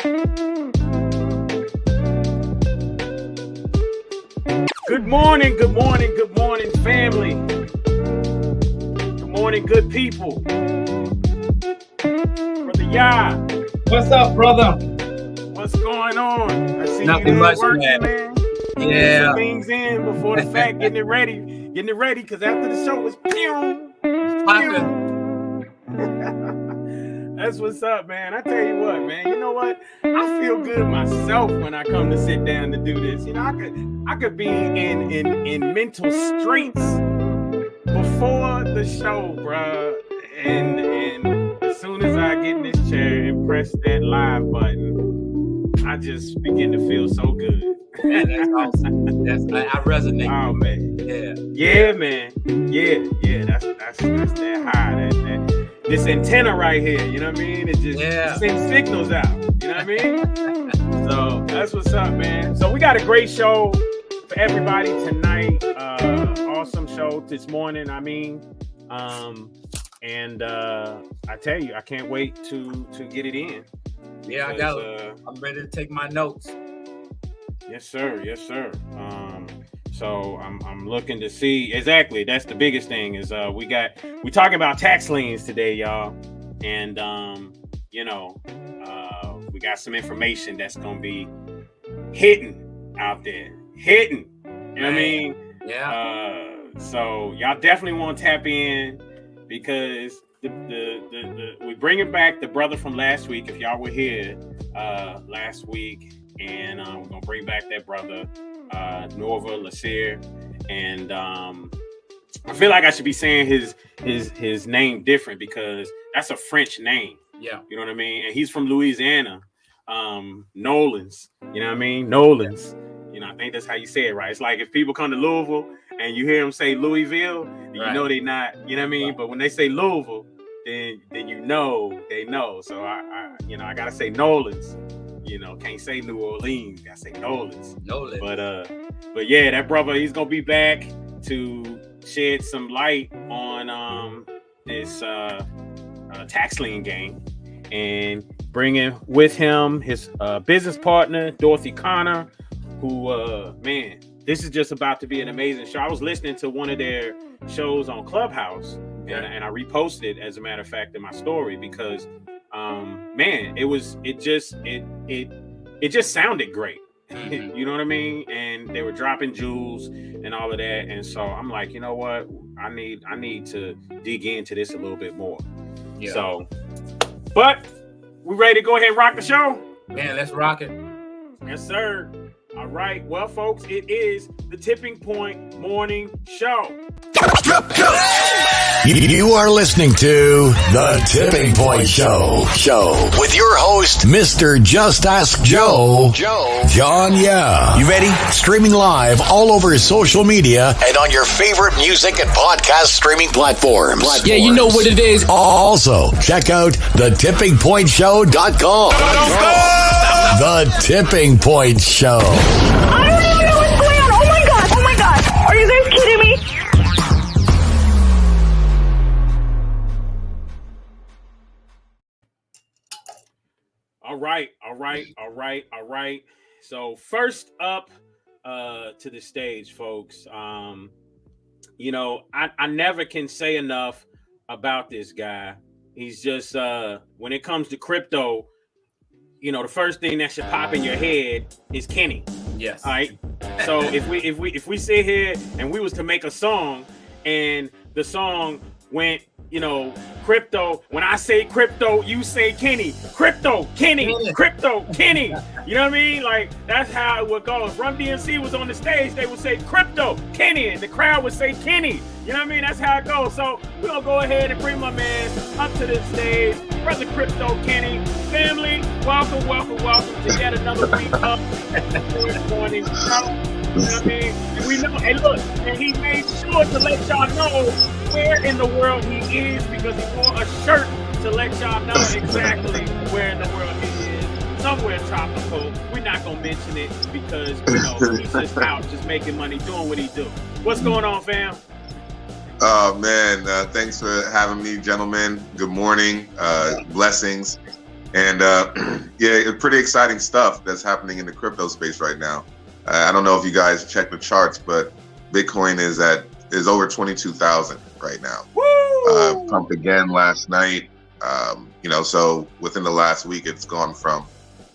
Good morning, family. Good morning, good people. Brother Yah. What's up, brother? What's going on? I see Nothing you much, working, man. Getting Yeah. some things in before the fact, getting it ready, because after the show was pew. That's what's up, man. I tell you what, man. You know what? I feel good myself when I come to sit down to do this. You know, I could be in mental straits before the show, bruh. And as soon as I get in this chair and press that live button, I just begin to feel so good. That's awesome. I resonate. Oh man. Yeah, man. Yeah. That's that high. This antenna right here, you know what I mean? It just sends signals out. You know what I mean? So that's what's up, man. So we got a great show for everybody tonight. Awesome show this morning. I mean, and I tell you, I can't wait to get it in. Yeah, because, I'm ready to take my notes. Yes, sir. So I'm looking to see exactly. That's the biggest thing is we talking about tax liens today, y'all, and we got some information that's gonna be hitting out there, You know what I mean? Yeah. So y'all definitely want to tap in because we bringing back the brother from last week. If y'all were here last week, and we're gonna bring back that brother. Norvel, Lasserre, and I feel like I should be saying his name different because that's a French name. Yeah, you know what I mean. And he's from Louisiana, Nolens. You know what I mean, Nolens. You know, I think that's how you say it, right? It's like if people come to Louisville and you hear them say Louisville, you know they not. You know what I mean. But when they say Louisville, then you know they know. So I gotta say Nolens. You know, can't say New Orleans. Gotta say Nolens. But yeah, that brother, he's gonna be back to shed some light on this tax lien game and bringing with him his business partner Dorothy Connor, who man, this is just about to be an amazing show. I was listening to one of their shows on Clubhouse, and I reposted it as a matter of fact in my story because. Man, it just sounded great. You know what I mean? And they were dropping jewels and all of that. And so I'm like, you know what? I need to dig into this a little bit more. Yeah. So, but we ready to go ahead and rock the show? Man, let's rock it. Yes, sir. All right. Well, folks, it is the Tipping Point Morning Show. You are listening to The Tipping Point Show with your host, Mr. Just Ask Joe, John Yah. You ready? Streaming live all over social media and on your favorite music and podcast streaming platforms. Yeah, you know what it is. Also, check out thetippingpointshow.com. The Tipping Point Show. I don't even know what's going on. Oh my god. Are you guys kidding me? All right. So first up to the stage, folks. I never can say enough about this guy. He's just when it comes to crypto, the first thing that should pop in your head is Kenny. Yes. All right. So if we sit here and we was to make a song and the song went, crypto, when I say crypto, you say Kenny. Crypto, Kenny. Crypto, Kenny. You know what I mean? Like, that's how it would go. If Run DMC was on the stage, they would say crypto, Kenny, and the crowd would say Kenny. You know what I mean? That's how it goes. So we're going to go ahead and bring my man up to the stage. Brother Crypto Kenny. Family, welcome to yet another week of the morning show. You know what I mean? And we know, and look, and he made sure to let y'all know where in the world he is because he wore a shirt to let y'all know exactly where in the world he is. Somewhere tropical. We're not going to mention it because, he's just out, just making money, doing what he do. What's going on, fam? Oh, man. Thanks for having me, gentlemen. Good morning. Blessings. And yeah, it's pretty exciting stuff that's happening in the crypto space right now. I don't know if you guys check the charts, but Bitcoin is over 22,000 right now. Pumped again last night. So within the last week, it's gone from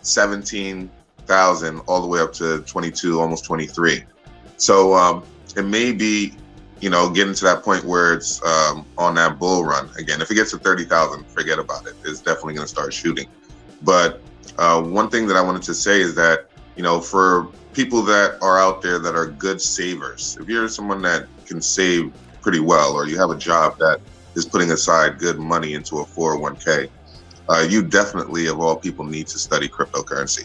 17,000 all the way up to 22, almost 23. So it may be, getting to that point where it's on that bull run again. If it gets to 30,000, forget about it. It's definitely going to start shooting. But one thing that I wanted to say is that, for people that are out there that are good savers, if you're someone that can save pretty well, or you have a job that is putting aside good money into a 401k, you definitely, of all people, need to study cryptocurrency.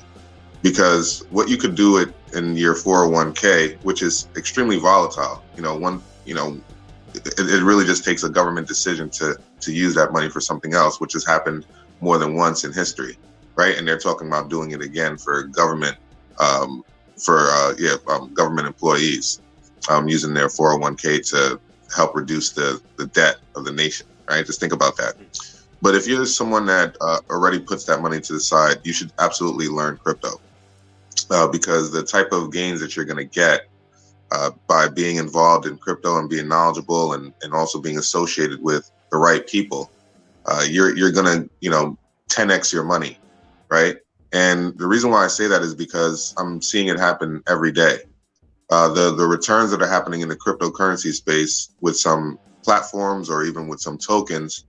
Because what you could do in your 401k, which is extremely volatile, it really just takes a government decision to use that money for something else, which has happened more than once in history, right? And they're talking about doing it again for government, government employees, using their 401k to help reduce the debt of the nation, right? Just think about that. But if you're someone that already puts that money to the side, you should absolutely learn crypto, because the type of gains that you're going to get by being involved in crypto and being knowledgeable and also being associated with the right people, you're going to 10x your money, right? And the reason why I say that is because I'm seeing it happen every day. The returns that are happening in the cryptocurrency space with some platforms or even with some tokens,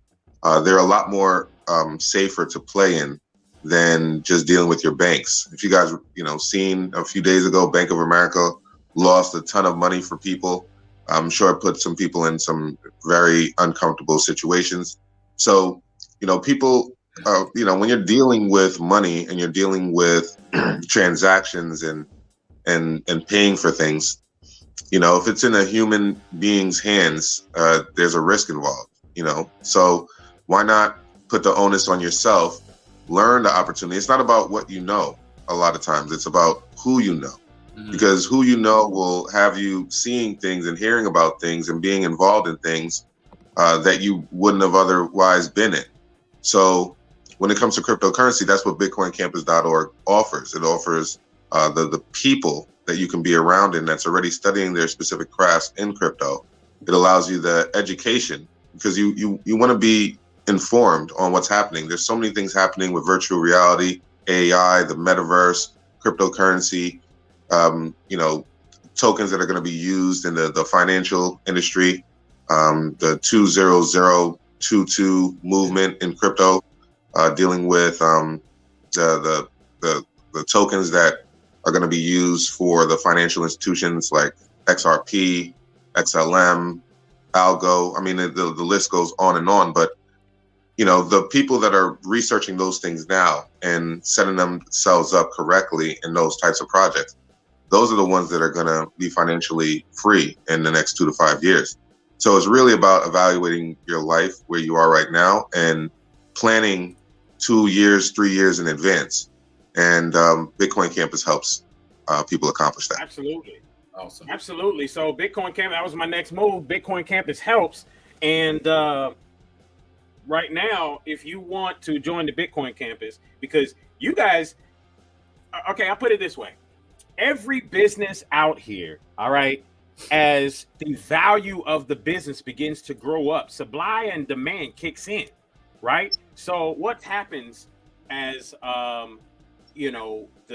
they're a lot more safer to play in than just dealing with your banks. If you guys, seen a few days ago, Bank of America lost a ton of money for people. I'm sure it put some people in some very uncomfortable situations. So, people, when you're dealing with money and you're dealing with transactions and paying for things, if it's in a human being's hands, there's a risk involved, so why not put the onus on yourself, learn the opportunity. It's not about what you know. A lot of times it's about who you know, because who you know will have you seeing things and hearing about things and being involved in things that you wouldn't have otherwise been in. So when it comes to cryptocurrency, that's what BitcoinCampus.org offers. It offers the people that you can be around in that's already studying their specific crafts in crypto. It allows you the education, because you want to be informed on what's happening. There's so many things happening with virtual reality, AI, the metaverse, cryptocurrency, tokens that are going to be used in the financial industry, the 20022 movement in crypto, dealing with the tokens that are going to be used for the financial institutions like XRP, XLM, Algo. I mean, the list goes on and on, but the people that are researching those things now and setting themselves up correctly in those types of projects, those are the ones that are going to be financially free in the next 2 to 5 years. So it's really about evaluating your life where you are right now and planning 2 years, 3 years in advance. And Bitcoin Campus helps people accomplish that. Absolutely. Awesome. Absolutely. So Bitcoin Campus, that was my next move. Bitcoin Campus helps. And right now, if you want to join the Bitcoin Campus, because you guys, okay, I'll put it this way. Every business out here, all right, as the value of the business begins to grow up, supply and demand kicks in, right? So what happens as, the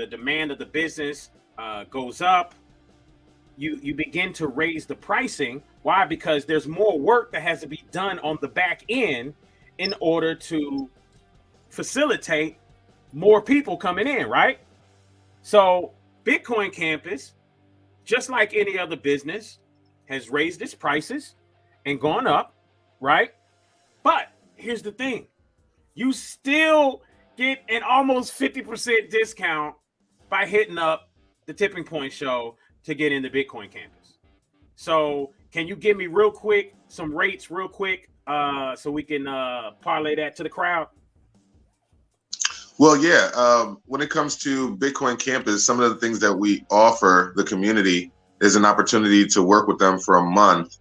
demand of the business goes up, you begin to raise the pricing. Why? Because there's more work that has to be done on the back end in order to facilitate more people coming in, right? So Bitcoin Campus, just like any other business, has raised its prices and gone up, right? But here's the thing. You still get an almost 50% discount by hitting up the Tipping Point Show to get into Bitcoin Campus. So can you give me real quick some rates real quick so we can parlay that to the crowd? Well, yeah. When it comes to Bitcoin Campus, some of the things that we offer the community is an opportunity to work with them for a month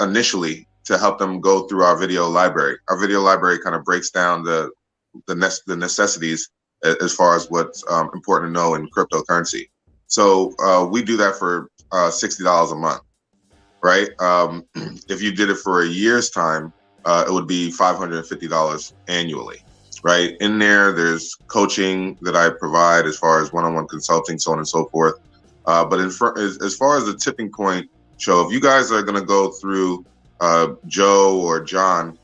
initially to help them go through our video library. Our video library kind of breaks down the the necessities as far as what's important to know in cryptocurrency. So we do that for $60 a month, right? If you did it for a year's time, it would be $550 annually, right? In there's coaching that I provide as far as one-on-one consulting, so on and so forth. But as far as the tipping point show, if you guys are going to go through Joe or John,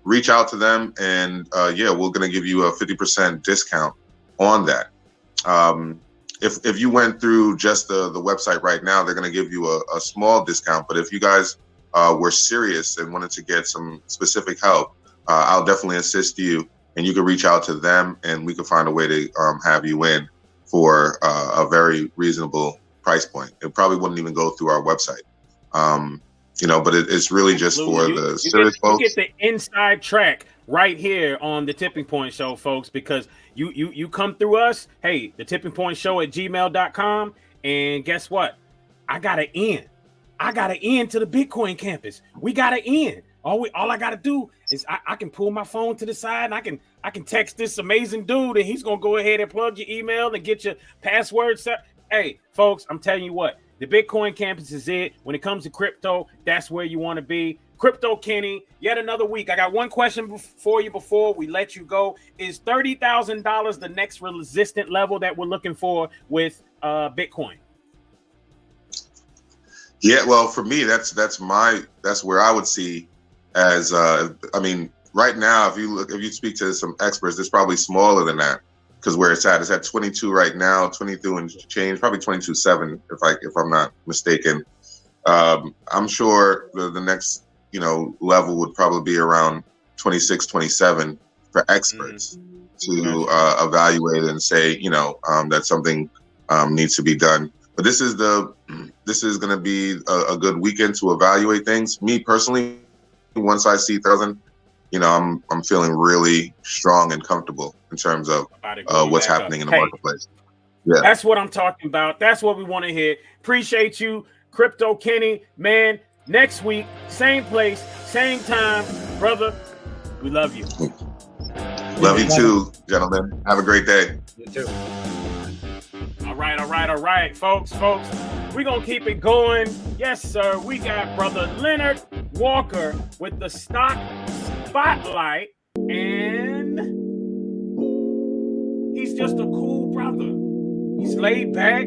reach out to them, and we're going to give you a 50% discount on that. If you went through just the website right now, they're going to give you a small discount. But if you guys were serious and wanted to get some specific help, I'll definitely assist you, and you can reach out to them, and we can find a way to have you in for a very reasonable price point. It probably wouldn't even go through our website. But it's really just for the serious folks. You get the inside track right here on the Tipping Point Show, folks, because you come through us. Hey, the Tipping Point Show at gmail.com. And guess what? I got an in. I got an in to the Bitcoin campus. We got an in. All I got to do is I can pull my phone to the side, and I can text this amazing dude, and he's going to go ahead and plug your email and get your password set. Hey, folks, I'm telling you what. The Bitcoin campus is it. When it comes to crypto, that's where you want to be. Crypto Kenny, yet another week. I got one question for you before we let you go. Is $30,000 the next resistant level that we're looking for with Bitcoin? Yeah, well, for me, that's where I would see as right now, if you speak to some experts, it's probably smaller than that. Because where it's at 22 right now, 22 and change, probably 22.7 if I'm not mistaken. I'm sure the next level would probably be around 26, 27 for experts to evaluate and say that something needs to be done. But this is going to be a good weekend to evaluate things. Me personally, once I see 1,000. I'm feeling really strong and comfortable in terms of what's happening in the marketplace. Yeah, that's what I'm talking about. That's what we want to hear. Appreciate you, Crypto Kenny, man. Next week, same place, same time, brother. We love you. Love you too, gentlemen. Have a great day. You too. All right, folks. We're gonna keep it going. Yes, sir. We got brother Leonard Walker with the stock spotlight, and he's just a cool brother. He's laid back,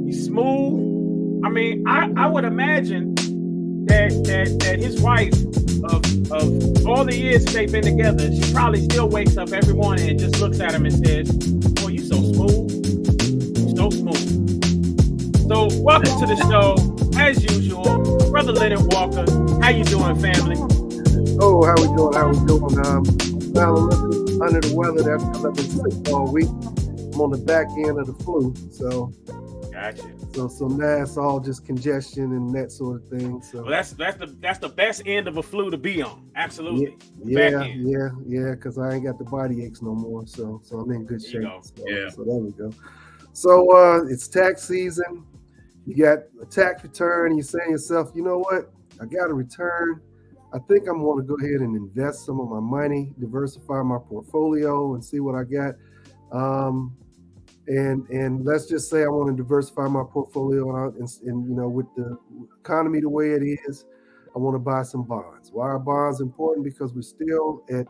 he's smooth. I mean, I would imagine that his wife, of all the years that they've been together, she probably still wakes up every morning and just looks at him and says, "Boy, you so smooth, so smooth." So welcome to the show, as usual, brother Leonard Walker. How you doing, family? Oh, how we doing? I'm a little under the weather. That's because I've been sick all week. I'm on the back end of the flu, so. Gotcha. So now it's all just congestion and that sort of thing. So well, that's the best end of a flu to be on. Absolutely. Yeah. Because I ain't got the body aches no more. So I'm in good shape. So there we go. So it's tax season. You got a tax return. You're saying to yourself, you know what? I got a return. I think I'm going to go ahead and invest some of my money, diversify my portfolio, and see what I got. And let's just say I want to diversify my portfolio, and with the economy the way it is, I want to buy some bonds. Why are bonds important? Because we're still at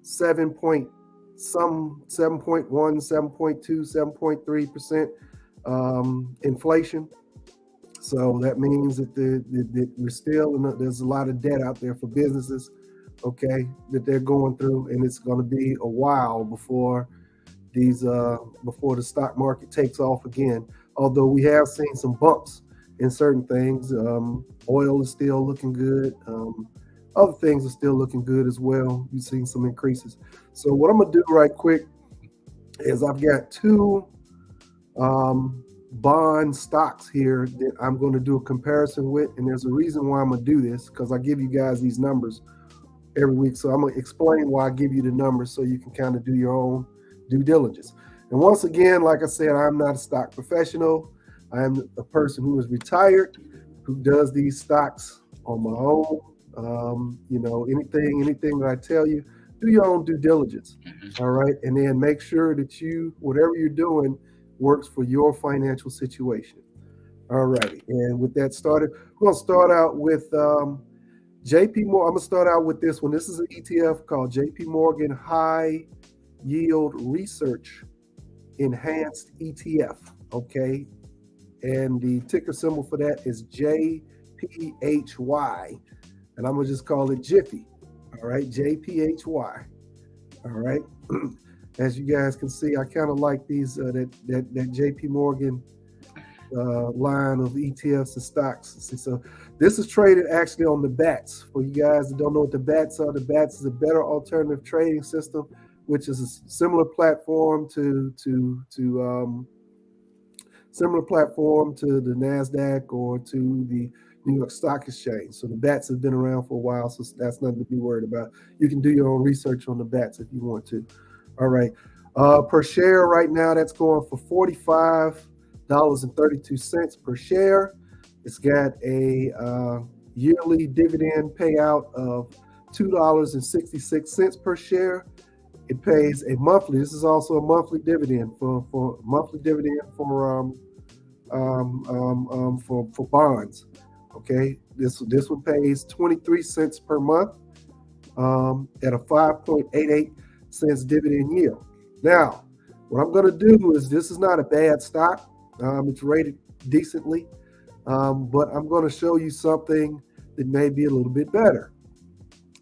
7.1, 7.2, 7.3% inflation. So that means that we're still there's a lot of debt out there for businesses, okay, that they're going through, and it's going to be a while before before the stock market takes off again. Although we have seen some bumps in certain things, oil is still looking good. Other things are still looking good as well. We've seen some increases. So what I'm gonna do right quick is I've got two bond stocks here that I'm going to do a comparison with, and there's a reason why I'm going to do this, because I give you guys these numbers every week. So I'm going to explain why I give you the numbers so you can kind of do your own due diligence. And once again, like I said, I'm not a stock professional. I am a person who is retired, who does these stocks on my own. Anything that I tell you, do your own due diligence. All right, and then make sure that whatever you're doing works for your financial situation. All righty, and with that started, we're gonna start out with JP Morgan. I'm gonna start out with this one. This is an ETF called JP Morgan High Yield Research Enhanced ETF. Okay, and the ticker symbol for that is JPHY, and I'm gonna just call it Jiffy. All right, JPHY. All right. As you guys can see, I kind of like these that JP Morgan line of ETFs and stocks. See, so this is traded actually on the BATS. For you guys that don't know what the BATS are, the BATS is a better alternative trading system, which is a similar platform to the NASDAQ or to the New York Stock Exchange. So the BATS have been around for a while, so that's nothing to be worried about. You can do your own research on the BATS if you want to. All right. Per share right now, that's going for $45.32 per share. It's got a yearly dividend payout of $2.66 per share. It pays a monthly. This is also a monthly dividend for bonds. Okay, this one pays 23 cents per month at a 5.88 cents dividend yield. Now, what I'm going to do is, this is not a bad stock. It's rated decently, but I'm going to show you something that may be a little bit better.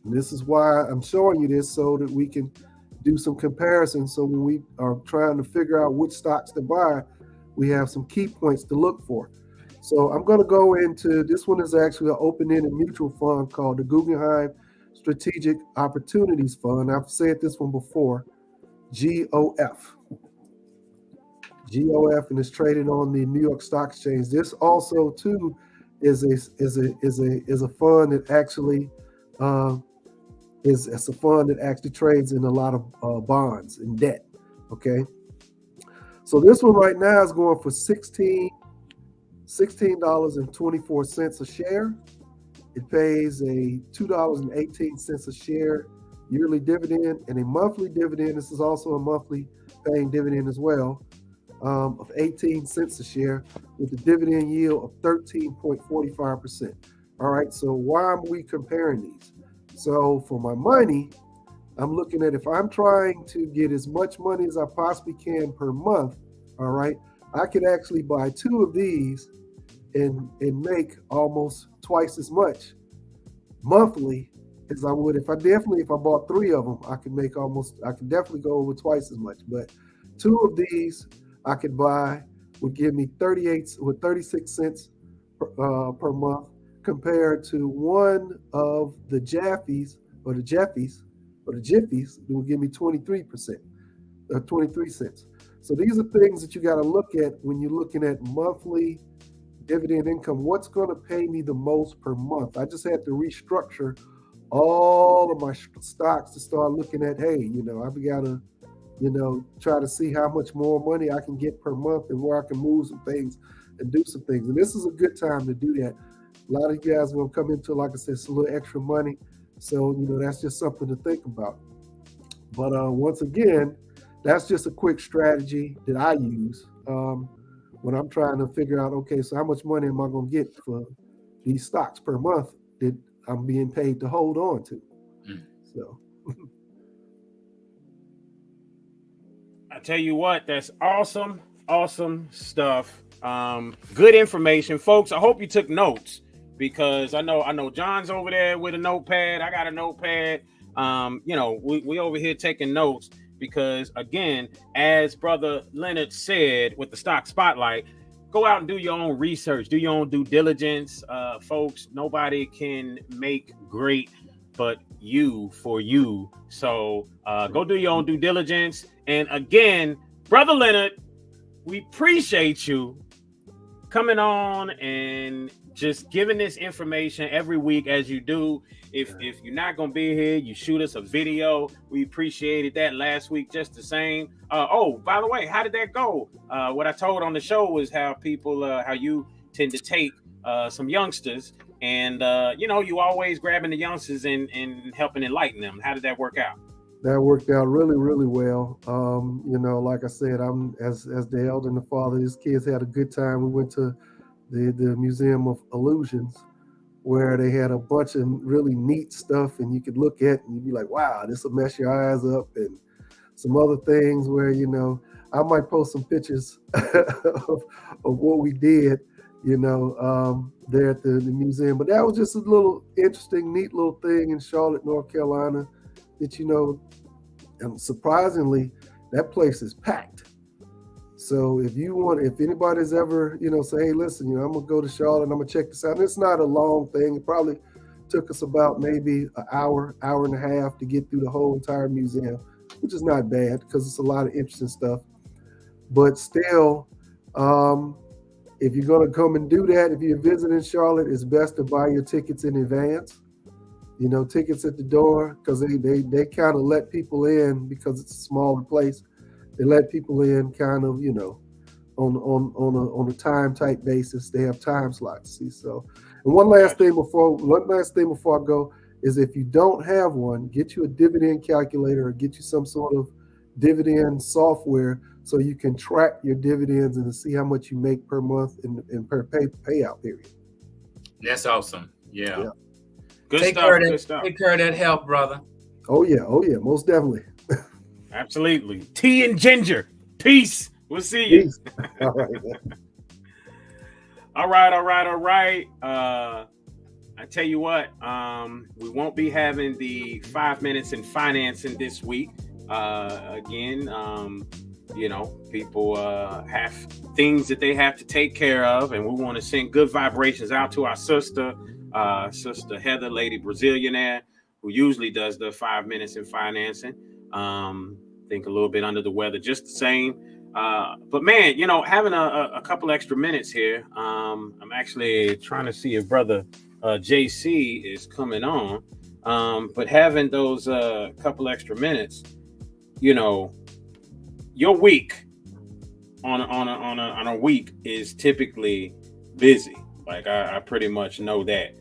And this is why I'm showing you this, so that we can do some comparisons. So when we are trying to figure out which stocks to buy, we have some key points to look for. So I'm going to go into, this one is actually an open-ended mutual fund called the Guggenheim Strategic Opportunities Fund. I've said this one before, GOF, and it's traded on the New York Stock Exchange. This also too is a fund that actually is a fund that actually trades in a lot of bonds and debt. Okay, so this one right now is going for $16.24 a share. It pays a $2.18 a share yearly dividend and a monthly dividend. This is also a monthly paying dividend as well, of 18 cents a share, with a dividend yield of 13.45%. All right, so why are we comparing these? So for my money, I'm looking at, if I'm trying to get as much money as I possibly can per month, all right, I could actually buy 2 of these and make almost twice as much monthly as I would if I bought 3 of them. I could definitely go over twice as much. But 2 of these I could buy would give me 36 cents per month, compared to one of the Jiffies that will give me 23 cents. So these are things that you got to look at when you're looking at monthly dividend income. What's going to pay me the most per month? I just had to restructure all of my stocks to start looking at, hey, I've got to, try to see how much more money I can get per month and where I can move some things and do some things. And this is a good time to do that. A lot of you guys are going to come into, like I said, it's a little extra money. So, that's just something to think about. But once again, that's just a quick strategy that I use when I'm trying to figure out, okay, so how much money am I going to get for these stocks per month that I'm being paid to hold on to? So I tell you what, that's awesome stuff. Good information, folks. I hope you took notes, because I know John's over there with a notepad. I got a notepad. We over here taking notes, because again, as Brother Leonard said with the stock spotlight, go out and do your own research, do your own due diligence. Folks, nobody can make great but you for you. So go do your own due diligence. And again, Brother Leonard, we appreciate you coming on and just giving this information every week as you do. If you're not going to be here, you shoot us a video. We appreciated that last week just the same. Oh, by the way, how did that go? What I told on the show was how you tend to take some youngsters and, you always grabbing the youngsters and helping enlighten them. How did that work out? that worked out really, really well. Like I said, I'm as the elder and the father. His kids had a good time. We went to the Museum of Illusions, where they had a bunch of really neat stuff, and you could look at and you'd be like, "Wow, this will mess your eyes up." And some other things where I might post some pictures of what we did, there at the museum. But that was just a little interesting, neat little thing in Charlotte, North Carolina. That and surprisingly, that place is packed. So if anybody's ever, say, hey, listen, I'm gonna go to Charlotte and I'm gonna check this out. And it's not a long thing. It probably took us about maybe an hour and a half to get through the whole entire museum, which is not bad because it's a lot of interesting stuff. But still, if you're gonna come and do that, if you're visiting Charlotte, it's best to buy your tickets in advance. Tickets at the door, because they kind of let people in because it's a smaller place. They let people in kind of, on a time type basis. They have time slots. See, so, and one last thing before I go is, if you don't have one, get you a dividend calculator or get you some sort of dividend software so you can track your dividends and see how much you make per month and per payout period. That's awesome. Yeah. Good Take care of that health, brother. Oh yeah, most definitely. Absolutely. Tea and ginger. Peace. We'll see you. Peace. All right. All right. I tell you what, we won't be having the 5 minutes in financing this week. Again, people have things that they have to take care of, and we want to send good vibrations out to our sister Heather, Lady Brazilianaire, who usually does the 5 minutes in financing. Think a little bit under the weather, just the same. But man, having a couple extra minutes here. I'm actually trying to see if brother JC is coming on. But having those couple extra minutes, your week on a week is typically busy. Like I pretty much know that.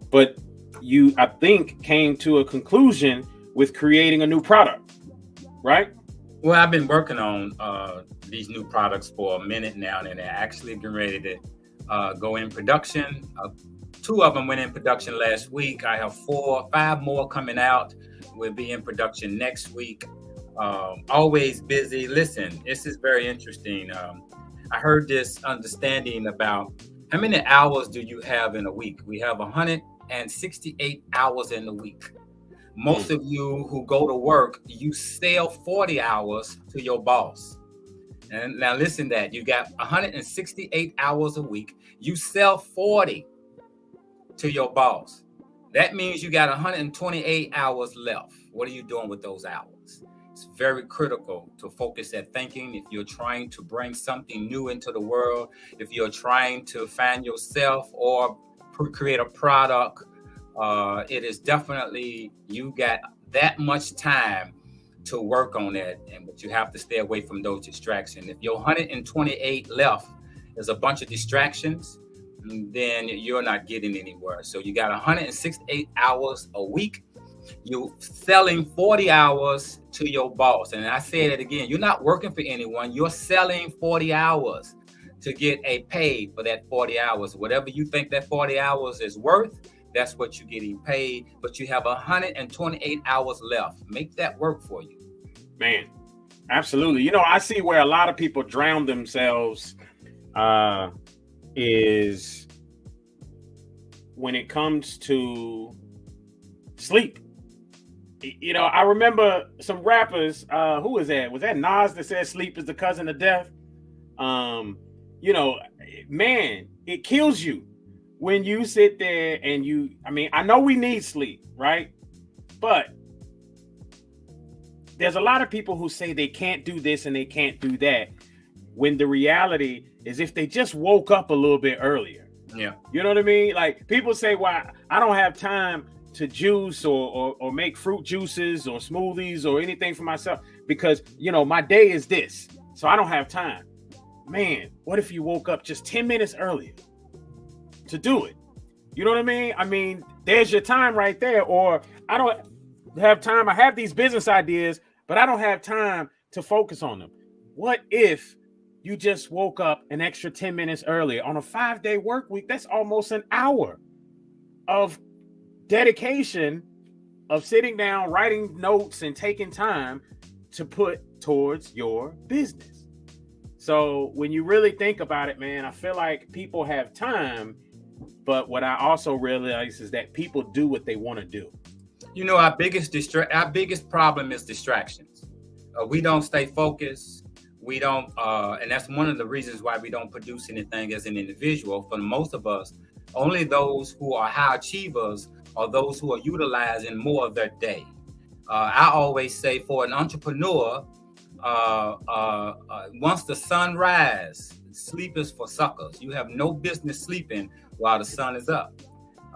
But you, I think, came to a conclusion with creating a new product, right? Well, I've been working on these new products for a minute now, and they're actually getting ready to go in production. 2 of them went in production last week. I have 5 more coming out. Will be in production next week. Always busy. Listen, this is very interesting. I heard this understanding about how many hours do you have in a week? We have 168 hours in a week. Most of you who go to work, you sell 40 hours to your boss. And now listen, that you got 168 hours a week. You sell 40 to your boss. That means you got 128 hours left. What are you doing with those hours? It's very critical to focus at thinking. If you're trying to bring something new into the world, if you're trying to find yourself or create a product, it is definitely, you got that much time to work on that, but you have to stay away from those distractions. If your 128 left is a bunch of distractions, then you're not getting anywhere. So you got 168 hours a week. You're selling 40 hours to your boss. And I say that again, you're not working for anyone. You're selling 40 hours to get a pay for that 40 hours. Whatever you think that 40 hours is worth, that's what you're getting paid. But you have 128 hours left. Make that work for you. Man, absolutely. I see where a lot of people drown themselves is when it comes to sleep. I remember some rappers, who was that? Was that Nas that said sleep is the cousin of death? Man, it kills you when you sit there and I know we need sleep, right? But there's a lot of people who say they can't do this and they can't do that, when the reality is if they just woke up a little bit earlier. Yeah. You know what I mean? Like, people say, well, I don't have time to juice or make fruit juices or smoothies or anything for myself because, my day is this, so I don't have time. Man, what if you woke up just 10 minutes earlier to do it? You know what I mean? There's your time right there. Or have time. I have these business ideas, but I don't have time to focus on them. What if you just woke up an extra 10 minutes earlier on a 5-day work week? That's almost an hour of dedication of sitting down, writing notes, and taking time to put towards your business. So when you really think about it, man, I feel like people have time, but what I also realize is that people do what they want to do. You know, our biggest problem is distractions. We don't stay focused. We don't, and that's one of the reasons why we don't produce anything as an individual. For most of us, only those who are high achievers are those who are utilizing more of their day. I always say, for an entrepreneur, once the sun rises, sleep is for suckers. You have no business sleeping while the sun is up.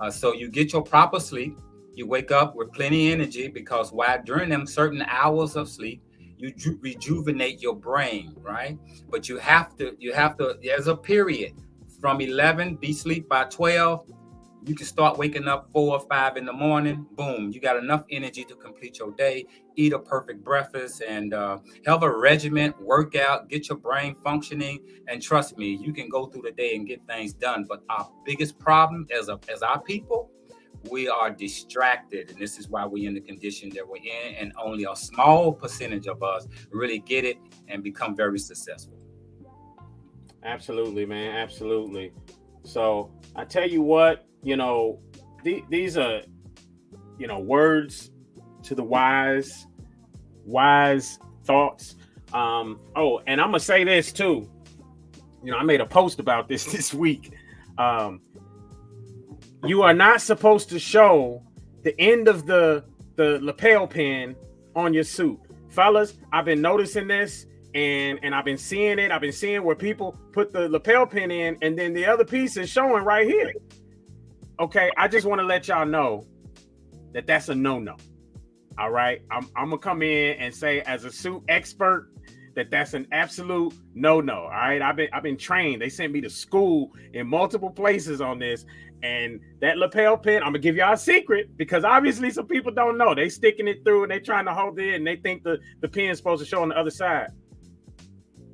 So you get your proper sleep. You wake up with plenty of energy, because during them certain hours of sleep, you rejuvenate your brain, right? But you have to, there's a period from 11, be asleep by 12. You can start waking up 4 or 5 in the morning. Boom, you got enough energy to complete your day, eat a perfect breakfast, and have a regiment, workout, get your brain functioning. And trust me, you can go through the day and get things done. But our biggest problem as our people, we are distracted, and this is why we're in the condition that we're in, and only a small percentage of us really get it and become very successful. Absolutely, man. Absolutely. So I tell you what, these are, words to the wise thoughts. And I'm going to say this too. I made a post about this week. You are not supposed to show the end of the lapel pin on your suit. Fellas, I've been noticing this, and I've been seeing it. I've been seeing where people put the lapel pin in, and then the other piece is showing right here. Okay, I just want to let y'all know that that's a no-no. All right, I'm gonna come in and say, as a suit expert, that's an absolute no-no. All right, I've been trained. They sent me to school in multiple places on this. And that lapel pin, I'm gonna give y'all a secret, because obviously some people don't know. They sticking it through and they trying to hold it in, and they think the pin is supposed to show on the other side.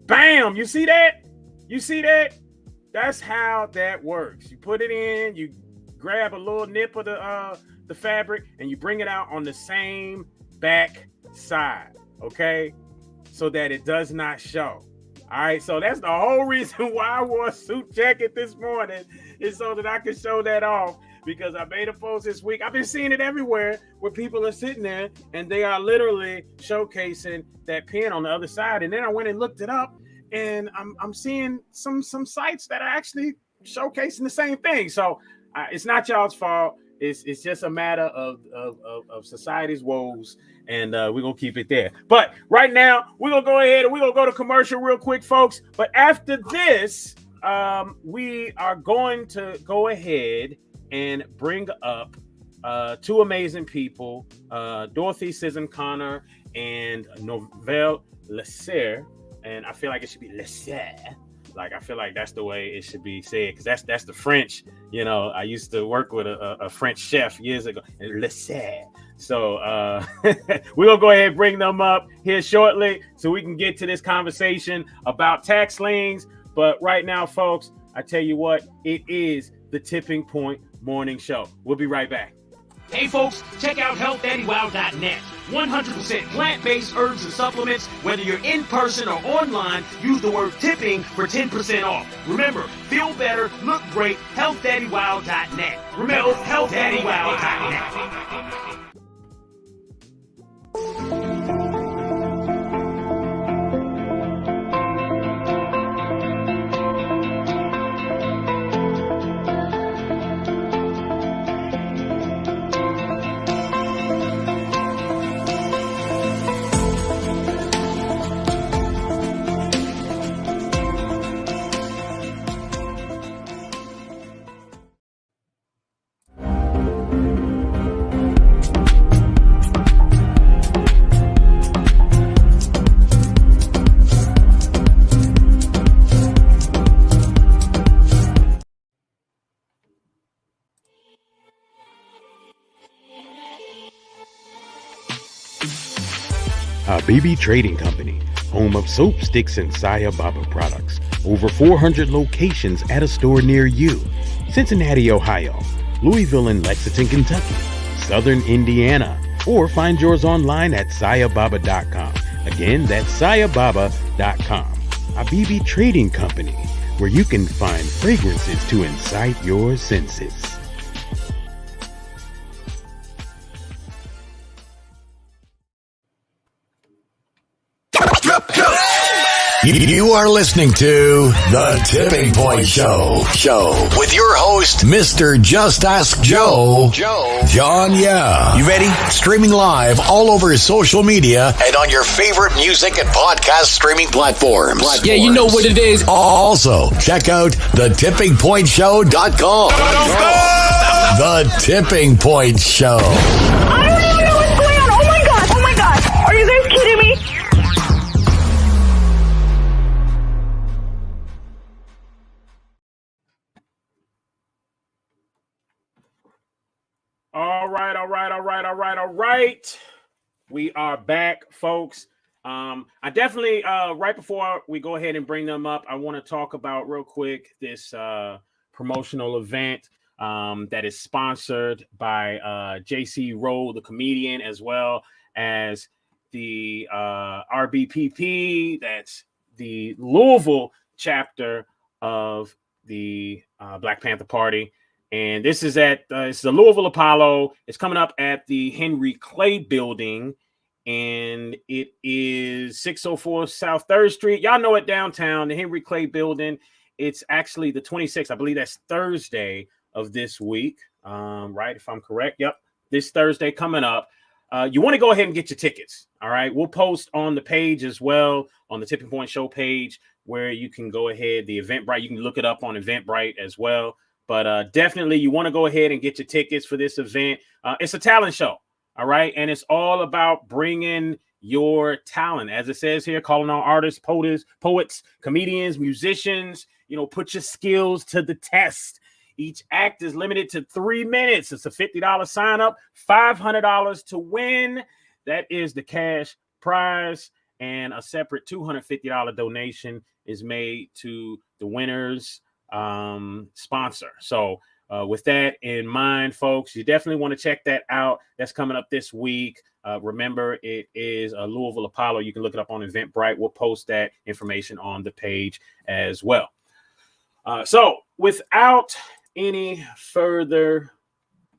Bam! You see that? You see that? That's how that works. You put it in, you grab a little nip of the fabric, and you bring it out on the same back side, okay? So that it does not show. All right, so that's the whole reason why I wore a suit jacket this morning, is so that I can show that off, because I made a post this week. I've been seeing it everywhere where people are sitting there and they are literally showcasing that pin on the other side. And then I went and looked it up, and I'm seeing some sites that are actually showcasing the same thing. So it's not y'all's fault. It's just a matter of society's woes, and we're going to keep it there. But right now, we're going to go ahead and we're going to go to commercial real quick, folks. But after this, we are going to go ahead and bring up 2 amazing people, Dorothy, Sisson, Connor, and Norvel, Lasserre. And I feel like it should be Lasserre. Like, I feel like that's the way it should be said, because that's the French. I used to work with a French chef years ago, Lasserre. So we're going to go ahead and bring them up here shortly so we can get to this conversation about tax liens. But right now, folks, I tell you what, it is the Tipping Point Morning Show. We'll be right back. Hey folks, check out healthdaddywow.net. 100% plant-based herbs and supplements. Whether you're in person or online, use the word tipping for 10% off. Remember, feel better, look great, healthdaddywow.net. Remember, healthdaddywow.net. Habibi Trading Company, home of soap, sticks, and Saya Baba products. Over 400 locations at a store near you. Cincinnati, Ohio, Louisville and Lexington, Kentucky, Southern Indiana, or find yours online at sayababa.com. Again, that's sayababa.com. Habibi Trading Company, where you can find fragrances to incite your senses. You are listening to The Tipping Point Show with your host, Mr. Just Ask Joe, John Yeah. You ready? Streaming live all over social media and on your favorite music and podcast streaming platforms. Yeah, you know what it is. Also, check out thetippingpointshow.com. The Tipping Point Show. I don't even know what's going on. Oh my god. Are you guys kidding me? All right. We are back, folks. I definitely, right before we go ahead and bring them up, I want to talk about real quick this promotional event that is sponsored by JC Rowe, the comedian, as well as the RBPP. That's the Louisville chapter of the Black Panther Party. And this is at it's the Louisville Apollo. It's coming up at the Henry Clay Building, and it is 604 South 3rd Street. Y'all know it downtown, the Henry Clay Building. It's actually the 26th. I believe that's Thursday of this week, right? If I'm correct. Yep, this Thursday coming up. You want to go ahead and get your tickets. All right, we'll post on the page as well, on the Tipping Point Show page, where you can go ahead. The Eventbrite, you can look it up on Eventbrite as well. But definitely you want to go ahead and get your tickets for this event. It's a talent show, all right? And it's all about bringing your talent. As it says here, calling on artists, poets, comedians, musicians, put your skills to the test. Each act is limited to 3 minutes. It's a $50 sign up, $500 to win. That is the cash prize. And a separate $250 donation is made to the winner's sponsor. So with that in mind, folks, you definitely want to check that out. That's coming up this week. Remember, it is a Louisville Apollo. You can look it up on Eventbrite. We'll post that information on the page as well. So without any further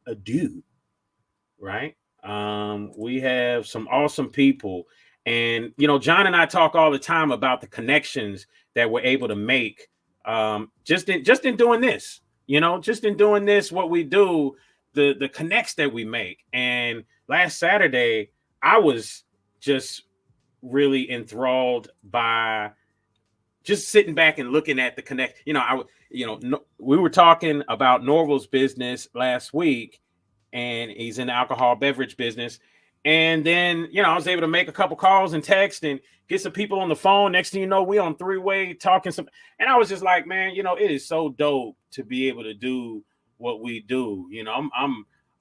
ado, right? We have some awesome people. And, John and I talk all the time about the connections that we're able to make just in doing this, just in doing this, what we do, the connects that we make. And last Saturday, I was just really enthralled by just sitting back and looking at the connect. We were talking about Norvel's business last week, and he's in the alcohol beverage business. And then, I was able to make a couple calls and text and get some people on the phone. Next thing you know, we on three-way talking some. And I was just like, man, it is so dope to be able to do what we do.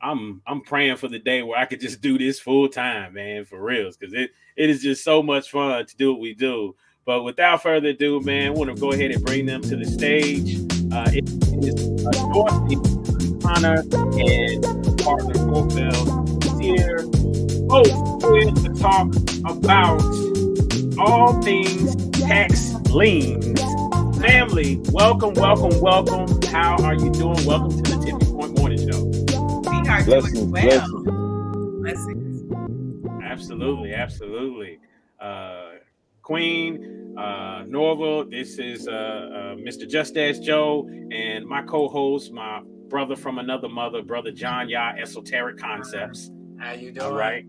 I'm praying for the day where I could just do this full time, man, for real, because it is just so much fun to do what we do. But without further ado, man, I want to go ahead and bring them to the stage. It is Dorothy, Connor, and partner Norvel here. Both here to talk about all things tax liens. Family, welcome. How are you doing? Welcome to the Tipping Point Morning Show. We are doing well. Blessings. Absolutely. Queen, Norvel, this is Mr. Just Ask Joe, and my co-host, my brother from another mother, Brother John Ya, Esoteric Concepts. How you doing? All right.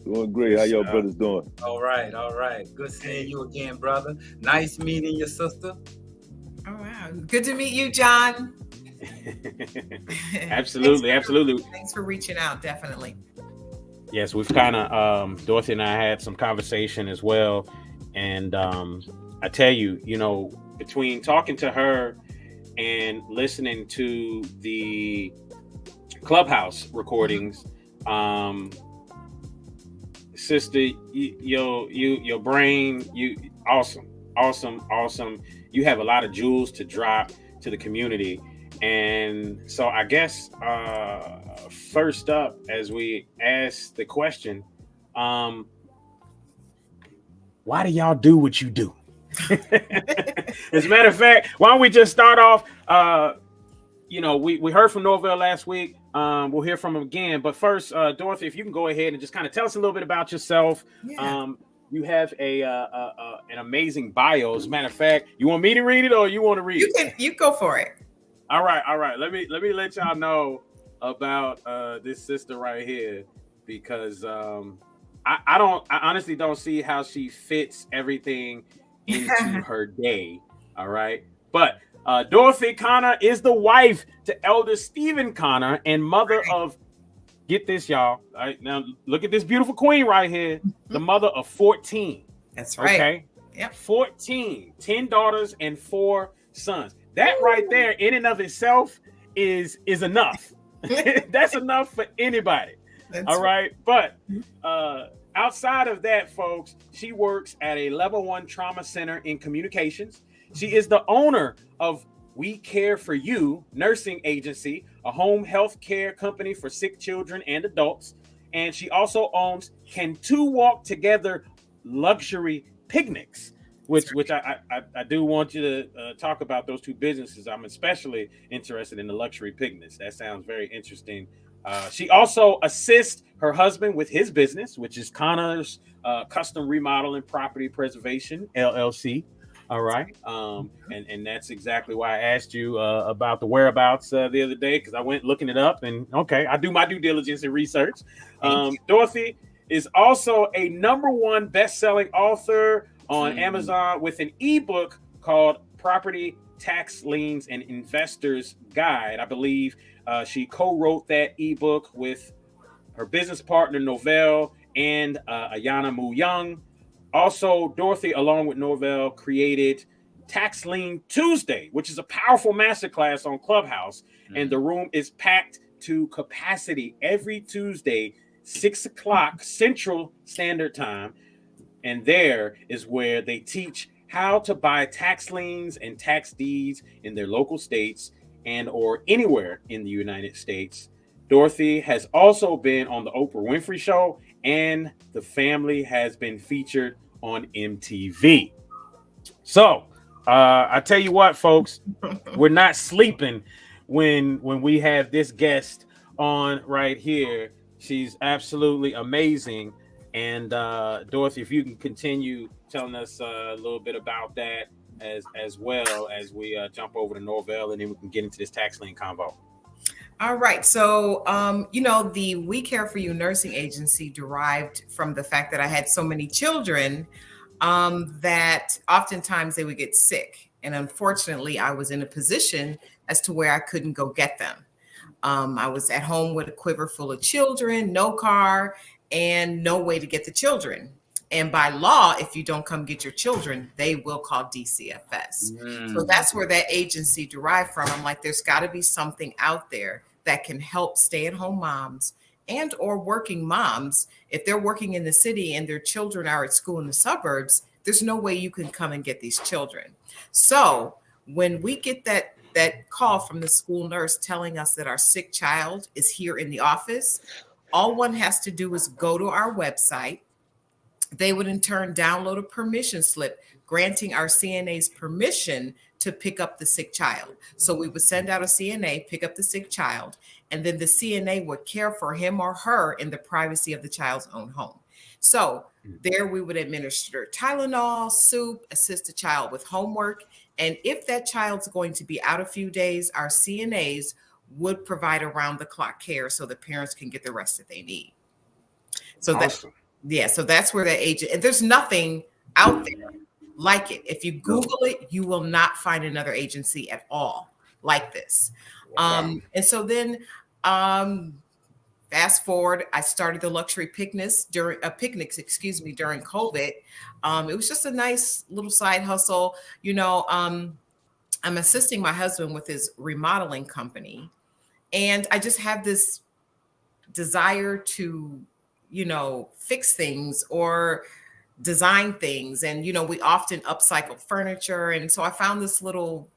Doing great. How y'all brothers doing? All right. Good seeing you again, brother. Nice meeting your sister. Oh, wow. Good to meet you, John. Absolutely. Thanks for reaching out, definitely. Yes, we've kind of, Dorothy and I had some conversation as well. And I tell you, between talking to her and listening to the Clubhouse recordings, sister, your brain, awesome. You have a lot of jewels to drop to the community. And so I guess first up, as we ask the question, why do y'all do what you do? As a matter of fact, why don't we just start off? We heard from Norvel last week. We'll hear from him again. But first, Dorothy, if you can go ahead and just kind of tell us a little bit about yourself. Yeah. You have an amazing bio. As a matter of fact, you want me to read it or you want to read it? You go for it. All right. Let me let y'all know about this sister right here, because I honestly don't see how she fits everything into her day. All right, but Dorothy Connor is the wife to Elder Stephen Connor and mother of, get this, y'all. All right, now look at this beautiful queen right here, the mother of 14. That's right. Okay. Yep. 14, 10 daughters and 4 sons. That right there in and of itself is enough. That's enough for anybody. All right. But outside of that, folks, she works at a level 1 trauma center in communications. She is the owner of We Care for You nursing agency, a home health care company for sick children and adults. And she also owns Can Two Walk Together luxury picnics, which I do want you to talk about those 2 businesses. I'm especially interested in the luxury picnics. That sounds very interesting. She also assists her husband with his business, which is Connor's Custom Remodeling Property Preservation, LLC. All right. And that's exactly why I asked you about the whereabouts the other day, because I went looking it up, and okay, I do my due diligence and research. Dorothy is also a #1 best-selling author on Amazon with an ebook called Property Tax Liens and Investors Guide. I believe she co-wrote that ebook with her business partner Norvel and Ayana Mu Young. Also, Dorothy, along with Norvel, created Tax Lein Tuesday, which is a powerful masterclass on Clubhouse. And the room is packed to capacity every Tuesday, 6 o'clock Central Standard Time. And there is where they teach how to buy tax liens and tax deeds in their local states and or anywhere in the United States. Dorothy has also been on the Oprah Winfrey Show, and the family has been featured on MTV. So I tell you what, folks, we're not sleeping when we have this guest on right here. She's absolutely amazing. And Dorothy, if you can continue telling us a little bit about that as well as we jump over to Norvel, and then we can get into this tax lien convo. All right. So, the We Care for You nursing agency derived from the fact that I had so many children that oftentimes they would get sick. And unfortunately, I was in a position as to where I couldn't go get them. I was at home with a quiver full of children, no car, and no way to get the children. And by law, if you don't come get your children, they will call DCFS. So that's where that agency derived from. I'm like, there's got to be something out there that can help stay-at-home moms and or working moms. If they're working in the city and their children are at school in the suburbs, there's no way you can come and get these children. So when we get that call from the school nurse telling us that our sick child is here in the office, all one has to do is go to our website. They would in turn download a permission slip granting our CNAs permission to pick up the sick child. So we would send out a CNA, pick up the sick child, and then the CNA would care for him or her in the privacy of the child's own home. So there we would administer Tylenol, soup, assist the child with homework. And if that child's going to be out a few days, our CNAs would provide around the clock care so the parents can get the rest that they need. So Awesome. so that's where that agent, and there's nothing out there like it. If you Google it, you will not find another agency at all like this. And so then fast forward, I started the luxury picnics during COVID. It was just a nice little side hustle. I'm assisting my husband with his remodeling company. And I just have this desire to fix things or design things. And, we often upcycle furniture. And so I found this little,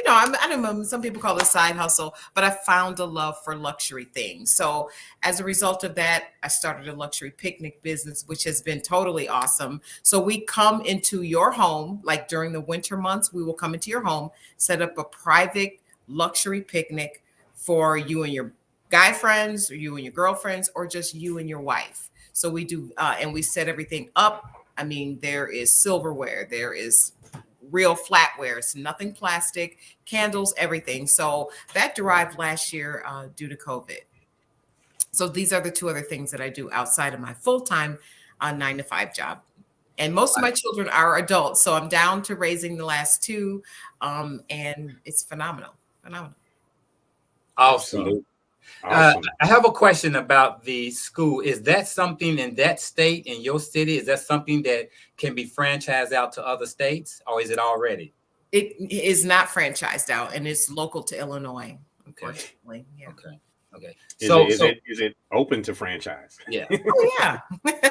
I don't know, some people call it a side hustle, but I found a love for luxury things. So as a result of that, I started a luxury picnic business, which has been totally awesome. So we come into your home, like during the winter months, we will come into your home, set up a private luxury picnic for you and your guy friends, or you and your girlfriends, or just you and your wife. So we do, and we set everything up. I mean, there is silverware, there is real flatware, it's nothing plastic, candles, everything. So that derived last year due to COVID. So these are the two other things that I do outside of my full-time 9-to-5 job. And most of my children are adults, so I'm down to raising the last two, and it's phenomenal. Awesome. I have a question about the school. Is that something in that state, in your city? Is that something that can be franchised out to other states, or is it already? It is not franchised out, and it's local to Illinois, unfortunately. Okay. Yeah. Okay. Is it open to franchise? Yeah. Oh, yeah,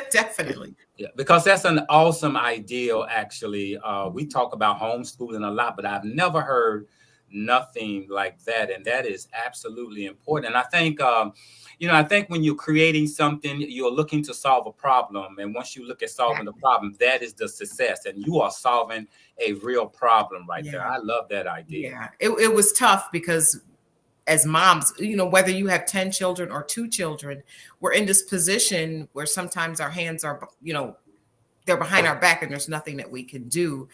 definitely. Yeah, because that's an awesome ideal, actually. We talk about homeschooling a lot, but I've never heard nothing like that, and that is absolutely important. And I think I think when you're creating something, you're looking to solve a problem, and once you look at solving the problem, that is the success, and you are solving a real problem there. I love that idea. Yeah, it was tough because as moms, whether you have 10 children or 2 children, we're in this position where sometimes our hands are, they're behind our back and there's nothing that we can do.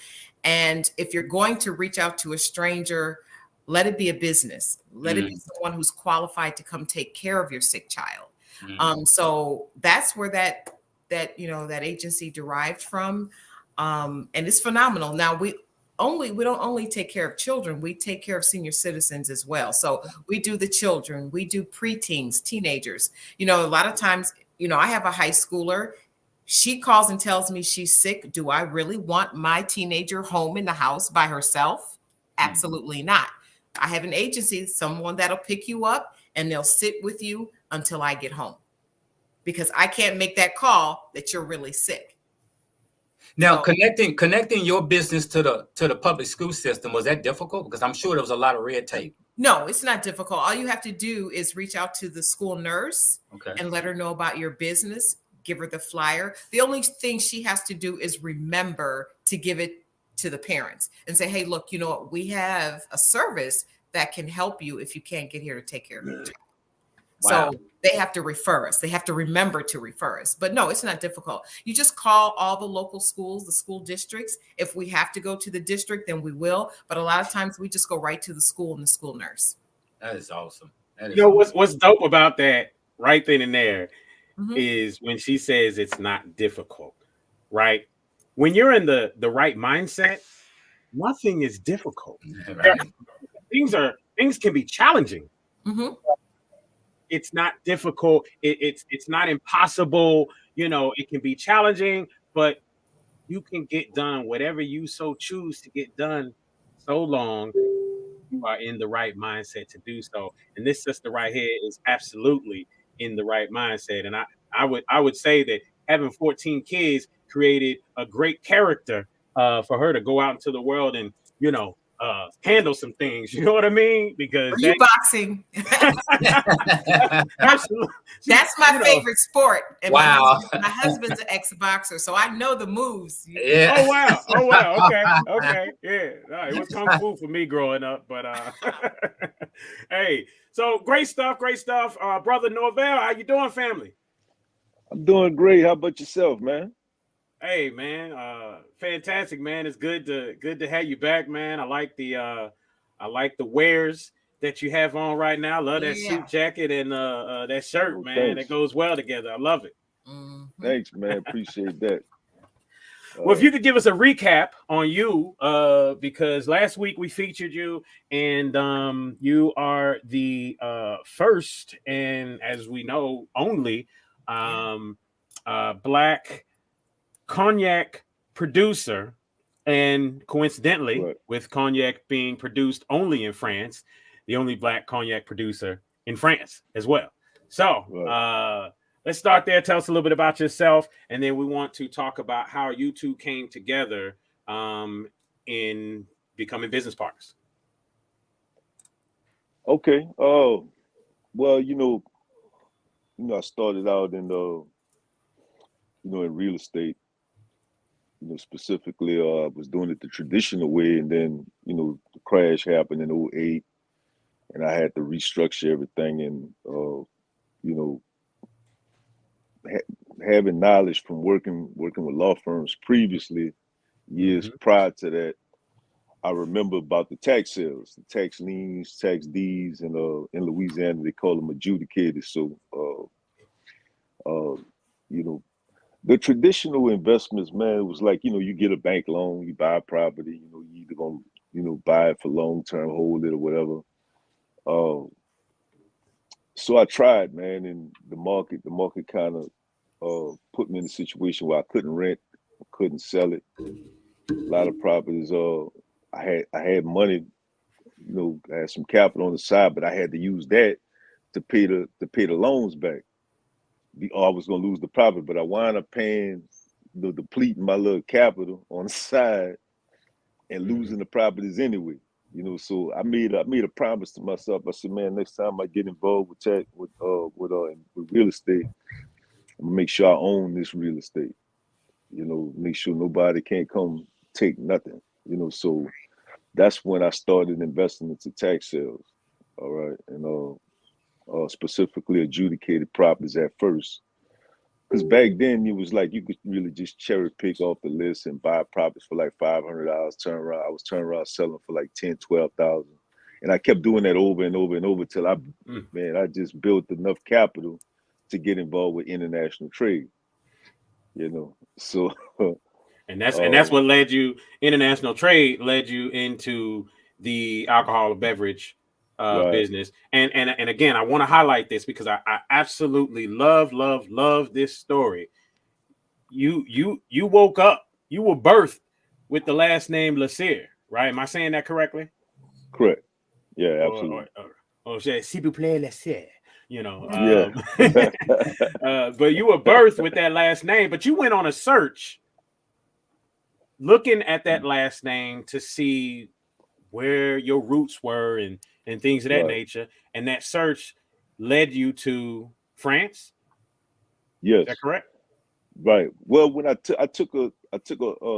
And if you're going to reach out to a stranger, let it be a business. Let it be someone who's qualified to come take care of your sick child. So that's where that agency derived from. And it's phenomenal. Now we don't only take care of children, we take care of senior citizens as well. So we do the children, we do preteens, teenagers. A lot of times, I have a high schooler. She calls and tells me she's sick. Do I really want my teenager home in the house by herself? Absolutely not. I have an agency, someone that'll pick you up and they'll sit with you until I get home, because I can't make that call that you're really sick. Now, connecting your business to the public school system, was that difficult? Because I'm sure there was a lot of red tape. No, it's not difficult. All you have to do is reach out to the school nurse and let her know about your business. Give her the flyer. The only thing she has to do is remember to give it to the parents and say, hey, look, we have a service that can help you if you can't get here to take care of your child. Wow. So they have to refer us. They have to remember to refer us. But no, it's not difficult. You just call all the local schools, the school districts. If we have to go to the district, then we will. But a lot of times we just go right to the school and the school nurse. That is awesome. What's dope about that right then and there is when she says it's not difficult, right? When you're in the right mindset, nothing is difficult. Right. Things can be challenging. It's not difficult. It's not impossible. It can be challenging, but you can get done whatever you so choose to get done, so long you are in the right mindset to do so. And this sister right here is absolutely in the right mindset. And I would say that having 14 kids created a great character for her to go out into the world and handle some things. You know what I mean? Because are you boxing? Absolutely. That's my favorite sport. And wow. My husband's an ex-boxer, so I know the moves. Yeah. Oh wow. Okay. Yeah. It was kung fu for me growing up, but hey, so great stuff. Brother Norvel, how you doing, family? I'm doing great. How about yourself, man? Hey man, fantastic, man. It's good to have you back, man. I like the wares that you have on right now. Love that suit jacket and that shirt, man. Thanks. That goes well together. I love it. Thanks, man. Appreciate that. Well, if you could give us a recap on you, because last week we featured you, and you are the first and, as we know, only Black cognac producer, and coincidentally, with cognac being produced only in France, the only Black cognac producer in France as well. So let's start there. Tell us a little bit about yourself, and then we want to talk about how you two came together in becoming business partners. Okay. Well, I started out in in real estate. Specifically, I was doing it the traditional way, and then the crash happened in '08, and I had to restructure everything, and having knowledge from working with law firms previously, years prior to that, I remember about the tax sales, the tax liens, tax deeds, and in Louisiana they call them adjudicated. So, the traditional investments, man, it was like you get a bank loan, you buy a property, you either gonna buy it for long term, hold it or whatever. So I tried, man, and the market kind of put me in a situation where I couldn't rent, couldn't sell it. A lot of properties, I had money, I had some capital on the side, but I had to use that to pay the loans back. I was gonna lose the property, but I wound up paying depleting my little capital on the side and losing the properties anyway. So I made a promise to myself. I said, man, next time I get involved with real estate, I'm gonna make sure I own this real estate. Make sure nobody can't come take nothing. So that's when I started investing into tax sales. All right, and specifically adjudicated properties at first, because back then it was like you could really just cherry pick off the list and buy properties for like $500. I was turning around selling for like 10, 12,000, and I kept doing that over and over and over till I just built enough capital to get involved with international trade. So and that's what led you. International trade led you into the alcohol beverage business. And again, I want to highlight this because I absolutely love this story. You woke up, you were birthed with the last name Lasserre, right? Am I saying that correctly? Correct. Yeah, absolutely. Or s'il vous plaît, Lasserre. Yeah. But you were birthed with that last name, but you went on a search looking at that last name to see where your roots were and things of that nature. And that search led you to France. Yes. Is that correct? Right. Well, when I took a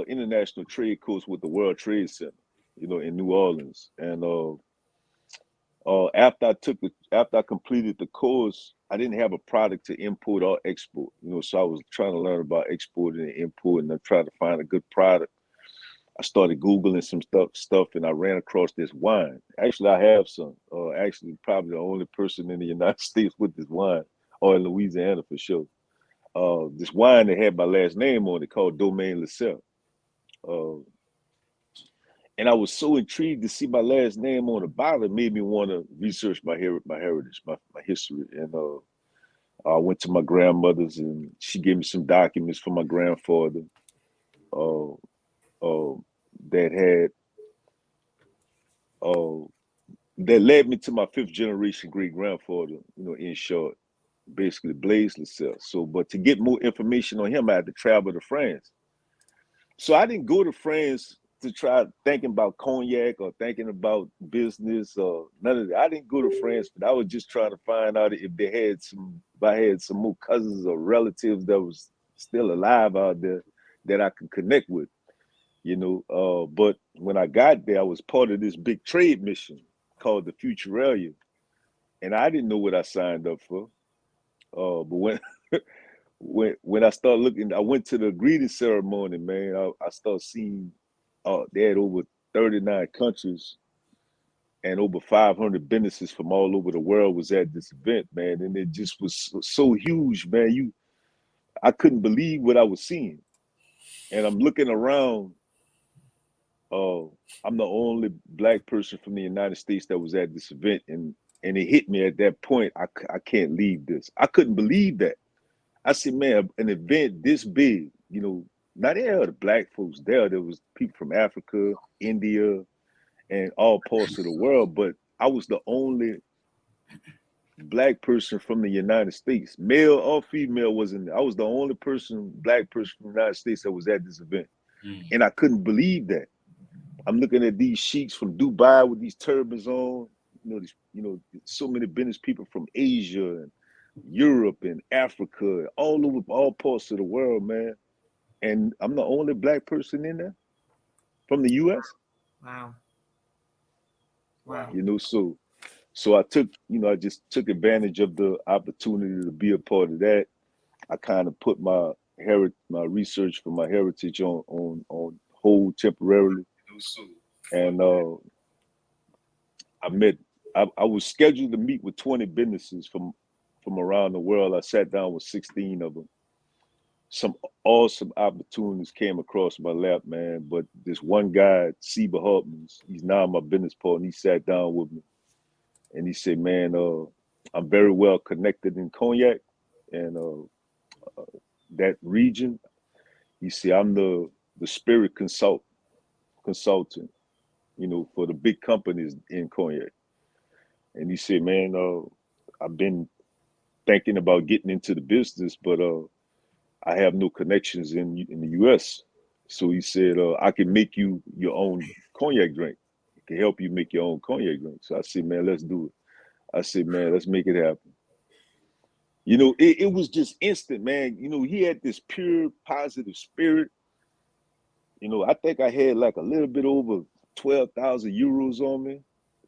international trade course with the World Trade Center, in New Orleans, and after I completed the course, I didn't have a product to import or export. So I was trying to learn about exporting and importing and trying to find a good product. I started Googling some stuff, and I ran across this wine. Actually, I have some. Actually, probably the only person in the United States with this wine, or in Louisiana for sure. This wine that had my last name on it called Domaine Lasserre. And I was so intrigued to see my last name on the bottle, it made me want to research my heritage, my history. And I went to my grandmother's, and she gave me some documents from my grandfather that led me to my fifth generation great grandfather, in short, basically Blaise Lasserre. So, but to get more information on him, I had to travel to France. So I didn't go to France to try thinking about cognac or thinking about business or none of that. I didn't go to France, but I was just trying to find out if I had some more cousins or relatives that was still alive out there that I could connect with, But when I got there, I was part of this big trade mission called the Futuralia, and I didn't know what I signed up for. But when I started looking, I went to the greeting ceremony, man. I started seeing they had over 39 countries and over 500 businesses from all over the world was at this event, man. And it just was so huge, man. I couldn't believe what I was seeing. And I'm looking around. I'm the only Black person from the United States that was at this event. And it hit me at that point. I can't leave this. I couldn't believe that. I said, man, an event this big, not there the Black folks there. There was people from Africa, India, and all parts of the world. But I was the only black person from the United States, male or female, wasn't there. I was the only black person from the United States that was at this event. And I couldn't believe that. I'm looking at these sheiks from Dubai with these turbans on, so many business people from Asia and Europe and Africa, all over, all parts of the world, man. And I'm the only black person in there from the US. Wow. So I just took advantage of the opportunity to be a part of that. I kind of put my research for my heritage on hold temporarily. And I was scheduled to meet with 20 businesses from around the world. I sat down with 16 of them. Some awesome opportunities came across my lap, man. But this one guy, Seba Hartmans, he's now my business partner. He sat down with me and he said, man, I'm very well connected in Cognac and that region. He said, I'm the spirit consultant, for the big companies in Cognac. And he said, man, I've been thinking about getting into the business, but I have no connections in the US. So he said, I can make you your own cognac drink. I can help you make your own cognac drink. So I said, man, let's do it. I said, man, let's make it happen. It was just instant, man. He had this pure positive spirit. I think I had like a little bit over 12,000 euros on me.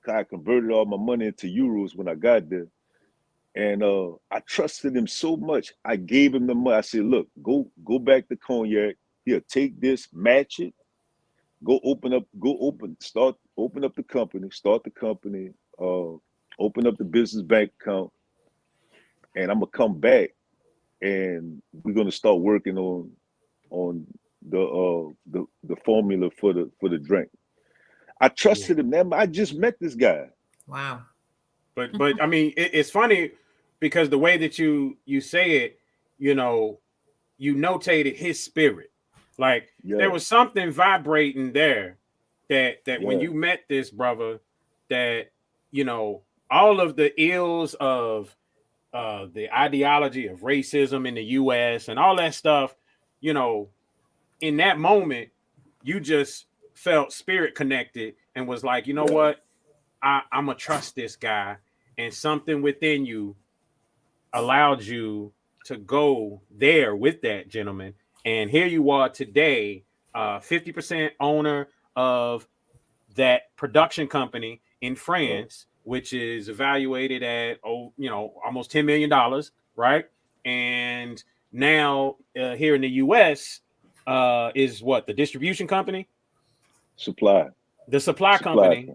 I converted all my money into euros when I got there. And I trusted him so much. I gave him the money. I said, look, go back to Cognac. Here, take this, match it. Open up the company, start the company, open up the business bank account. And I'm gonna come back and we're gonna start working on the formula for the drink. I trusted him, man. I just met this guy. Wow. But I mean, it's funny because the way that you say it, you notated his spirit. Like there was something vibrating there that when you met this brother, that all of the ills of the ideology of racism in the US and all that stuff, in that moment, you just felt spirit connected and was like, you know what? I'm gonna trust this guy, and something within you allowed you to go there with that gentleman. And here you are today, 50% owner of that production company in France, which is evaluated at almost $10 million, right? And now here in the US is what, the distribution company? The supply company.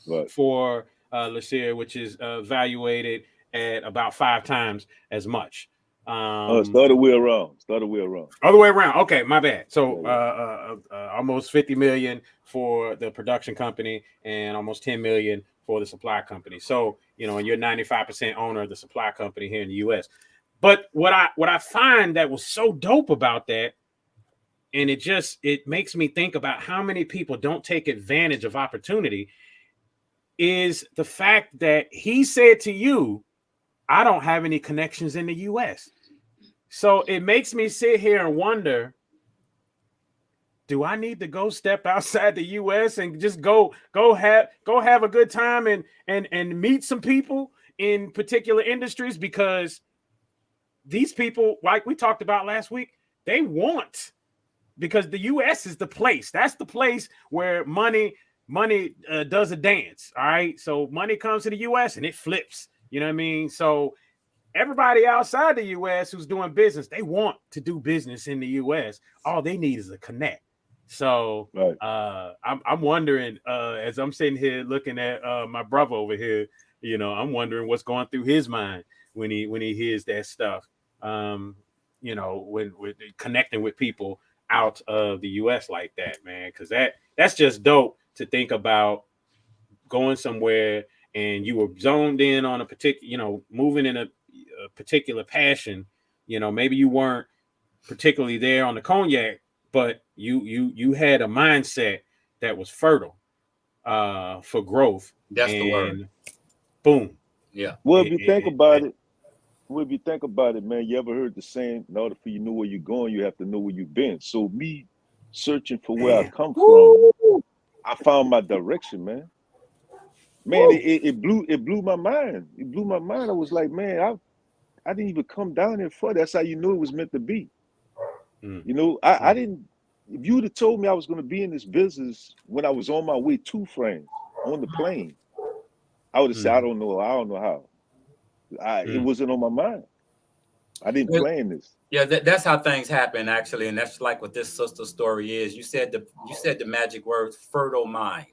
Right. For Lasserre, which is evaluated at about 5 times as much. It's the other way around. Other way around. Okay, my bad. So almost 50 million for the production company and almost 10 million for the supply company. So and you're 95% owner of the supply company here in the US. But what I find that was so dope about that, and it makes me think about how many people don't take advantage of opportunity, is the fact that he said to you, I don't have any connections in the US. So it makes me sit here and wonder, do I need to go step outside the US and just go have a good time and meet some people in particular industries? Because these people, like we talked about last week, they want, because the US is the place. That's the place where money does a dance. All right. So money comes to the US and it flips. You know what I mean? So everybody outside the US who's doing business, they want to do business in the US. All they need is a connect. So I'm wondering, as I'm sitting here looking at my brother over here, I'm wondering what's going through his mind when he hears that stuff. When connecting with people out of the US like that, man, because that's just dope to think about, going somewhere and you were zoned in on a particular, moving in a particular passion. Maybe you weren't particularly there on the cognac, but you had a mindset that was fertile for growth. That's the word. Boom. Yeah. Well, if you think about it, man, you ever heard the saying, in order for you to know where you're going, you have to know where you've been. So me searching for where I come from, I found my direction, man. Man, it blew my mind. It blew my mind. I was like, man, I didn't even come down here for that. That's how you knew it was meant to be. You know, I didn't. If you would have told me I was going to be in this business when I was on my way to France on the plane, I would have said, I don't know how. It wasn't on my mind. I didn't plan this. Yeah, that's how things happen, actually, and that's like what this sister story is. You said the magic word, fertile mind.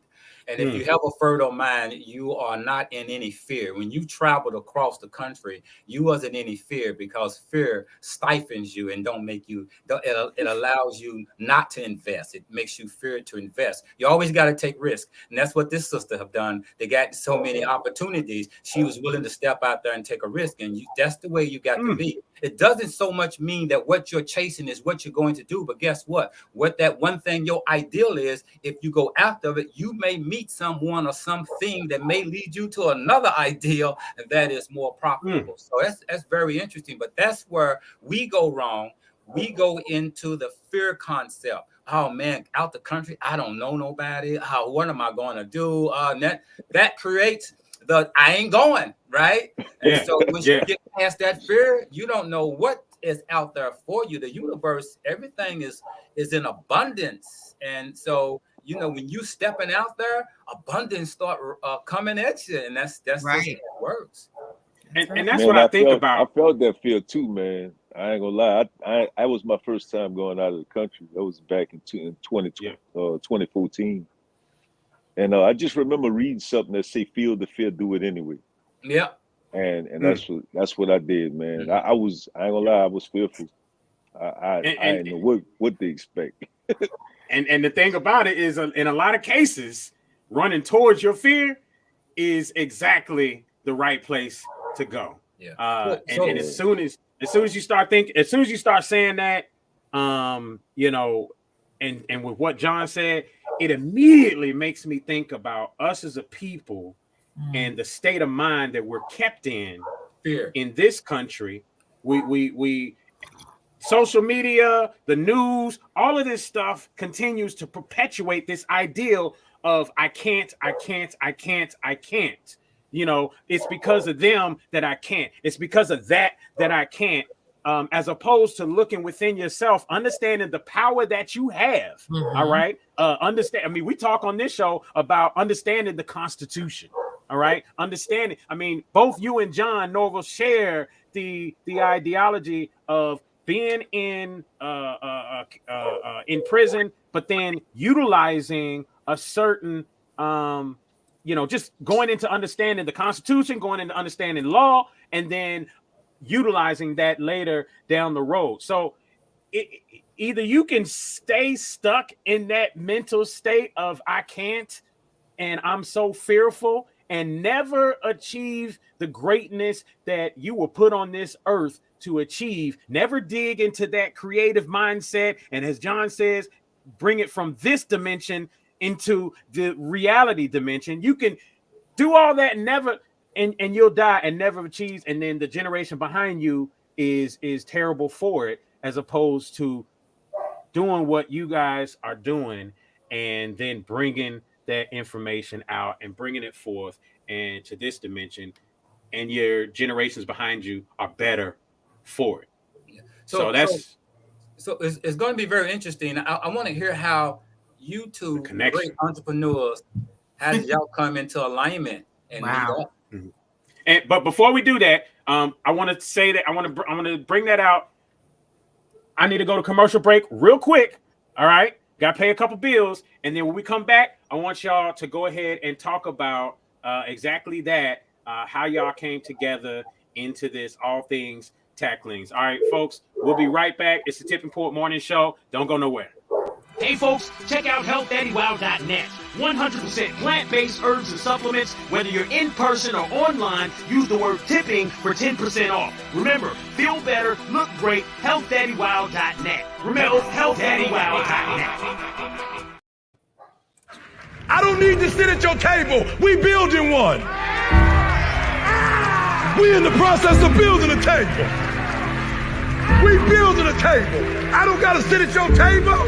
And if you have a fertile mind, you are not in any fear. When you traveled across the country, you wasn't in any fear, because fear stifles you and don't make you. It allows you not to invest. It makes you fear to invest. You always got to take risk, and that's what this sister have done. They got so many opportunities. She was willing to step out there and take a risk, and that's the way you got to be. It doesn't so much mean that what you're chasing is what you're going to do, but guess what? What that one thing your ideal is, if you go after it, you may meet someone or something that may lead you to another ideal that is more profitable. So that's very interesting, but that's where we go wrong. We go into the fear concept. Oh man, out the country, I don't know nobody. What am I going to do? That creates I ain't going, right? And so when you get past that fear, you don't know what is out there for you. The universe, everything is in abundance. And so, you know, when you stepping out there, abundance start coming at you, and that's right. Just how it works. And that's what I think about. I felt that fear too, man. I ain't gonna lie. I was my first time going out of the country. That was back in 2014. And I just remember reading something that say, "Feel the fear, do it anyway." Yeah. And that's what I did, man. I ain't gonna lie, I was fearful. I didn't know what to expect. And the thing about it is, in a lot of cases, running towards your fear is exactly the right place to go. Yeah. And as soon as you start thinking, as soon as you start saying that, you know, and with what John said, it immediately makes me think about us as a people and the state of mind that we're kept in fear in this country. We social media, the news, all of this stuff continues to perpetuate this ideal of I can't. You know, it's because of them that I can't. It's because of that I can't. As opposed to looking within yourself, understanding the power that you have. All right. Understand. I mean, we talk on this show about understanding the Constitution. All right. Understanding. I mean, both you and John Norvel share the ideology of being in prison, but then utilizing a certain you know, just going into understanding the Constitution, going into understanding law, and then utilizing that later down the road. So either you can stay stuck in that mental state of I can't and I'm so fearful and never achieve the greatness that you were put on this earth to achieve, never dig into that creative mindset, and as John says, bring it from this dimension into the reality dimension. You can do all that and never and you'll die and never achieve, and then the generation behind you is terrible for it, as opposed to doing what you guys are doing and then bringing that information out and bringing it forth and to this dimension, and your generations behind you are better for it. So it's going to be very interesting. I want to hear how you two great entrepreneurs, how did y'all come into alignment and meet up? But before we do that, I want to say that I want to bring that out. I need to go to commercial break real quick. All right, got to pay a couple bills, and then when we come back, I want y'all to go ahead and talk about exactly that, how y'all came together into this all things tax liens. All right, folks, we'll be right back. It's the Tipping Point Morning Show. Don't go nowhere. Hey folks, check out healthdaddywoww.net. 100% plant-based herbs and supplements. Whether you're in person or online, use the word tipping for 10% off. Remember, feel better, look great, healthdaddywoww.net. Remember, healthdaddywoww.net. I don't need to sit at your table. We building one. We in the process of building a table. We building a table. I don't gotta sit at your table.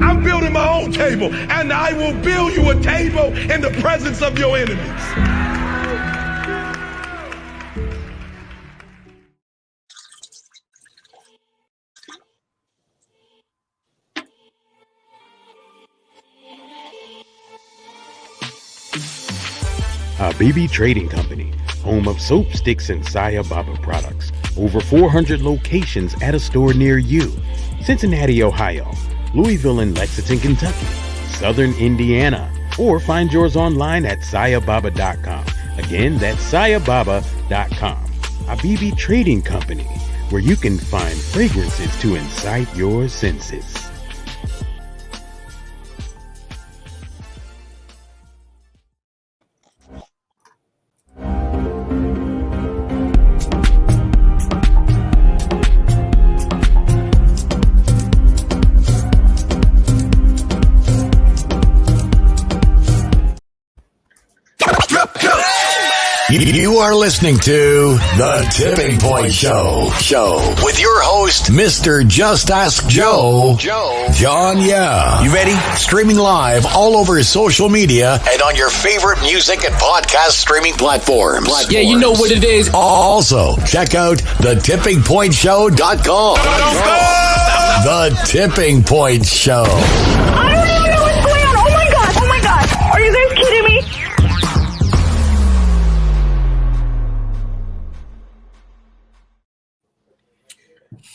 I'm building my own table, and I will build you a table in the presence of your enemies. Habibi Trading Company, home of soap, sticks, and Saya Baba products. Over 400 locations at a store near you. Cincinnati, Ohio, Louisville and Lexington, Kentucky, Southern Indiana, or find yours online at sayababa.com. Again, that's sayababa.com. Habibi Trading Company, where you can find fragrances to incite your senses. You are listening to The Tipping Point Show with your host, Mr. Just Ask Joe, John Yeah. You ready? Streaming live all over social media and on your favorite music and podcast streaming platforms. Yeah, you know what it is. Also, check out thetippingpointshow.com. The Tipping Point Show. I don't even know what's going on. Oh my god. Oh my god. Are you guys kidding me?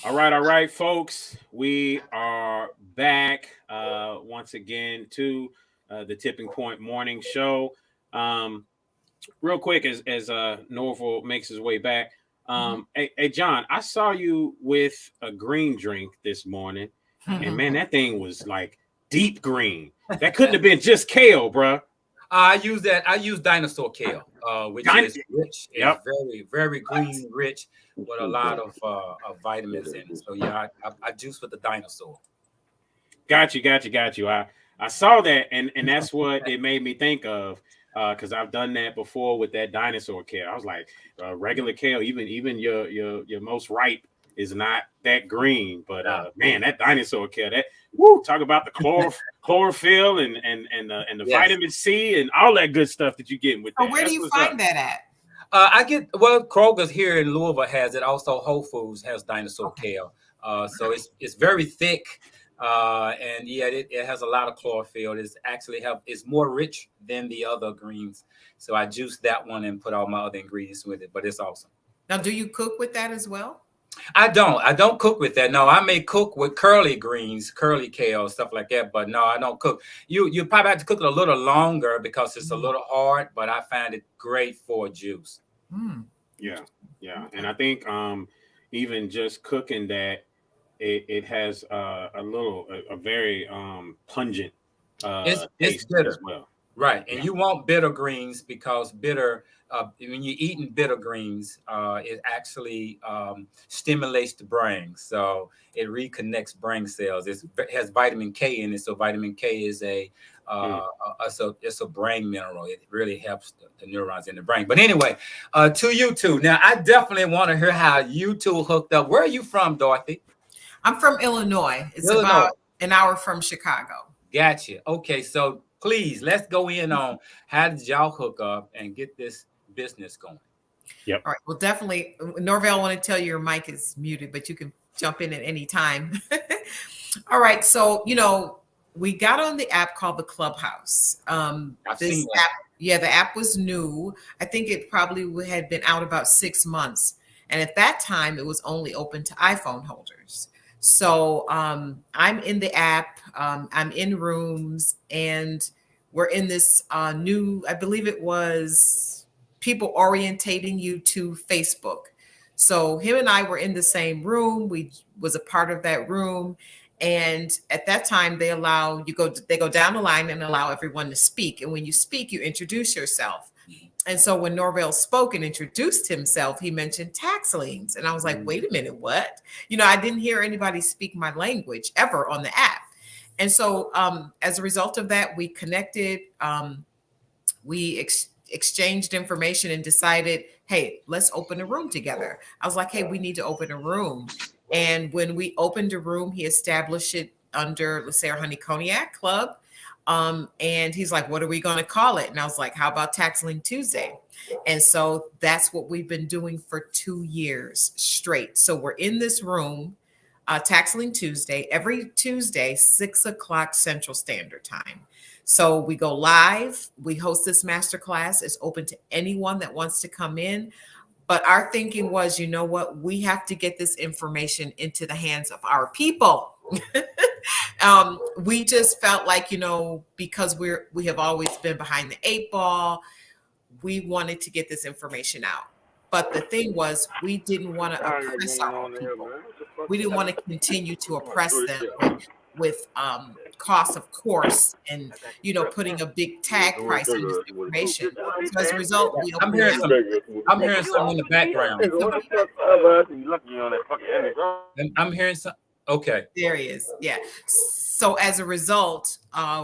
All right, folks. We are back once again to the Tipping Point Morning Show. Real quick, as Norvel makes his way back. Hey, John, I saw you with a green drink this morning, and man, that thing was like deep green. That couldn't have been just kale, bro. I use dinosaur kale, which is rich. It's very, very green, rich, with a lot of vitamins in it. So yeah, I juice with the dinosaur. Got you. I saw that, and that's what it made me think of, because I've done that before with that dinosaur kale. I was like, regular kale, even your most ripe is not that green, but man, that dinosaur kale, talk about the chlorophyll and the vitamin C and all that good stuff that you get with that. Where do you find that at? Kroger's here in Louisville has it. Also, Whole Foods has dinosaur kale. So it's very thick, and yeah, it has a lot of chlorophyll. It's more rich than the other greens. So I juice that one and put all my other ingredients with it. But it's awesome. Now, do you cook with that as well? I don't cook with that. No, I may cook with curly greens, curly kale, stuff like that. But no, I don't cook. You probably have to cook it a little longer because it's a little hard, but I find it great for juice. Yeah. And I think even just cooking that, it has a very pungent it's taste bitter as well. Right. And you want bitter greens because bitter, when you're eating bitter greens, it actually stimulates the brain. So it reconnects brain cells. It has vitamin K in it. So vitamin K is it's a brain mineral. It really helps the neurons in the brain. But anyway, to you two. Now, I definitely want to hear how you two hooked up. Where are you from, Dorothy? I'm from Illinois. It's about an hour from Chicago. Gotcha. Okay, so please, let's go in on how did y'all hook up and get this business going? Yep. All right. Well, definitely. Norvel, I want to tell you your mic is muted, but you can jump in at any time. All right. So, we got on the app called the Clubhouse. This app, the app was new. I think it probably had been out about 6 months. And at that time, it was only open to iPhone holders. So I'm in the app, I'm in rooms, and we're in this new, I believe it was people orientating you to Facebook. So him and I were in the same room. We was a part of that room. And at that time, they go down the line and allow everyone to speak. And when you speak, you introduce yourself. And so when Norvel spoke and introduced himself, he mentioned tax liens. And I was like, wait a minute, what? I didn't hear anybody speak my language ever on the app. And so as a result of that, we connected. We exchanged information and decided, hey, let's open a room together. I was like, hey, we need to open a room. And when we opened a room, he established it under Lasserre Honey Cognac Club. And he's like, what are we going to call it? And I was like, how about Tax Lien Tuesday? And so that's what we've been doing for 2 years straight. So we're in this room, Tax Lien Tuesday, every Tuesday, 6 o'clock Central Standard Time. So we go live. We host this masterclass. It's open to anyone that wants to come in. But our thinking was, you know what? We have to get this information into the hands of our people. We just felt like, you know, because we have always been behind the 8 ball, we wanted to get this information out. But the thing was, we didn't want to oppress our people. We didn't want to continue to oppress them with cost, of course, and, you know, putting a big tag price on this information. So as a result, I'm hearing something in the background. I'm hearing some. Okay. There he is. Yeah. So as a result,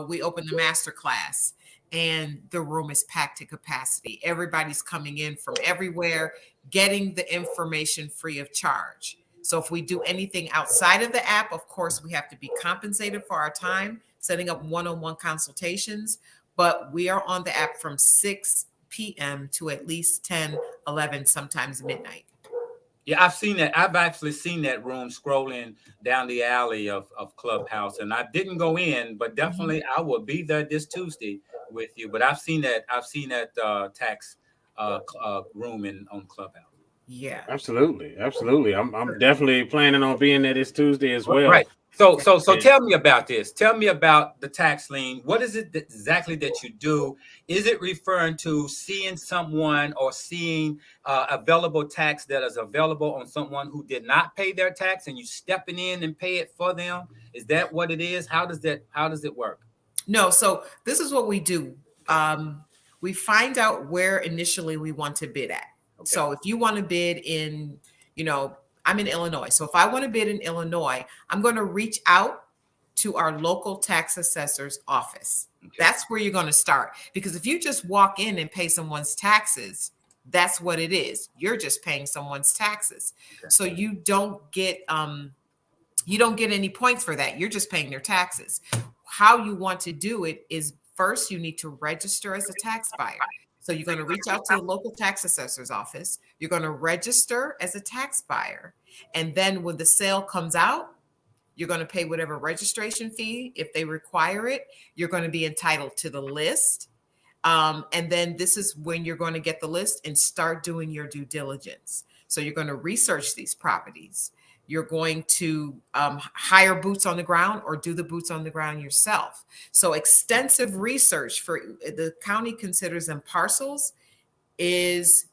we opened the master class, and the room is packed to capacity. Everybody's coming in from everywhere, getting the information free of charge. So if we do anything outside of the app, of course, we have to be compensated for our time, setting up one-on-one consultations. But we are on the app from 6 p.m. to at least 10, 11, sometimes midnight. Yeah, I've seen that. I've actually seen that room scrolling down the alley of Clubhouse, and I didn't go in, but definitely I will be there this Tuesday with you. But I've seen that tax room on Clubhouse. Yeah, absolutely. I'm definitely planning on being there this Tuesday as well. Right. So tell me about this. Tell me about the tax lien. What is it exactly that you do? Is it referring to seeing someone or seeing available tax that is available on someone who did not pay their tax, and you stepping in and pay it for them? Is that what it is? How does it work? No. So this is what we do. We find out where initially we want to bid at. Okay. So if you want to bid in, you know, I'm in Illinois. So if I want to bid in Illinois, I'm going to reach out to our local tax assessor's office. Okay. That's where you're going to start. Because if you just walk in and pay someone's taxes, that's what it is. You're just paying someone's taxes. Okay. So you don't get any points for that. You're just paying their taxes. How you want to do it is, first you need to register as a tax buyer. So you're going to reach out to the local tax assessor's office. You're going to register as a tax buyer. And then when the sale comes out, you're going to pay whatever registration fee. If they require it, you're going to be entitled to the list. And then this is when you're going to get the list and start doing your due diligence. So you're going to research these properties. You're going to hire boots on the ground or do the boots on the ground yourself. So extensive research for the county considers them parcels is,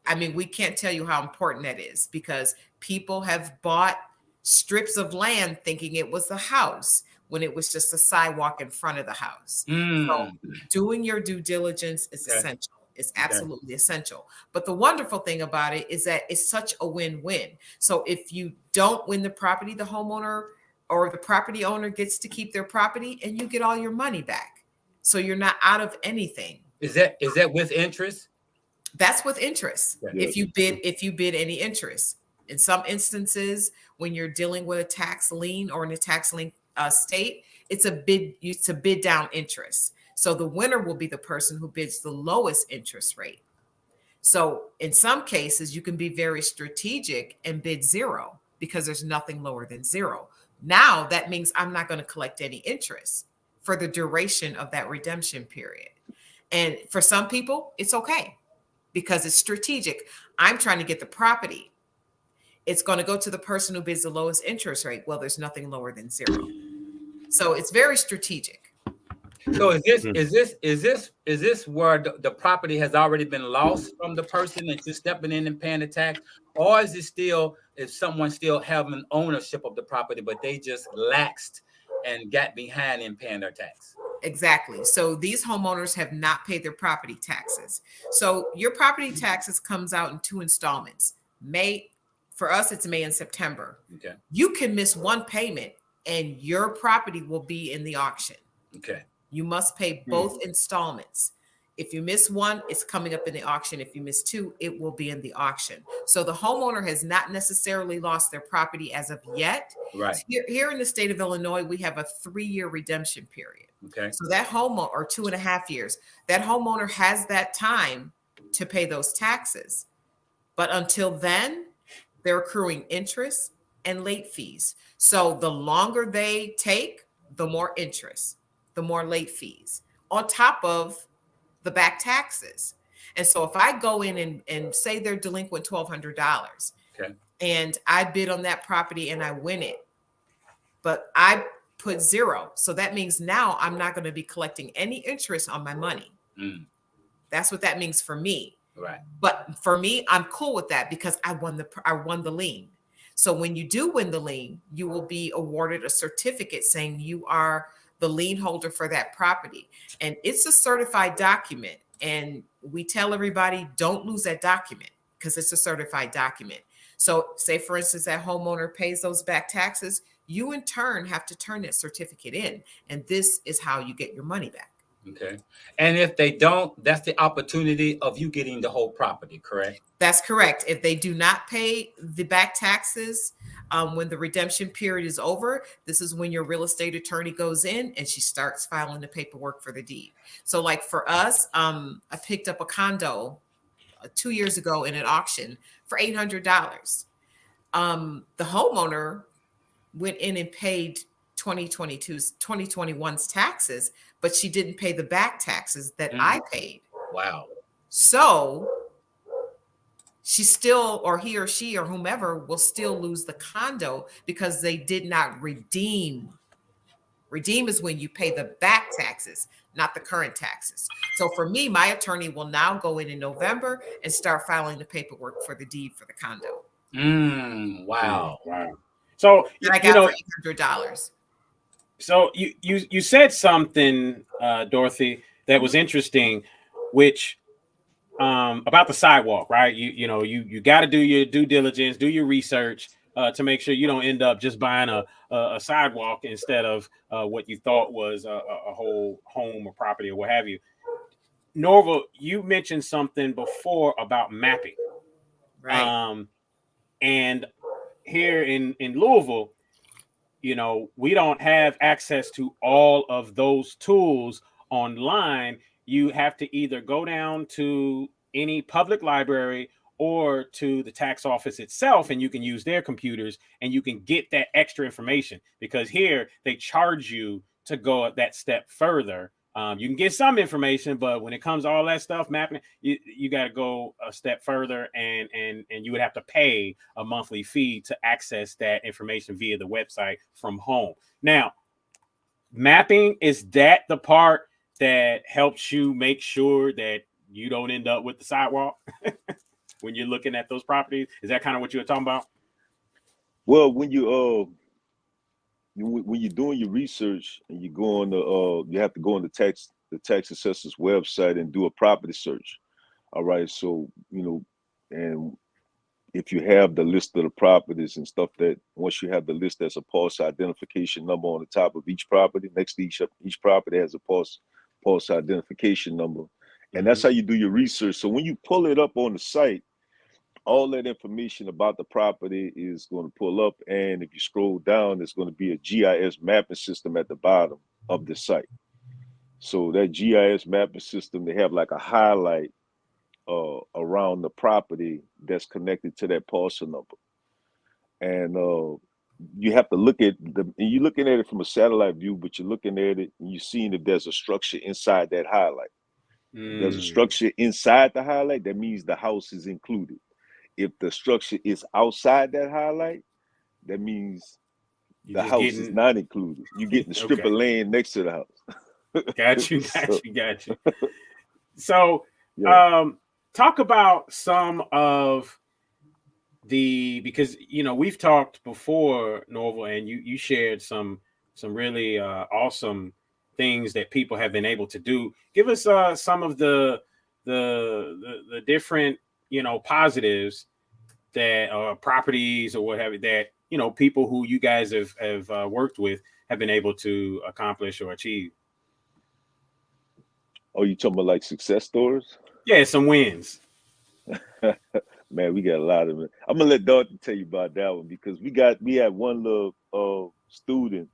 I mean, we can't tell you how important that is, because people have bought strips of land thinking it was a house when it was just a sidewalk in front of the house. So doing your due diligence is essential. It's absolutely essential. But the wonderful thing about it is that it's such a win-win. So if you don't win the property, the homeowner or the property owner gets to keep their property and you get all your money back. So you're not out of anything. Is that with interest? That's with interest. Yeah. If you bid any interest. In some instances, when you're dealing with a tax lien or in a tax lien state, it's a bid down interest. So the winner will be the person who bids the lowest interest rate. So in some cases, you can be very strategic and bid zero because there's nothing lower than zero. Now that means I'm not going to collect any interest for the duration of that redemption period. And for some people, it's okay because it's strategic. I'm trying to get the property. It's going to go to the person who bids the lowest interest rate. Well, there's nothing lower than zero. So it's very strategic. So is this where the property has already been lost from the person and just stepping in and paying the tax, or is it still, if someone still having ownership of the property but they just laxed and got behind in paying their tax? Exactly. So these homeowners have not paid their property taxes. So your property taxes comes out in 2 installments. For us, it's May and September. Okay. You can miss one payment and your property will be in the auction. Okay. You must pay both installments. If you miss one, it's coming up in the auction. If you miss two, it will be in the auction. So the homeowner has not necessarily lost their property as of yet. Right. Here in the state of Illinois, we have a 3-year redemption period. Okay. So that homeowner, or 2.5 years, that homeowner has that time to pay those taxes. But until then, they're accruing interest and late fees. So the longer they take, the more interest, the more late fees, on top of the back taxes. And so if I go in and say they're delinquent $1,200, okay, and I bid on that property and I win it, but I put 0. So that means now I'm not going to be collecting any interest on my money. Mm. That's what that means for me. Right. But for me, I'm cool with that because I won the lien. So when you do win the lien, you will be awarded a certificate saying you are the lien holder for that property. And it's a certified document. And we tell everybody, don't lose that document because it's a certified document. So say, for instance, that homeowner pays those back taxes, you in turn have to turn that certificate in. And this is how you get your money back. Okay. And if they don't, that's the opportunity of you getting the whole property, correct? That's correct. If they do not pay the back taxes when the redemption period is over, this is when your real estate attorney goes in and she starts filing the paperwork for the deed. So like for us, I picked up a condo 2 years ago in an auction for $800. The homeowner went in and paid 2021's taxes, but she didn't pay the back taxes that I paid. Wow. So she still, or he or she or whomever will still lose the condo because they did not redeem. Redeem is when you pay the back taxes, not the current taxes. So for me, my attorney will now go in November and start filing the paperwork for the deed for the condo. Wow. Wow. So that I got for $800. So you said something, Dorothy, that was interesting, which about the sidewalk, right? You got to do your due diligence, do your research to make sure you don't end up just buying a sidewalk instead of what you thought was a whole home or property or what have you. Norvel, you mentioned something before about mapping, right? And here in Louisville, we don't have access to all of those tools online. You have to either go down to any public library or to the tax office itself, and you can use their computers and you can get that extra information, because here they charge you to go that step further. You can get some information, but when it comes to all that stuff, mapping, you got to go a step further, and you would have to pay a monthly fee to access that information via the website from home. Now, mapping, is that the part that helps you make sure that you don't end up with the sidewalk when you're looking at those properties? Is that kind of what you were talking about? Well, when you're doing your research and you go on you have to go on the tax assessor's website and do a property search. All right. So, and if you have the list of the properties and stuff, that once you have the list, there's a parcel identification number on the top of each property. Next to each property has a parcel identification number. And that's how you do your research. So when you pull it up on the site, all that information about the property is going to pull up. And if you scroll down, there's going to be a GIS mapping system at the bottom of the site. So that GIS mapping system, they have like a highlight around the property that's connected to that parcel number. And you have to look at and you're looking at it from a satellite view, but you're looking at it and you're seeing if there's a structure inside that highlight. If there's a structure inside the highlight, that means the house is included. If the structure is outside that highlight, that means the house is not included. You're getting a strip of land next to the house. Got you. So, talk about some of because we've talked before, Norvel, and you shared some really awesome things that people have been able to do. Give us some of the different positives that properties or what have you that people who you guys have worked with have been able to accomplish or achieve. Oh, you talking about like success stories? Yeah, some wins. Man, we got a lot of it. I'm gonna let Dorothy tell you about that one because we had one little student,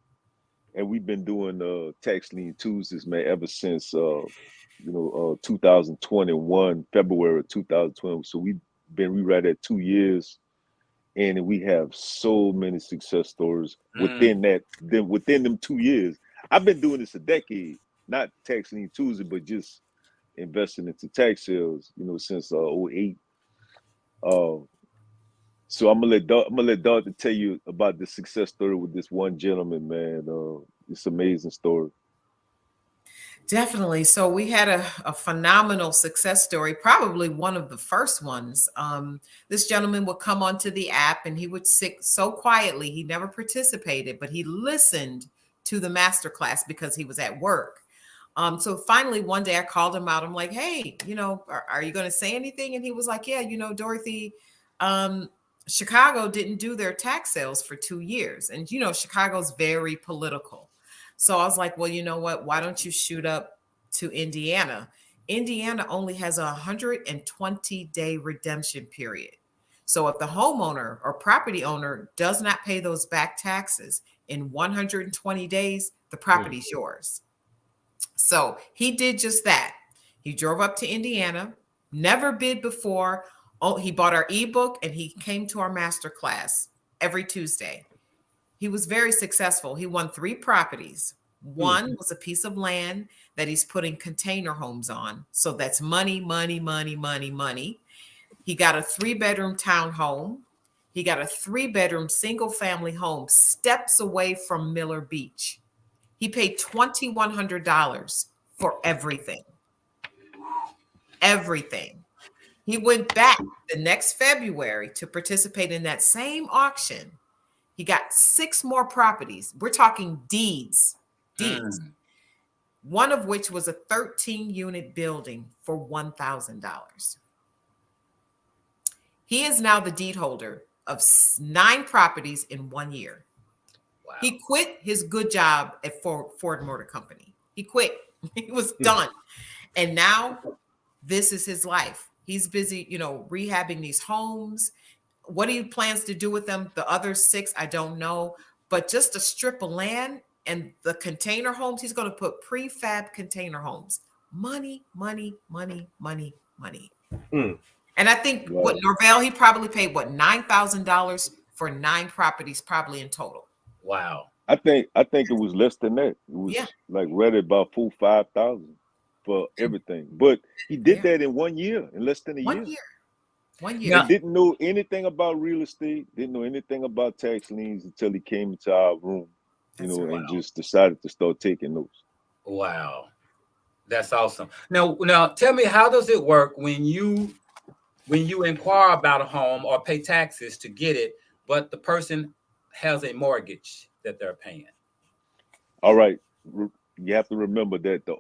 and we've been doing tax lien Tuesdays, man, ever since 2021, February of 2020. So we right at 2 years, and we have so many success stories within them 2 years. I've been doing this a decade, not tax lien Tuesday, but just investing into tax sales, since 08. So I'm gonna let Dorothy tell you about the success story with this one gentleman, man. It's an amazing story. Definitely. So we had a phenomenal success story, probably one of the first ones. This gentleman would come onto the app and he would sit so quietly. He never participated, but he listened to the masterclass because he was at work. So finally, one day I called him out. I'm like, hey, are you going to say anything? And he was like, yeah, Dorothy, Chicago didn't do their tax sales for 2 years. And, Chicago's very political. So I was like, well, you know what? Why don't you shoot up to Indiana? Indiana only has a 120-day redemption period. So if the homeowner or property owner does not pay those back taxes in 120 days, the property's yours. So he did just that. He drove up to Indiana, never bid before. Oh, he bought our ebook and he came to our master class every Tuesday. He was very successful. He won 3 properties. One was a piece of land that he's putting container homes on. So that's money, money, money, money, money. He got a 3-bedroom townhome. He got a 3-bedroom single family home steps away from Miller Beach. He paid $2,100 for everything. Everything. He went back the next February to participate in that same auction. He got 6 more properties. We're talking deeds. One of which was a 13-unit building for $1,000. He is now the deed holder of 9 properties in 1 year. Wow. He quit his good job at Ford Motor Company. He quit. He was done. And now this is his life. He's busy, rehabbing these homes. What he plans to do with them, the other 6, I don't know. But just a strip of land and the container homes, he's going to put prefab container homes. Money, money, money, money, money. And I think what Norvel, he probably paid $9,000 for 9 properties, probably in total. Wow. I think it was less than that. It was like right at about 4,000-5,000 for everything. But he did that in 1 year, in less than a year. 1 year. And didn't know anything about real estate, didn't know anything about tax liens until he came into our room, and just decided to start taking notes. Wow. That's awesome. Now tell me, how does it work when you inquire about a home or pay taxes to get it, but the person has a mortgage that they're paying? All right. You have to remember that the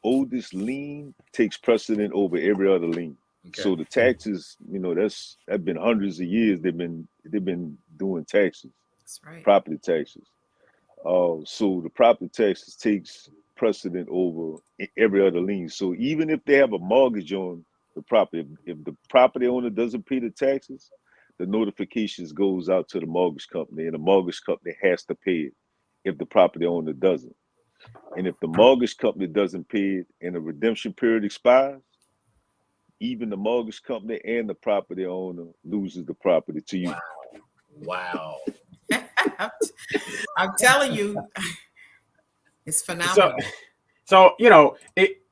oldest lien takes precedent over every other lien. Okay. So the taxes, that's been hundreds of years. They've been doing taxes. That's right. Property taxes. So the property taxes takes precedent over every other lien. So even if they have a mortgage on the property, if the property owner doesn't pay the taxes, the notifications goes out to the mortgage company, and the mortgage company has to pay it if the property owner doesn't. And if the mortgage company doesn't pay it and the redemption period expires, even the mortgage company and the property owner loses the property to you. Wow. I'm telling you, it's phenomenal. So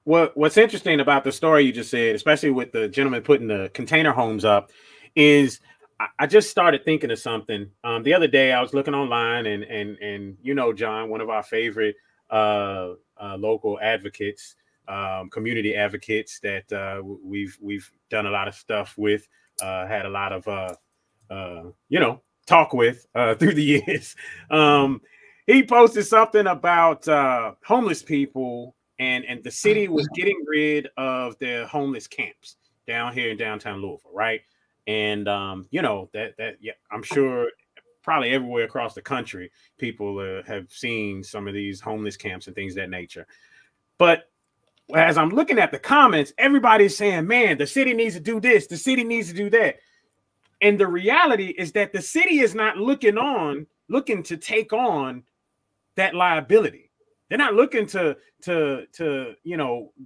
what's interesting about the story you just said, especially with the gentleman putting the container homes up, is I just started thinking of something. The other day I was looking online and John, one of our favorite local advocates, community advocates that we've done a lot of stuff with, had a lot of talk with through the years. He posted something about homeless people and the city was getting rid of their homeless camps down here in downtown Louisville, right? And I'm sure probably everywhere across the country, people have seen some of these homeless camps and things of that nature. But as I'm looking at the comments, everybody's saying, man, the city needs to do this, the city needs to do that. And the reality is that the city is not looking to take on that liability. They're not looking to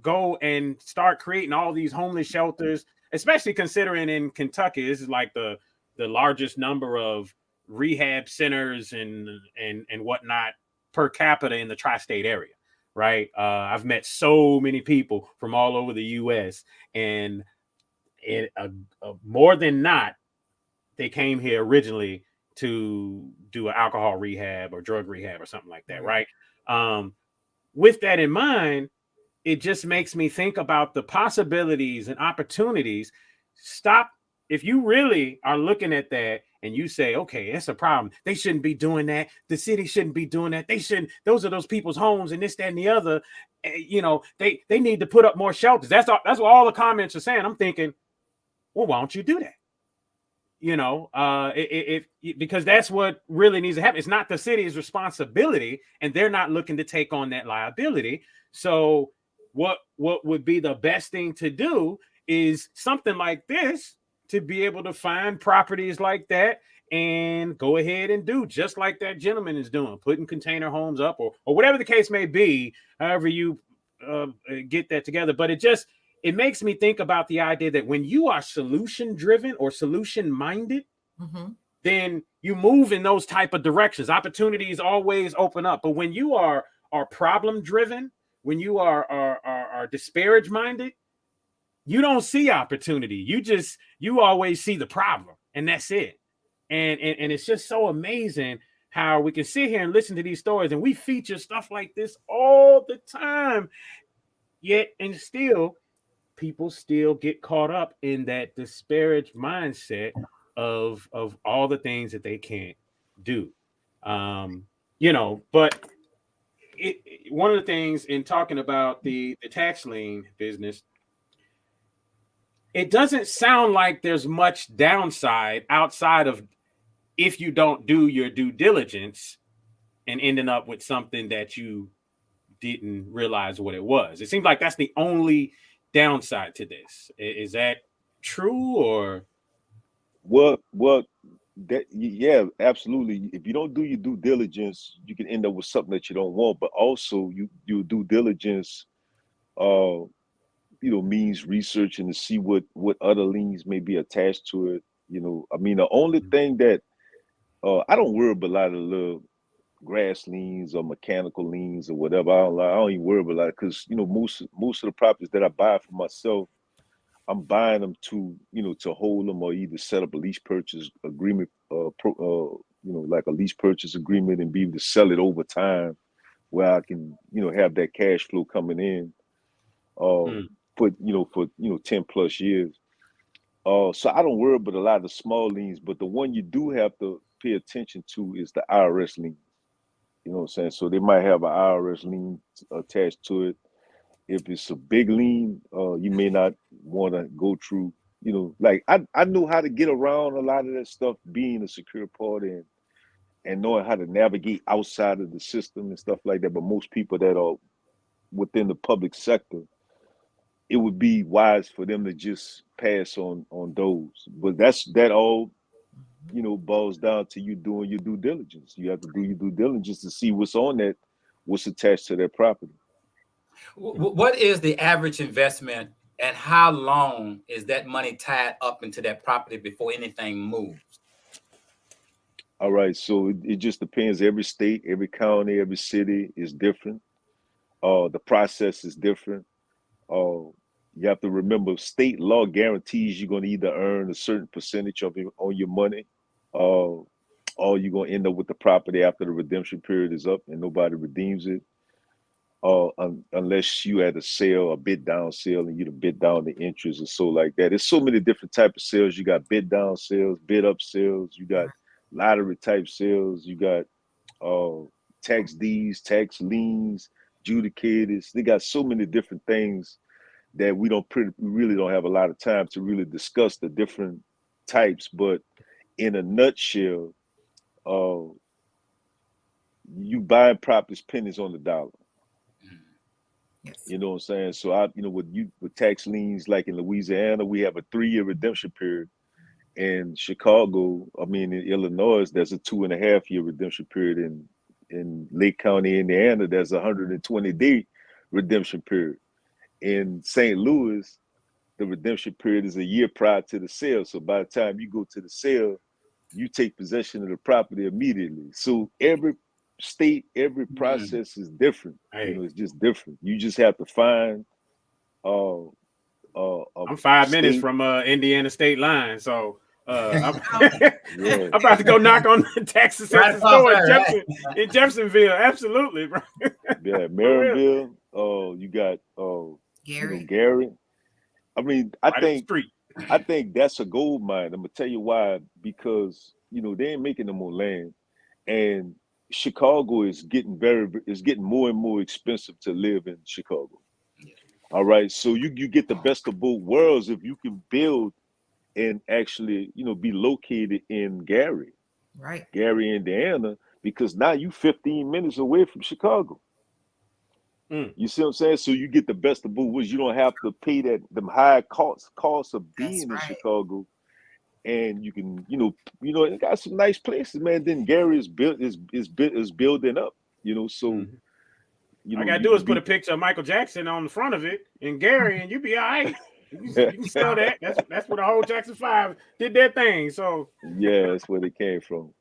go and start creating all these homeless shelters, especially considering in Kentucky, this is like the largest number of rehab centers and whatnot per capita in the tri-state area, right? I've met so many people from all over the U.S. and more than not, they came here originally to do an alcohol rehab or drug rehab or something like that, right? With that in mind, it just makes me think about the possibilities and opportunities. Stop. If you really are looking at that and you say, okay, that's a problem. They shouldn't be doing that. The city shouldn't be doing that. They shouldn't. Those are those people's homes and this, that, and the other. They need to put up more shelters. That's what all the comments are saying. I'm thinking, well, why don't you do that? Because that's what really needs to happen. It's not the city's responsibility, and they're not looking to take on that liability. So what would be the best thing to do is something like this, to be able to find properties like that and go ahead and do just like that gentleman is doing, putting container homes up or whatever the case may be, however you get that together. But it makes me think about the idea that when you are solution driven or solution minded, then you move in those type of directions. Opportunities always open up. But when you are problem driven, when you are disparage minded, you don't see opportunity. You always see the problem, and that's it. And it's just so amazing how we can sit here and listen to these stories, and we feature stuff like this all the time. Yet and still, people still get caught up in that disparaged mindset of all the things that they can't do. But one of the things in talking about the tax lien business, it doesn't sound like there's much downside outside of if you don't do your due diligence and ending up with something that you didn't realize what it was. It seems like that's the only downside to this. Is that true or? Well, yeah, absolutely. If you don't do your due diligence, you can end up with something that you don't want. But also, your due diligence, means researching to see what other liens may be attached to it. The only thing that I don't worry about a lot of little grass liens or mechanical liens or whatever. I don't even worry about it because most of the properties that I buy for myself, I'm buying them to hold them or either set up a lease purchase agreement, like a lease purchase agreement, and be able to sell it over time, where I can have that cash flow coming in, for 10 plus years. So I don't worry about a lot of the small liens, but the one you do have to pay attention to is the IRS lien. You know what I'm saying? So they might have an IRS lien attached to it. If it's a big lien, you may not want to go through, like I know how to get around a lot of that stuff, being a secure party and knowing how to navigate outside of the system and stuff like that. But most people that are within the public sector, it would be wise for them to just pass on those. But that all, boils down to you doing your due diligence. You have to do your due diligence to see what's attached to that property. What is the average investment, and how long is that money tied up into that property before anything moves? All right, so it just depends. Every state, every county, every city is different. The process is different. You have to remember, state law guarantees you're going to either earn a certain percentage on your money, or you're going to end up with the property after the redemption period is up and nobody redeems it. Unless you had a bid down sale, and you'd bid down the interest or so like that. There's so many different types of sales. You got bid down sales, bid up sales, you got lottery type sales, you got tax deeds, tax liens, adjudicators. They got so many different things that we really don't have a lot of time to really discuss the different types. But in a nutshell, you buying properties pennies on the dollar. Yes. You know what I'm saying? So with tax liens, like in Louisiana, we have a 3-year redemption period. In Chicago, in Illinois, there's a 2.5-year redemption period. In Lake County, Indiana, there's a 120-day redemption period. In St. Louis, the redemption period is a year prior to the sale. So by the time you go to the sale, you take possession of the property immediately. So every state, every process is different. Hey. It's just different. You just have to find I'm 5 minutes from Indiana state line, so I'm, yeah. I'm about to go knock on the tax assessment store in Jeffersonville. Absolutely, bro. Yeah, Maryville. You got Gary. I think that's a gold mine. I'm gonna tell you why. Because they ain't making no more land, and Chicago is getting more and more expensive to live in Chicago. All right, so you get the best of both worlds if you can build and actually be located in Gary, Indiana, because now you 15 minutes away from Chicago. You see what I'm saying? So you get the best of both worlds. You don't have to pay them high costs of being in Chicago, and you can it got some nice places, man. Then Gary is building up, so. All I gotta do is put a picture of Michael Jackson on the front of it in Gary, and you be all right. You can sell that. That's where the whole Jackson 5 did their thing. So yeah, that's where they came from.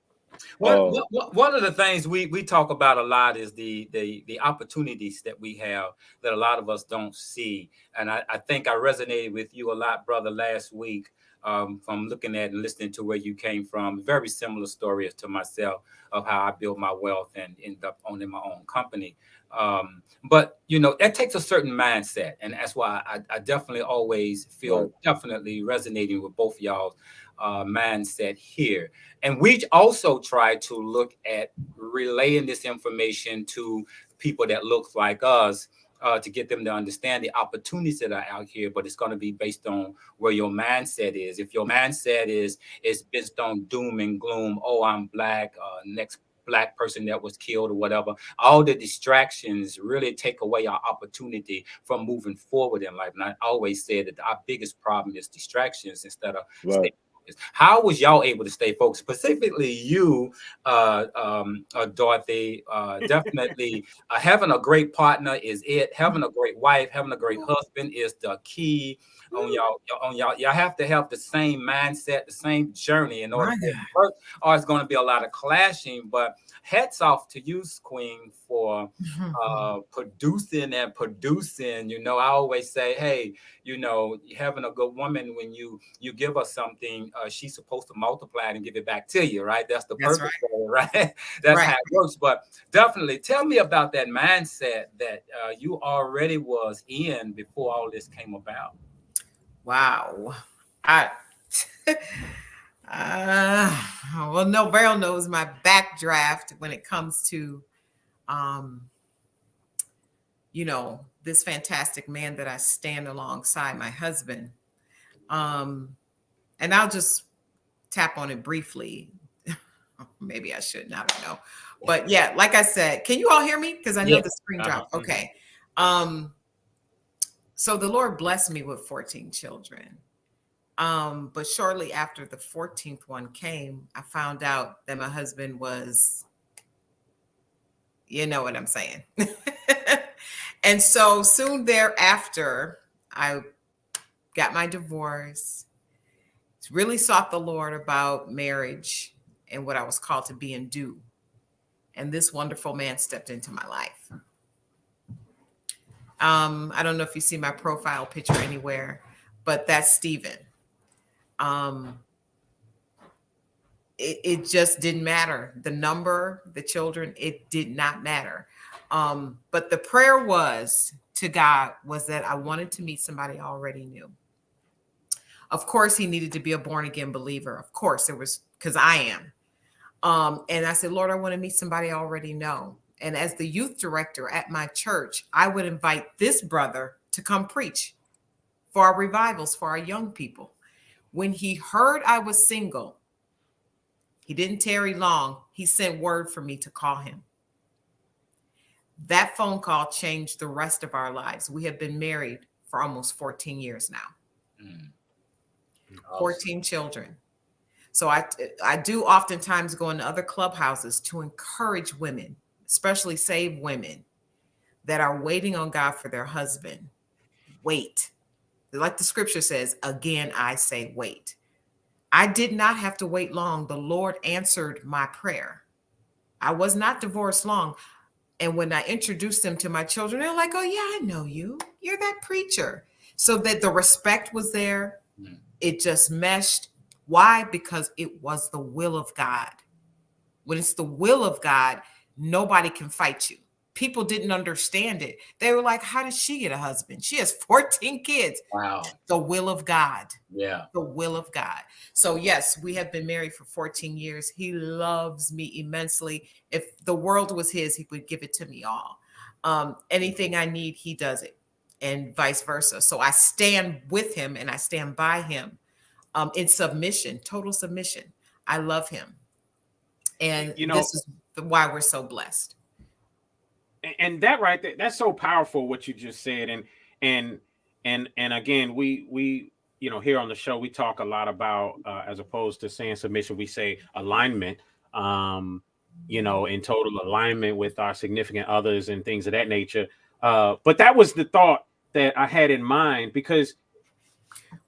One of the things we talk about a lot is the opportunities that we have that a lot of us don't see, and I think I resonated with you a lot, brother, last week. From looking at and listening to where you came from, very similar story as to myself of how I built my wealth and ended up owning my own company. But that takes a certain mindset, and that's why I definitely always feel definitely resonating with both of y'all's mindset here. And we also try to look at relaying this information to people that look like us. To get them to understand the opportunities that are out here, but it's going to be based on where your mindset is. If your mindset is based on doom and gloom, oh, I'm black, next black person that was killed or whatever, all the distractions really take away our opportunity from moving forward in life. And I always say that our biggest problem is distractions instead of staying focused. How was y'all able to stay focused? Specifically you, Dorothy, definitely having a great partner is it. Having a great wife, having a great husband is the key. Y'all have to have the same mindset, the same journey in order to work, or it's going to be a lot of clashing. But hats off to you, Queen, for producing. I always say, hey, having a good woman, when you give her something, she's supposed to multiply it and give it back to you, right? That's the purpose of it, right? That's how it works. But definitely tell me about that mindset that you already was in before all this came about. Wow. Well, Norvel knows my backdraft when it comes to, this fantastic man that I stand alongside, my husband. And I'll just tap on it briefly. Maybe I shouldn't, I don't know. But yeah, like I said, can you all hear me? Because I know the screen dropped. Okay. So the Lord blessed me with 14 children. But shortly after the 14th one came, I found out that my husband was, you know what I'm saying. And so soon thereafter, I got my divorce, really sought the Lord about marriage and what I was called to be and do. And this wonderful man stepped into my life. I don't know if you see my profile picture anywhere, but that's Stephen. It just didn't matter. The number, the children, it did not matter. But the prayer was to God was that I wanted to meet somebody I already knew. Of course, he needed to be a born again believer. Of course, it was because I am. And I said, Lord, I want to meet somebody I already know. And as the youth director at my church, I would invite this brother to come preach for our revivals, for our young people. When he heard I was single, he didn't tarry long. He sent word for me to call him. That phone call changed the rest of our lives. We have been married for almost 14 years now. Awesome. 14 children. So I do oftentimes go into other clubhouses to encourage women, especially saved women that are waiting on God for their husband. Wait. Like the scripture says, again, I say wait. I did not have to wait long. The Lord answered my prayer. I was not divorced long. And when I introduced them to my children, they're like, oh, yeah, I know you. You're that preacher. So that the respect was there. It just meshed. Why? Because it was the will of God. When it's the will of God, nobody can fight you. People didn't understand it. They were like, how did she get a husband? She has 14 kids. Wow. The will of God. Yeah. The will of God. So yes, we have been married for 14 years. He loves me immensely. If the world was his, he would give it to me all. Anything I need, he does it, and vice versa. So I stand with him and I stand by him in submission, total submission. I love him. And this is why we're so blessed. And that right there, that's so powerful what you just said. And again, we here on the show, we talk a lot about as opposed to saying submission, we say alignment, in total alignment with our significant others and things of that nature. But that was the thought that I had in mind, because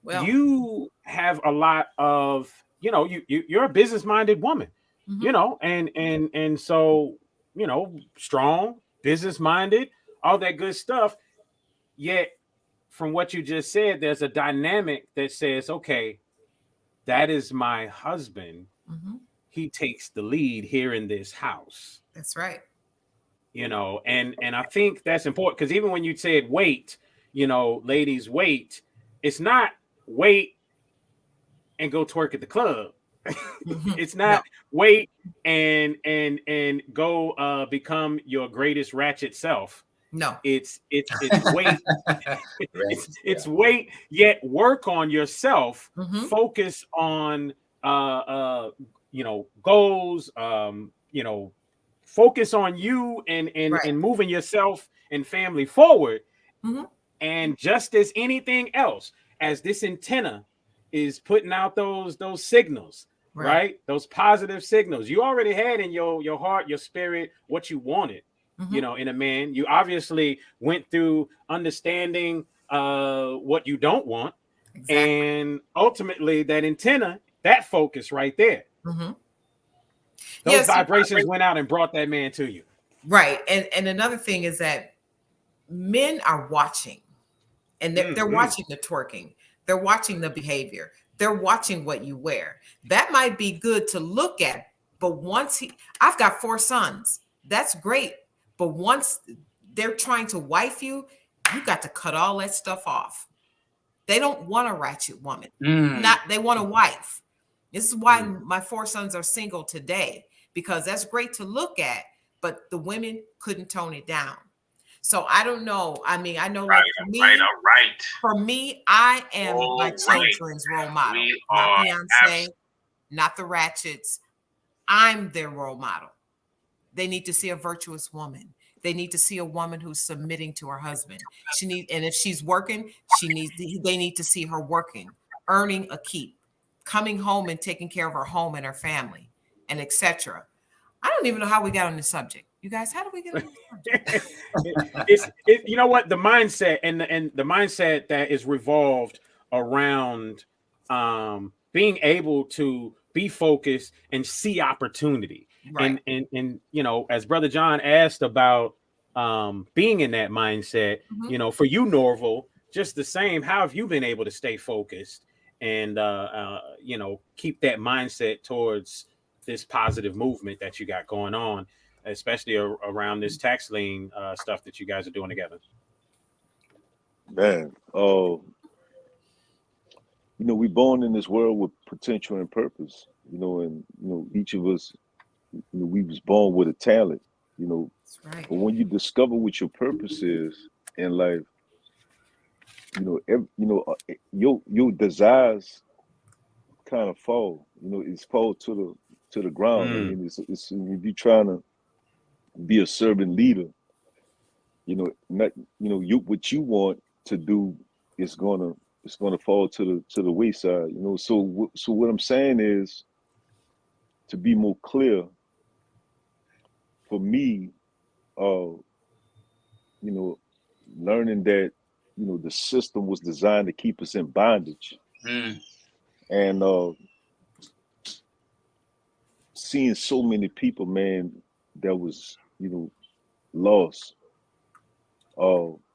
you have a lot of, you're a business-minded woman, and so, strong, business-minded, all that good stuff. Yet from what you just said, there's a dynamic that says, okay, that is my husband. He takes the lead here in this house. That's right. And I think that's important, because even when you said wait, ladies, wait, it's not wait and go twerk at the club. It's not wait and go become your greatest ratchet self. No, it's wait. it's wait, yet work on yourself. Focus on goals. Focus on you and moving yourself and family forward. And just as anything else, as this antenna is putting out those signals, right? Those positive signals. You already had in your heart, your spirit, what you wanted, in a man. You obviously went through understanding what you don't want. And ultimately that antenna, that focus right there. Those vibrations went out and brought that man to you. Right. And another thing is that men are watching, and they're watching the twerking. They're watching the behavior. They're watching what you wear. That might be good to look at, but I've got 4 sons. That's great. But once they're trying to wife you, you got to cut all that stuff off. They don't want a ratchet woman. They want a wife. This is why my 4 sons are single today, because that's great to look at, but the women couldn't tone it down. So I don't know. I mean, I know, for me, I am my children's role model. Not Beyonce, not the ratchets. I'm their role model. They need to see a virtuous woman. They need to see a woman who's submitting to her husband. And if she's working, they need to see her working, earning a keep, coming home and taking care of her home and her family, and etc. I don't even know how we got on this subject. You guys, how do we get on this subject? You know what? The mindset and the mindset that is revolved around being able to be focused and see opportunity. Right. And as Brother John asked about being in that mindset, for you, Norvel, just the same, how have you been able to stay focused and keep that mindset towards this positive movement that you got going on, especially around this tax lien stuff that you guys are doing together? Man, we're born in this world with potential and purpose, and each of us, we was born with a talent, That's right. But when you discover what your purpose is in life, your desires kind of fall. It's fall to the ground. I mean, it's if you're trying to be a servant leader, not what you want to do is gonna fall to the wayside. So what I'm saying is, to be more clear, for me, learning that the system was designed to keep us in bondage, and seeing so many people, man, that was lost,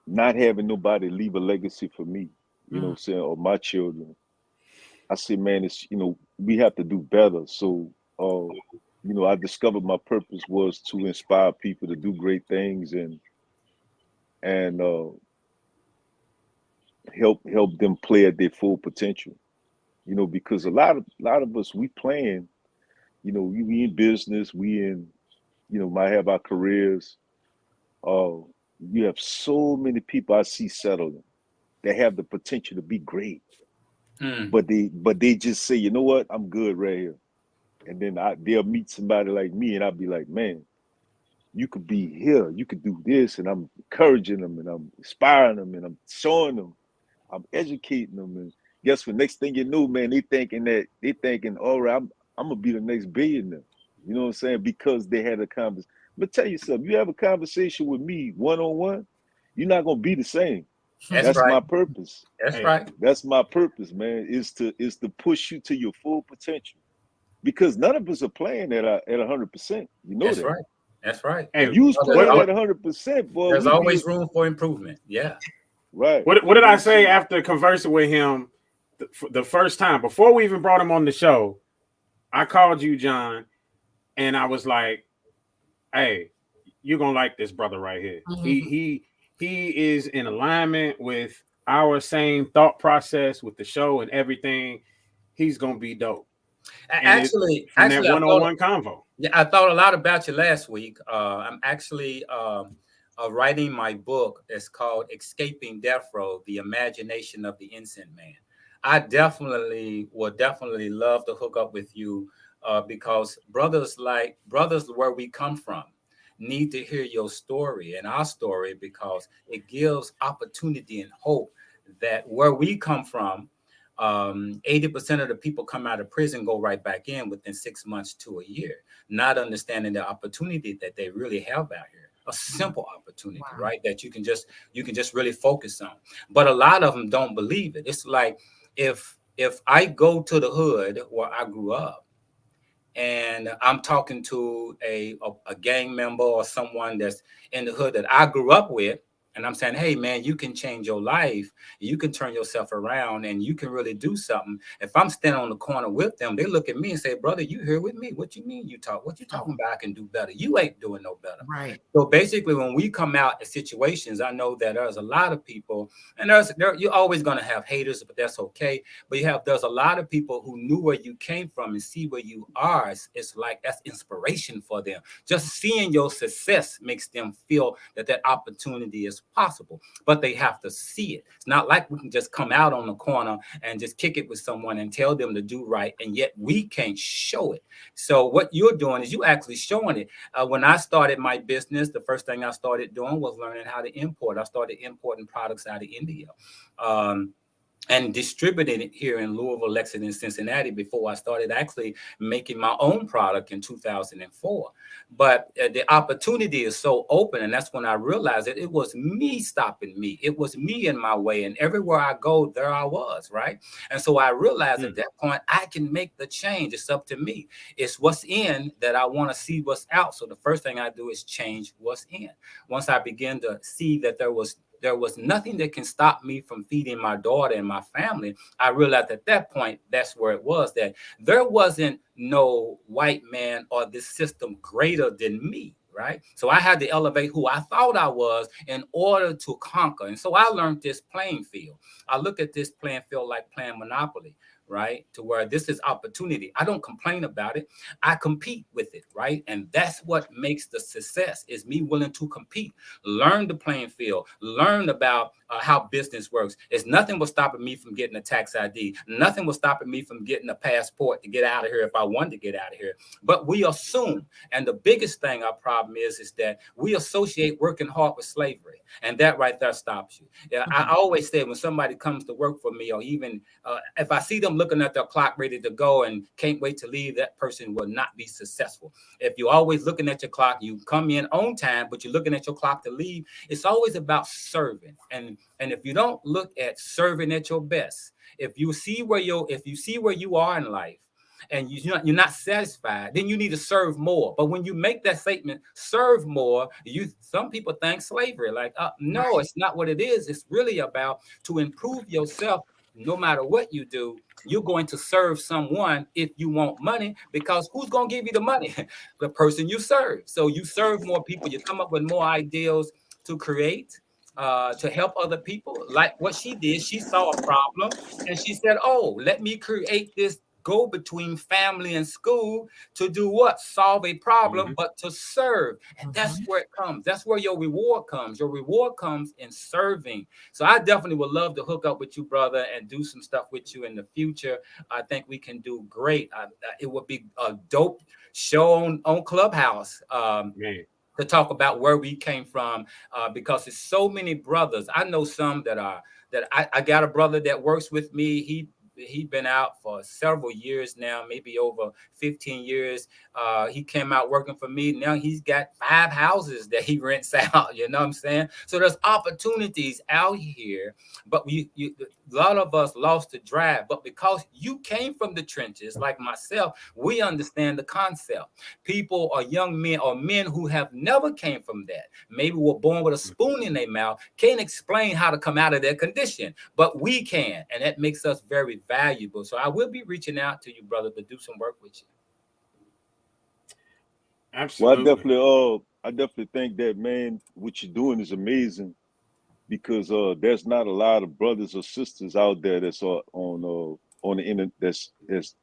not having nobody leave a legacy for me, saying, or my children. I said, man, it's we have to do better. So I discovered my purpose was to inspire people to do great things and help them play at their full potential. Because a lot of us, we playing, we in business, we in, might have our careers. You have so many people I see settling that have the potential to be great, but they just say, you know what, I'm good right here. And then they'll meet somebody like me, and I'll be like, man, you could be here, you could do this, and I'm encouraging them, and I'm inspiring them, and I'm showing them, I'm educating them, and guess what? Next thing you know, man, they thinking, all right, I'm gonna be the next billionaire. You know what I'm saying? Because they had a conversation. But tell you something, you have a conversation with me one-on-one, you're not gonna be the same. That's right. My purpose. That's right. That's my purpose, man, is to push you to your full potential. Because none of us are playing at 100%. That's that. Right. That's right. If you was playing at 100%, boy, there's always room for improvement. Yeah. Right. What did I say after conversing with him the first time, before we even brought him on the show? I called you, John, and I was like, hey, you're gonna like this brother right here. He is in alignment with our same thought process with the show and everything. He's gonna be dope. Actually, that one-on-one convo. Yeah, I thought a lot about you last week. I'm actually writing my book that's called "Escaping Death Row: The Imagination of the Innocent Man." I would definitely love to hook up with you because brothers where we come from need to hear your story and our story, because it gives opportunity and hope that where we come from, 80% of the people come out of prison, go right back in within 6 months to a year, not understanding the opportunity that they really have out here. A simple opportunity, right? That you can just really focus on. But a lot of them don't believe it. It's like if I go to the hood where I grew up and I'm talking to a gang member or someone that's in the hood that I grew up with, and I'm saying, hey, man, you can change your life. You can turn yourself around and you can really do something. If I'm standing on the corner with them, they look at me and say, brother, you here with me? What you mean what you talking about? I can do better. You ain't doing no better. Right. So basically, when we come out in situations, I know that there's a lot of people, and you're always going to have haters, but that's okay. But there's a lot of people who knew where you came from and see where you are. It's like that's inspiration for them. Just seeing your success makes them feel that opportunity is possible, but they have to see it. It's not like we can just come out on the corner and just kick it with someone and tell them to do right, and yet we can't show it. So what you're doing is you actually showing it. When I started my business, the first thing I started doing was learning how to import. I started importing products out of India. And distributing it here in Louisville, Lexington, Cincinnati before I started actually making my own product in 2004. But the opportunity is so open, and that's when I realized that it was me stopping me. It was me in my way, and everywhere I go, there I was, right? And so I realized at that point, I can make the change. It's up to me. It's what's in that I want to see what's out. So the first thing I do is change what's in. Once I begin to see that there was nothing that can stop me from feeding my daughter and my family, I realized at that point, that's where it was, that there wasn't no white man or this system greater than me, right? So I had to elevate who I thought I was in order to conquer. And so I learned this playing field. I look at this playing field like playing Monopoly. right? To where this is opportunity. I don't complain about it. I compete with it, right? And that's what makes the success, is me willing to compete, learn the playing field, learn about how business works. There's nothing was stopping me from getting a tax ID. Nothing was stopping me from getting a passport to get out of here if I wanted to get out of here. But we assume, and the biggest thing our problem is that we associate working hard with slavery. And that right there stops you. Yeah, I always say when somebody comes to work for me, or even if I see them looking at their clock ready to go and can't wait to leave, that person will not be successful. If you're always looking at your clock, you come in on time, but you're looking at your clock to leave. It's always about serving. And if you don't look at serving at your best, if you see where you are in life, and you're not satisfied, then you need to serve more. But when you make that statement, serve more, some people think slavery, like, no, it's not what it is. It's really about to improve yourself. No matter what you do, you're going to serve someone if you want money, because who's going to give you the money? The person you serve. So you serve more people, you come up with more ideas to create, to help other people. Like what she did, she saw a problem and she said, oh, let me create this go between family and school to do what? Solve a problem, but to serve. And that's where it comes. That's where your reward comes. Your reward comes in serving. So I definitely would love to hook up with you, brother, and do some stuff with you in the future. I think we can do great. It would be a dope show on Clubhouse. To talk about where we came from, because there's so many brothers. I know some that I got a brother that works with me. He's been out for several years now, maybe over 15 years. He came out working for me. Now he's got 5 houses that he rents out. You know what I'm saying? So there's opportunities out here, but a lot of us lost the drive. But because you came from the trenches, like myself, we understand the concept. People or young men or men who have never came from that, maybe were born with a spoon in their mouth, can't explain how to come out of their condition, but we can, and that makes us very valuable. So I will be reaching out to you, brother, to do some work with you. Absolutely. Well, I definitely think that, man, what you're doing is amazing, because there's not a lot of brothers or sisters out there that's on the internet that's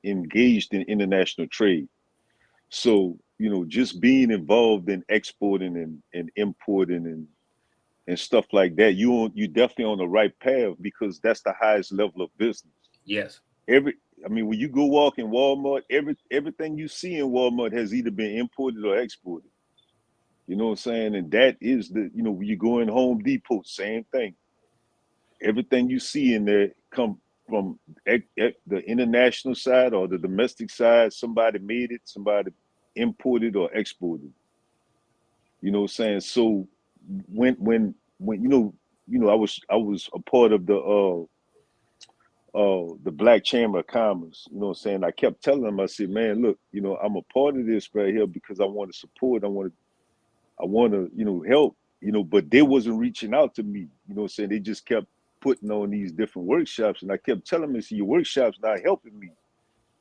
engaged in international trade. So, you know, just being involved in exporting and importing and stuff like that, you definitely on the right path, because that's the highest level of business. Yes. When you go walk in Walmart, everything you see in Walmart has either been imported or exported. You know what I'm saying? And that is when you go in Home Depot, same thing. Everything you see in there come from the international side or the domestic side. Somebody made it, somebody imported or exported. You know what I'm saying? So when I was a part of the Black Chamber of Commerce, you know what I'm saying? I kept telling them, I said, man, look, I'm a part of this right here because I want to support, I want to, help, but they wasn't reaching out to me, you know what I'm saying? They just kept putting on these different workshops, and I kept telling them, your workshops not helping me.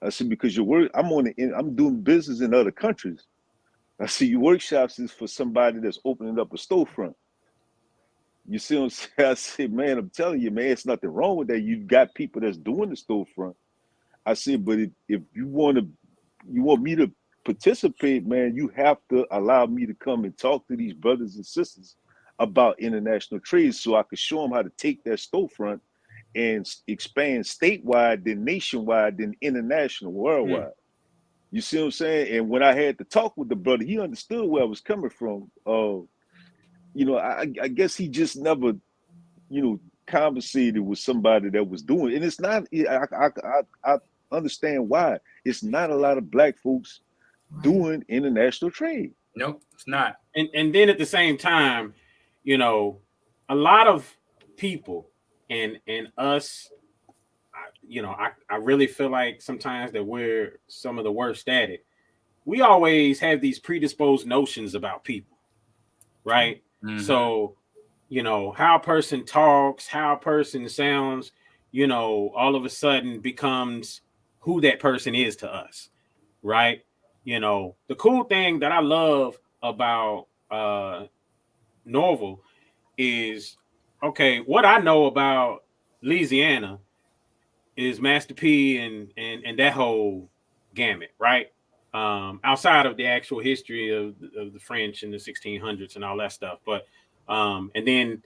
I said, because I'm doing business in other countries. I see your workshops is for somebody that's opening up a storefront. You see what I'm saying? I said, man, I'm telling you, man, it's nothing wrong with that. You've got people that's doing the storefront. I said, but if you want me to participate, man, you have to allow me to come and talk to these brothers and sisters about international trade, so I could show them how to take that storefront and expand statewide, then nationwide, then international, worldwide. You see what I'm saying? And when I had to talk with the brother, he understood where I was coming from. I guess he just never, conversated with somebody that was doing it. And it's not, I understand why. It's not a lot of Black folks doing international trade. Nope, it's not. And then at the same time, a lot of people and us, I really feel like sometimes that we're some of the worst at it. We always have these predisposed notions about people, right? Mm-hmm. So, how a person talks, how a person sounds, all of a sudden becomes who that person is to us, right? The cool thing that I love about Norvel is, okay, what I know about Louisiana, is Master P and that whole gamut, right? Outside of the actual history of the French in the 1600s and all that stuff, but and then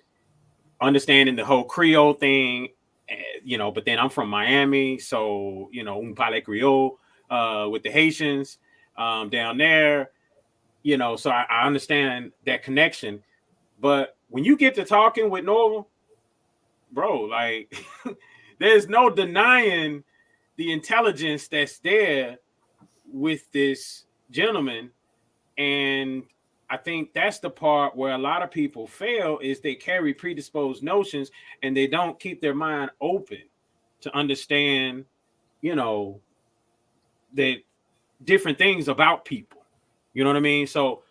understanding the whole Creole thing, you know. But then I'm from Miami, so you know, un parle Creole with the Haitians down there, you know. So I understand that connection. But when you get to talking with Norvel, bro, like there's no denying the intelligence that's there with this gentleman. And I think that's the part where a lot of people fail, is they carry predisposed notions and they don't keep their mind open to understand, you know, that different things about people. You know what I mean? So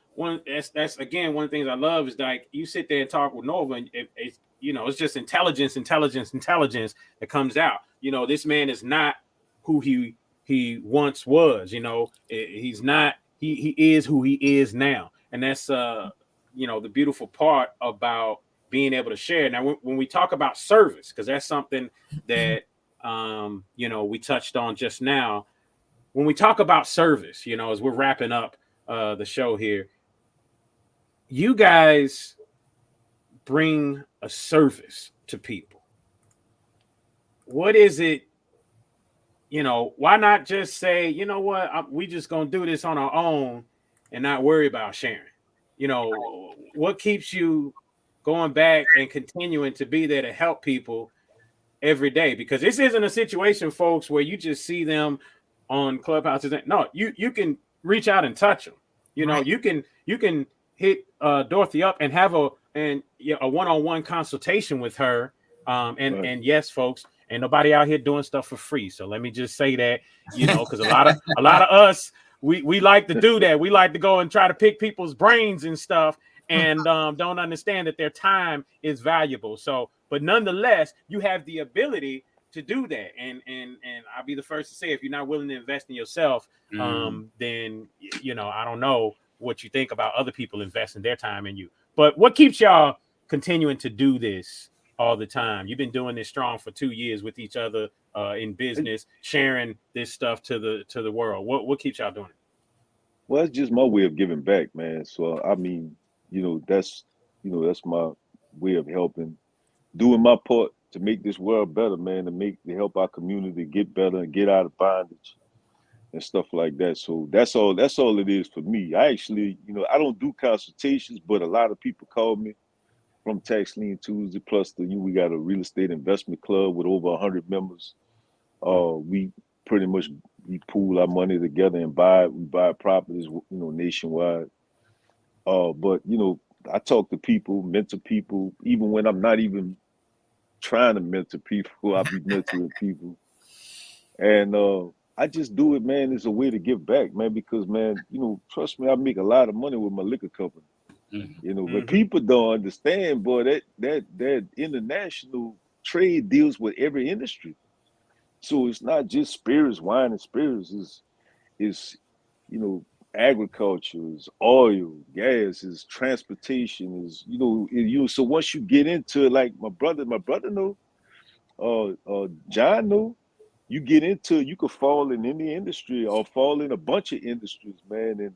that's again one of the things I love is like you sit there and talk with Norvel, and it's, you know, it's just intelligence that comes out. You know, this man is not who he once was. You know, he's not. He is who he is now, and that's you know, the beautiful part about being able to share. Now, when we talk about service, because that's something that you know, we touched on just now. When we talk about service, you know, as we're wrapping up the show here, you guys bring a service to people. What is it? You know, why not just say, you know what, we just gonna do this on our own and not worry about sharing? You know, what keeps you going back and continuing to be there to help people every day? Because this isn't a situation, folks, where you just see them on Clubhouses. No, you can reach out and touch them. You know, you can hit Dorothy up and have a one-on-one consultation with her. And yes, folks, ain't nobody out here doing stuff for free. So let me just say that, you know, because a lot of us, we like to do that. We like to go and try to pick people's brains and stuff, and don't understand that their time is valuable. So, but nonetheless, you have the ability to do that. And I'll be the first to say, if you're not willing to invest in yourself, then, you know, I don't know what you think about other people investing their time in you. But what keeps y'all continuing to do this all the time? You've been doing this strong for 2 years with each other in business, sharing this stuff to the world. What keeps y'all doing it? Well, it's just my way of giving back, man. So I mean, you know, that's my way of helping, doing my part to make this world better, man, to help our community get better and get out of bondage and stuff like that. So that's all it is for me. I actually, you know, I don't do consultations, but a lot of people call me from Tax Lean Tuesday. Plus, we got a real estate investment club with over 100 members. We pretty much pool our money together and we buy properties, you know, nationwide. But you know, I talk to people, mentor people, even when I'm not even trying to mentor people. I'll be mentoring people, and I just do it, man, as a way to give back, man. Because, man, you know, trust me, I make a lot of money with my liquor company. You know, but people don't understand, boy, that international trade deals with every industry. So it's not just spirits, wine and spirits. Is you know, agriculture, is oil, gas, is transportation, is so once you get into it, like my brother know, John know, you get into, you could fall in any industry or fall in a bunch of industries, man. And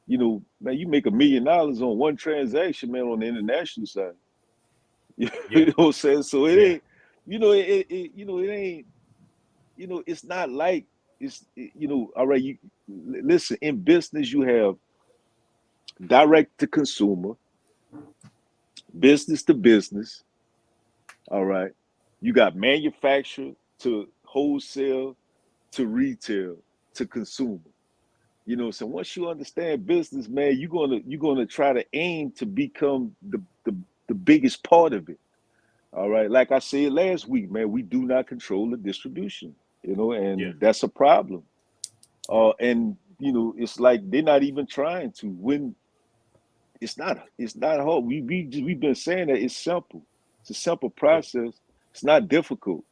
you know, man, you make $1 million on one transaction, man, on the international side. You know what I'm saying? So it ain't, you know, it ain't, you know, it's not like you know, all right, you listen, in business, you have direct to consumer, business to business. All right. You got manufacturer to wholesale to retail to consumer. You know, so once you understand business, man, you're gonna try to aim to become the biggest part of it. All right. Like I said last week, man, we do not control the distribution, you know, and that's a problem. And you know, it's like they're not even trying to. When it's not hard. We've been saying that it's simple. It's a simple process. It's not difficult.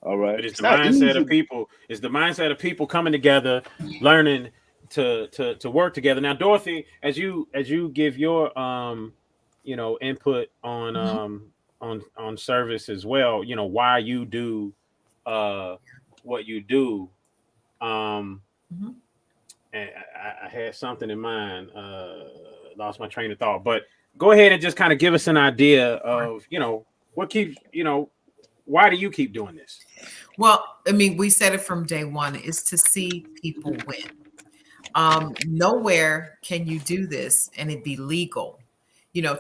All right. But it's the mindset of people. It's the mindset of people coming together, learning to work together. Now, Dorothy, as you give your you know, input on service as well, you know, why you do what you do. Mhm. And I had something in mind. Lost my train of thought, but go ahead and just kind of give us an idea of, what keeps, why do you keep doing this? Well, I mean, we said it from day one, is to see people win. Nowhere can you do this and it be legal.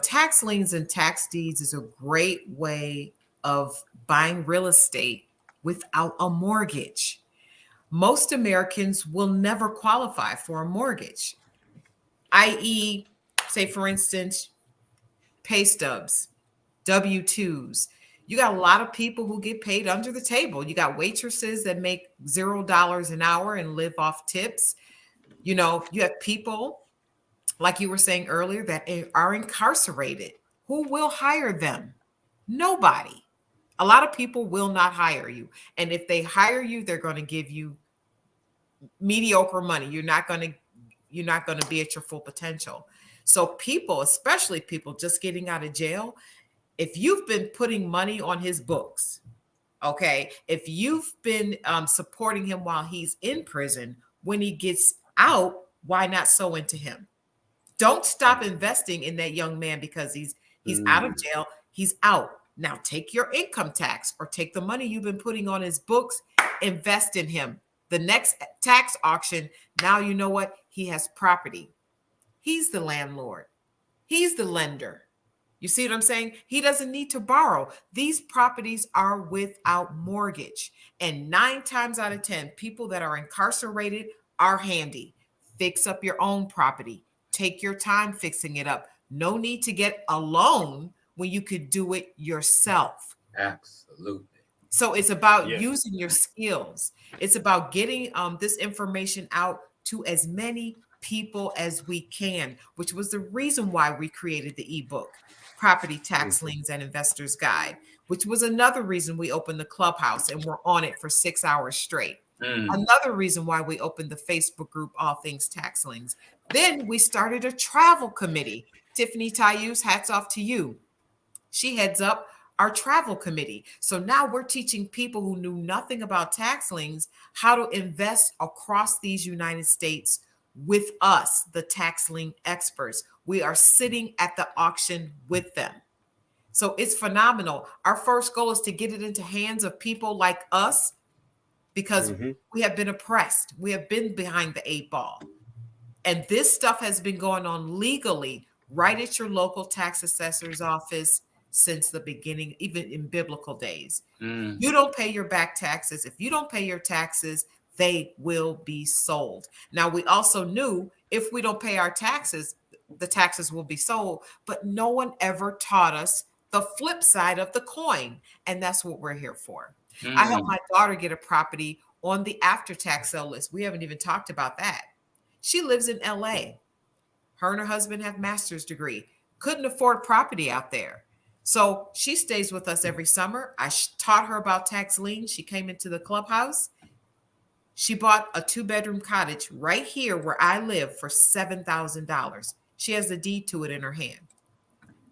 Tax liens and tax deeds is a great way of buying real estate without a mortgage. Most Americans will never qualify for a mortgage, i.e., say, for instance, pay stubs, W-2s. You got a lot of people who get paid under the table. You got waitresses that make $0 an hour and live off tips. You have people, like you were saying earlier, that are incarcerated. Who will hire them? Nobody. A lot of people will not hire you. And if they hire you, they're going to give you mediocre money. You're not going to be at your full potential. So people, especially people just getting out of jail, if you've been putting money on his books, okay, if you've been supporting him while he's in prison, when he gets out, why not sow into him? Don't stop investing in that young man because he's out of jail. He's out. Now take your income tax or take the money you've been putting on his books, invest in him. The next tax auction, now you know what? He has property. He's the landlord. He's the lender. You see what I'm saying? He doesn't need to borrow. These properties are without mortgage. And 9 times out of 10, people that are incarcerated are handy. Fix up your own property. Take your time fixing it up. No need to get a loan when you could do it yourself. Absolutely. So it's about using your skills. It's about getting this information out to as many people as we can, which was the reason why we created the ebook, Property Tax Liens and Investors Guide, which was another reason we opened the Clubhouse and we're on it for 6 hours straight. Another reason why we opened the Facebook group, All Things Tax Liens. Then we started a travel committee. Tiffany Tayus, hats off to you. She heads up our travel committee. So now we're teaching people who knew nothing about tax liens how to invest across these United States with us, the tax lien experts. We are sitting at the auction with them. So it's phenomenal. Our first goal is to get it into hands of people like us because we have been oppressed. We have been behind the 8 ball. And this stuff has been going on legally right at your local tax assessor's office since the beginning, even in biblical days. You don't pay your back taxes. If you don't pay your taxes, they will be sold. Now, we also knew if we don't pay our taxes, the taxes will be sold, but no one ever taught us the flip side of the coin. And that's what we're here for. I helped my daughter get a property on the after tax sale list. We haven't even talked about that. She lives in LA. Her and her husband have master's degree. Couldn't afford property out there. So she stays with us every summer. I taught her about tax liens. She came into the clubhouse. She bought a 2-bedroom cottage right here where I live for $7,000. She has the deed to it in her hand.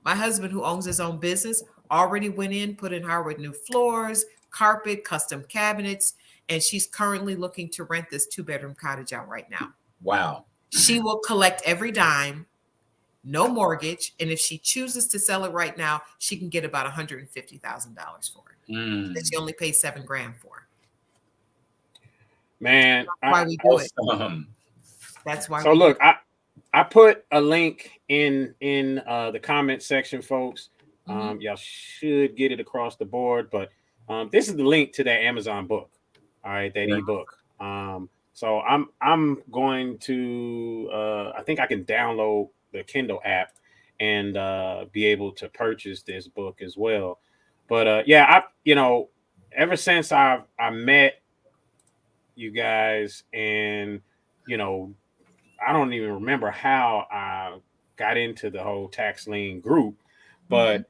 My husband, who owns his own business, already went in, put in her with new floors, carpet, custom cabinets, and she's currently looking to rent this 2-bedroom cottage out right now. Wow. She will collect every dime, no mortgage, and if she chooses to sell it right now, she can get about $150,000 for it. That she only pays $7,000 for. Man, that's why we do it. That's why. So look, I put a link in the comment section, folks. Y'all should get it across the board, but this is the link to that Amazon book. All right, that ebook. So I'm going to I think I can download the Kindle app and be able to purchase this book as well. But ever since I met you guys, and I don't even remember how I got into the whole tax lien group, but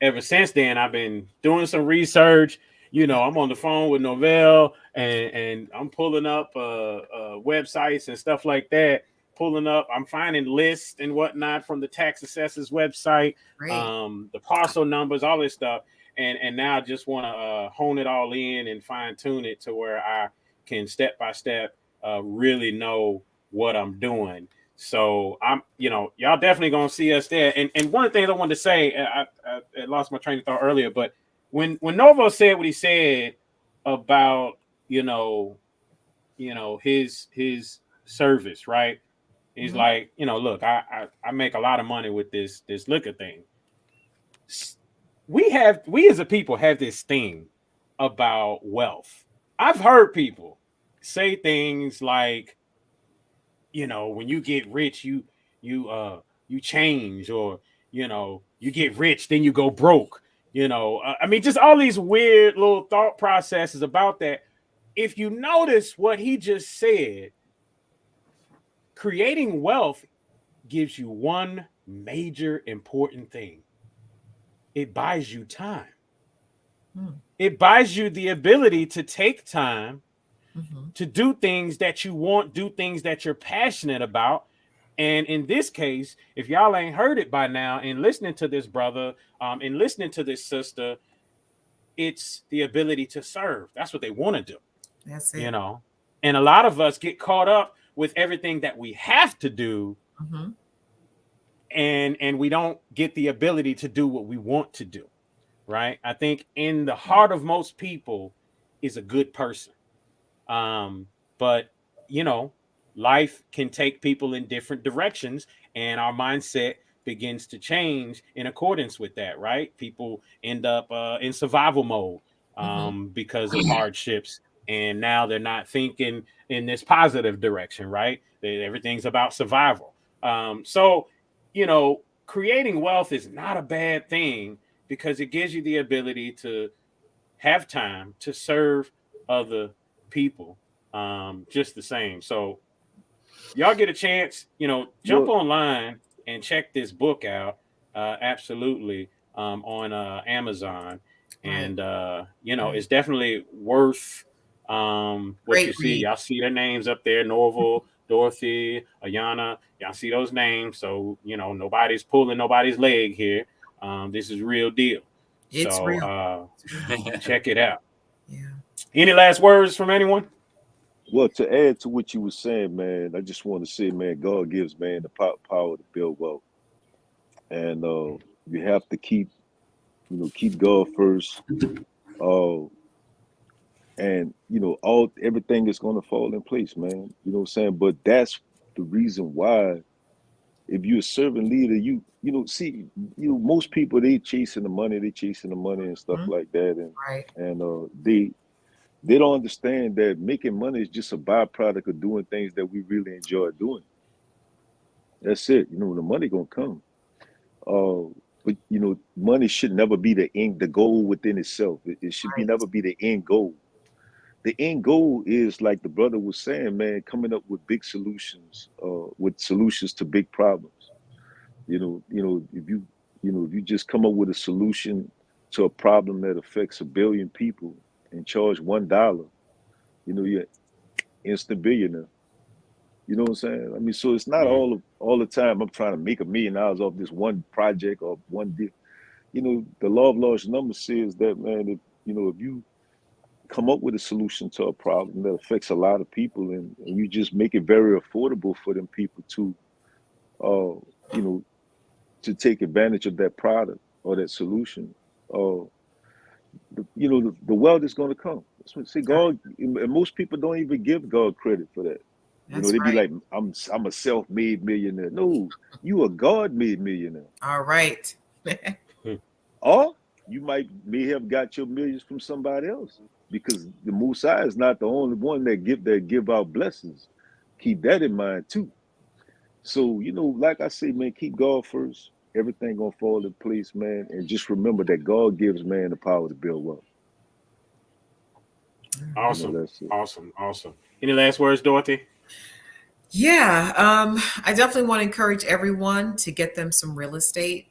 ever since then I've been doing some research. I'm on the phone with Norvel and I'm pulling up websites and stuff like that pulling up. I'm finding lists and whatnot from the tax assessor's website, the parcel numbers, all this stuff. And now I just want to hone it all in and fine tune it to where I can step by step really know what I'm doing. So I'm, y'all definitely gonna see us there. And one of the things I wanted to say, I lost my train of thought earlier, but when Norvel said what he said about his service, right? He's like, look, I make a lot of money with this liquor thing. We as a people have this thing about wealth. I've heard people say things like, when you get rich, you change, or you get rich, then you go broke. I mean, just all these weird little thought processes about that. If you notice what he just said, creating wealth gives you one major important thing. It buys you time. It buys you the ability to take time to do things that you want, do things that you're passionate about. And in this case, if y'all ain't heard it by now, and listening to this brother, and listening to this sister, it's the ability to serve. That's what they want to do. That's it. And a lot of us get caught up with everything that we have to do, and we don't get the ability to do what we want to do, right? I think in the heart of most people is a good person. But life can take people in different directions, and our mindset begins to change in accordance with that, right? People end up in survival mode because of hardships, and now they're not thinking in this positive direction, right? Everything's about survival. So creating wealth is not a bad thing, because it gives you the ability to have time to serve other people just the same. So y'all get a chance, jump online and check this book out. Absolutely. On Amazon. And it's definitely worth what you see. Y'all see their names up there: Norvel, Dorothy, Ayana. Y'all see those names. So nobody's pulling nobody's leg here. This is real deal. It's so real. Check it out. Yeah. Any last words from anyone? Well, to add to what you were saying, man, I just want to say, man, God gives man the power to build wealth, and you have to keep God first, and everything is going to fall in place, man. You know what I'm saying? But that's the reason why, if you're a servant leader, most people, they chasing the money and stuff like that, and they don't understand that making money is just a byproduct of doing things that we really enjoy doing. That's it. The money gonna come. But money should never be the goal within itself. It should never be the end goal. The end goal is, like the brother was saying, man, coming up with big solutions, with solutions to big problems. If you just come up with a solution to a problem that affects 1 billion people and charge $1, you're instant billionaire. You know what I'm saying? I mean, so it's not all the time I'm trying to make $1 million off this one project or one deal. The law of large numbers says that, man, if you come up with a solution to a problem that affects a lot of people, and you just make it very affordable for them people to take advantage of that product or that solution, the wealth is going to come. See, God, and most people don't even give God credit for that. They'd be like, I'm a self-made millionaire. No, you a God-made millionaire. All right. Or you may have got your millions from somebody else, because the Messiah is not the only one that give out blessings. Keep that in mind too. So, like I say, man, keep God first. Everything gonna fall in place, man. And just remember that God gives man the power to build wealth. Awesome. Awesome. Any last words, Dorothy? Yeah, I definitely want to encourage everyone to get them some real estate.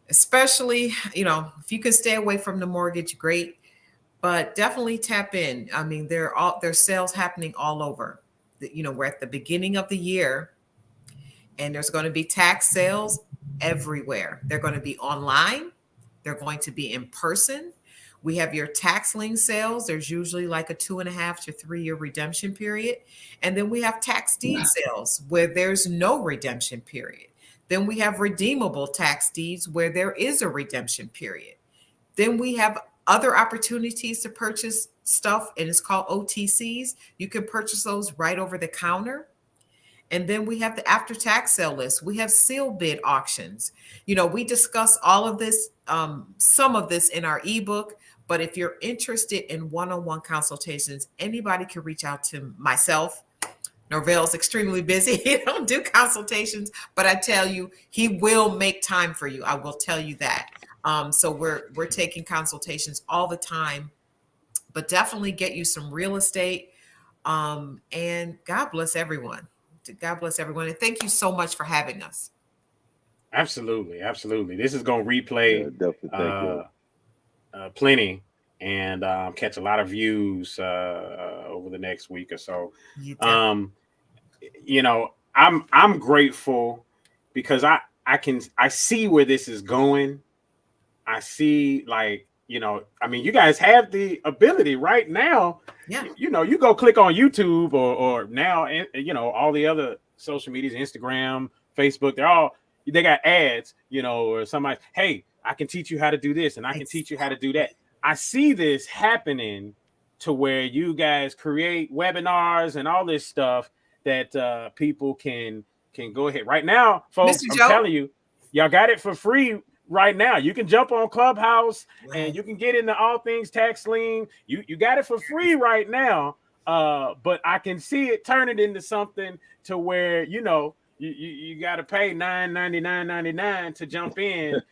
Especially, if you can stay away from the mortgage, great. But definitely tap in. I mean, there's sales happening all over. we're at the beginning of the year, and there's going to be tax sales everywhere. They're going to be online. They're going to be in person. We have your tax lien sales. There's usually like a 2.5 to 3 year redemption period. And then we have tax deed sales where there's no redemption period. Then we have redeemable tax deeds where there is a redemption period. Then we have other opportunities to purchase stuff, and it's called OTCs. You can purchase those right over the counter. And then we have the after tax sale list. We have sealed bid auctions. We discuss all of this, some of this in our ebook. But if you're interested in one-on-one consultations, anybody can reach out to myself. Norvel's extremely busy. He don't do consultations, but I tell you, he will make time for you. I will tell you that. So we're taking consultations all the time, but definitely get you some real estate. And God bless everyone. God bless everyone. And thank you so much for having us. Absolutely. This is going to replay plenty and catch a lot of views over the next week or so. I'm grateful because I see where this is going. I see, you guys have the ability right now. Yeah. You go click on YouTube or now, all the other social medias, Instagram, Facebook, they got ads, or somebody, hey, I can teach you how to do this and I can teach you how to do that. I see this happening to where you guys create webinars and all this stuff that people can go ahead. Right now, folks, I'm telling you, y'all got it for free right now. You can jump on Clubhouse and you can get into all things tax lien. You got it for free right now. But I can see it turning into something to where, you got to pay $9.99.99 to jump in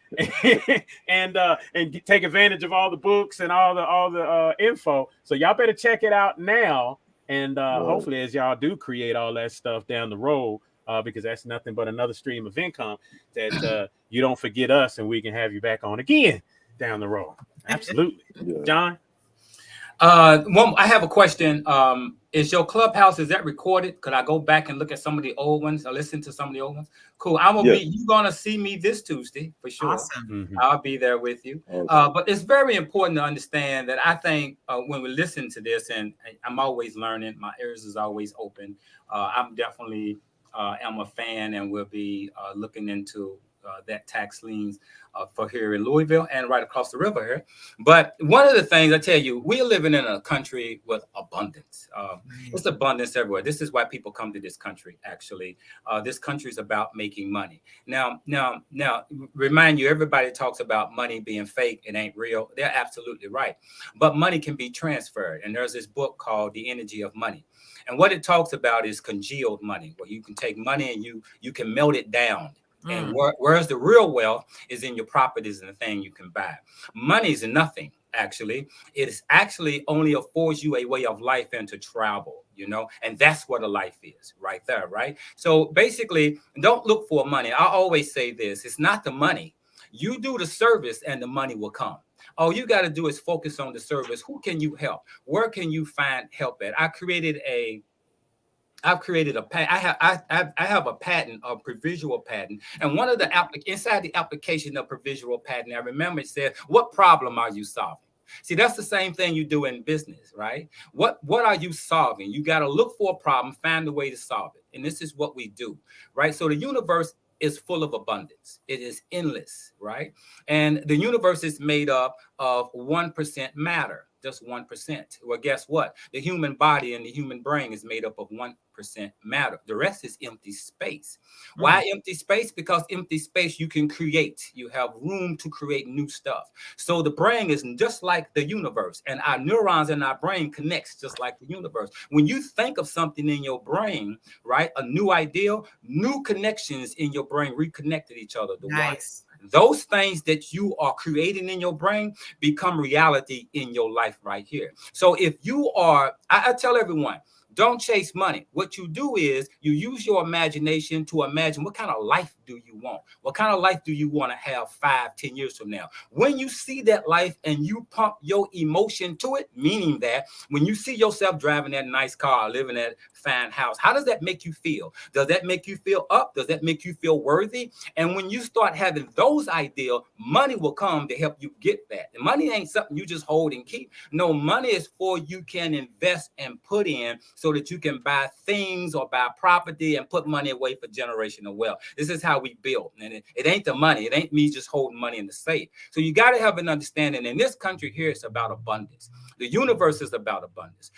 and take advantage of all the books and all the info. So y'all better check it out now. And hopefully, as y'all do create all that stuff down the road, because that's nothing but another stream of income, that you don't forget us and we can have you back on again down the road. Absolutely. John? I have a question. Is your Clubhouse, is that recorded? Could I go back and look at some of the old ones or listen to some of the old ones? Cool. You're going to see me this Tuesday for sure. Awesome. Mm-hmm. I'll be there with you. But it's very important to understand that I think when we listen to this, and I'm always learning, my ears is always open. I'm definitely am a fan and will be looking into that tax liens for here in Louisville and right across the river here. But one of the things I tell you, we're living in a country with abundance. It's abundance everywhere. This is why people come to this country, actually. This country is about making money. Now, remind you, everybody talks about money being fake. It ain't real. They're absolutely right. But money can be transferred. And there's this book called The Energy of Money. And what it talks about is congealed money, where you can take money and you can melt it down. And whereas the real wealth is in your properties and the thing you can buy. Money is nothing, actually. It is actually only affords you a way of life and to travel, and that's what a life is right there, right? So basically, don't look for money. I always say this, it's not the money. You do the service and the money will come. All you got to do is focus on the service. Who can you help? Where can you find help at? I've created a patent. I have a patent, a provisional patent, and one of the inside the application of provisional patent, I remember it said, "What problem are you solving?" See, that's the same thing you do in business, right? What are you solving? You got to look for a problem, find a way to solve it, and this is what we do, right? So the universe is full of abundance. It is endless, right? And the universe is made up of 1% matter. Just 1%. Well, guess what? The human body and the human brain is made up of 1% matter. The rest is empty space. Why empty space? Because empty space you can create. You have room to create new stuff. So the brain is just like the universe, and our neurons in our brain connects just like the universe. When you think of something in your brain, right, a new idea, new connections in your brain reconnected each other. Nice. Those things that you are creating in your brain become reality in your life right here. So if you are, I tell everyone, Don't chase money. What you do is you use your imagination to imagine what kind of life do you want? What kind of life do you want to have 5, 10 years from now? When you see that life and you pump your emotion to it, meaning that when you see yourself driving that nice car, living that fine house, how does that make you feel? Does that make you feel up? Does that make you feel worthy? And when you start having those ideas, money will come to help you get that. And money ain't something you just hold and keep. No, money is for you can invest and put in so that you can buy things or buy property and put money away for generational wealth. This is how we build. And it ain't the money. It ain't me just holding money in the safe. So you got to have an understanding. In this country here, it's about abundance. The universe is about abundance.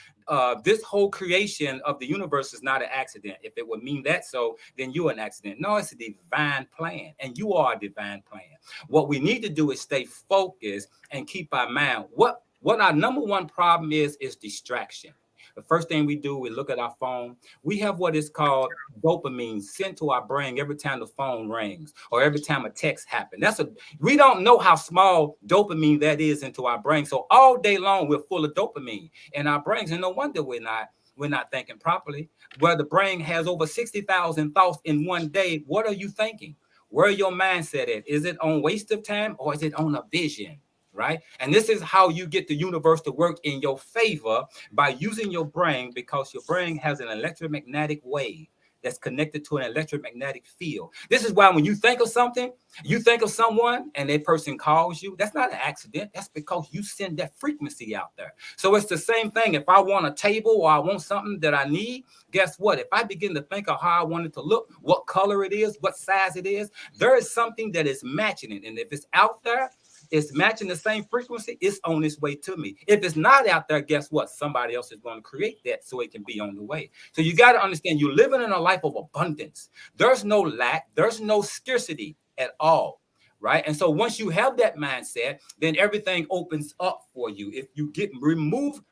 This whole creation of the universe is not an accident. If it would mean that so, then you're an accident. No, it's a divine plan, and you are a divine plan. What we need to do is stay focused and keep our mind. What our number one problem is distraction. The first thing we do, we look at our phone. We have what is called dopamine sent to our brain every time the phone rings or every time a text happens. We don't know how small dopamine that is into our brain. So all day long, we're full of dopamine in our brains. And no wonder we're not thinking properly. Where the brain has over 60,000 thoughts in one day, what are you thinking? Where your mindset at? Is it on waste of time or is it on a vision? Right? And this is how you get the universe to work in your favor, by using your brain, because your brain has an electromagnetic wave that's connected to an electromagnetic field. This is why when you think of something, you think of someone and that person calls you, that's not an accident. That's because you send that frequency out there. So it's the same thing. If I want a table or I want something that I need, guess what? If I begin to think of how I want it to look, what color it is, what size it is, there is something that is matching it. And if it's out there, it's matching the same frequency, it's on its way to me. If it's not out there, guess what? Somebody else is going to create that so it can be on the way. So you got to understand, you're living in a life of abundance. There's no lack. There's no scarcity at all, right? And so once you have that mindset, then everything opens up for you. If you remove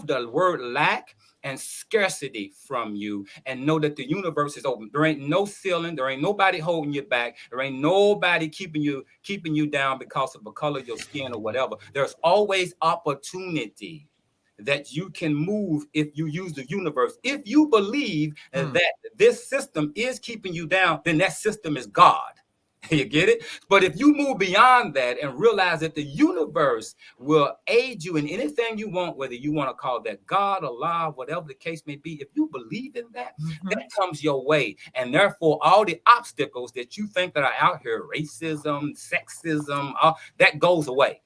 the word lack and scarcity from you, and know that the universe is open. There ain't no ceiling. There ain't nobody holding you back. There ain't nobody keeping you down because of the color of your skin or whatever. There's always opportunity that you can move if you use the universe. If you believe that this system is keeping you down, then that system is God. You get it? But if you move beyond that and realize that the universe will aid you in anything you want, whether you want to call that God, Allah, whatever the case may be, if you believe in that, that comes your way. And therefore, all the obstacles that you think that are out here, racism, sexism, that goes away.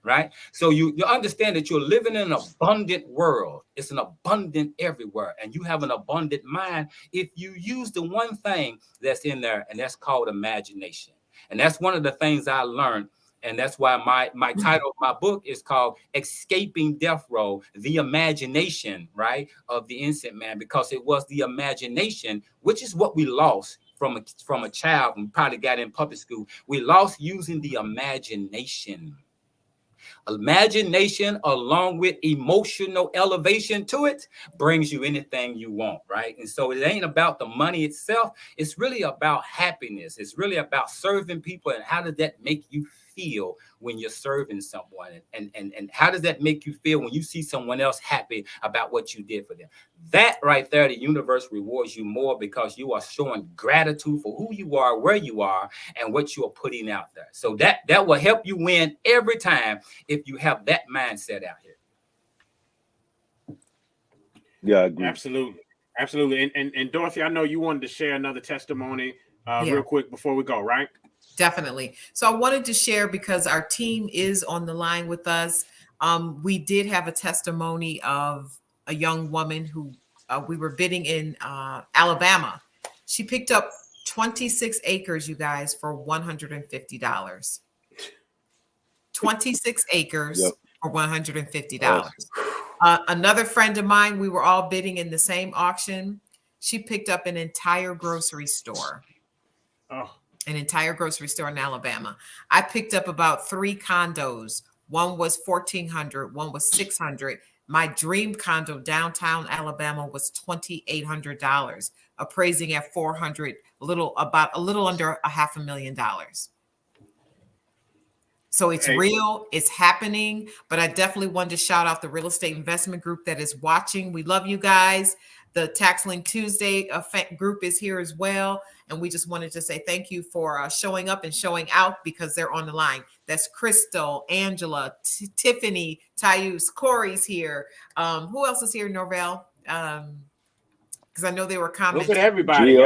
Right? So you understand that you're living in an abundant world. It's an abundant everywhere. And you have an abundant mind if you use the one thing that's in there, and that's called imagination. And that's one of the things I learned. And that's why my title of my book is called Escaping Death Row, the Imagination, right, of the Innocent Man, because it was the imagination, which is what we lost from a child and probably got in public school. We lost using the imagination. Imagination, along with emotional elevation to it, brings you anything you want, right? And so it ain't about the money itself. It's really about happiness. It's really about serving people. And how does that make you feel when you're serving someone? And how does that make you feel when you see someone else happy about what you did for them? That right there, the universe rewards you more, because you are showing gratitude for who you are, where you are, and what you are putting out there. So that will help you win every time if you have that mindset out here. Yeah, I agree. Absolutely. And Dorothy, I know you wanted to share another testimony real quick before we go, right? Definitely. So I wanted to share, because our team is on the line with us. We did have a testimony of a young woman who we were bidding in Alabama. She picked up 26 acres, you guys, for $150. 26 acres for $150. Awesome. Another friend of mine, we were all bidding in the same auction. She picked up an entire grocery store. Oh. An entire grocery store in Alabama. I picked up about 3 condos. One was $1,400, one was $600. My dream condo downtown Alabama was $2,800, appraising at $400, a little under $500,000. So it's real, it's happening, but I definitely wanted to shout out the real estate investment group that is watching. We love you guys. The Tax Lien Tuesday group is here as well. And we just wanted to say thank you for showing up and showing out because they're on the line. That's Crystal, Angela, Tiffany, Tayus, Corey's here. Who else is here, Norvel? Because I know they were commenting. Look at everybody.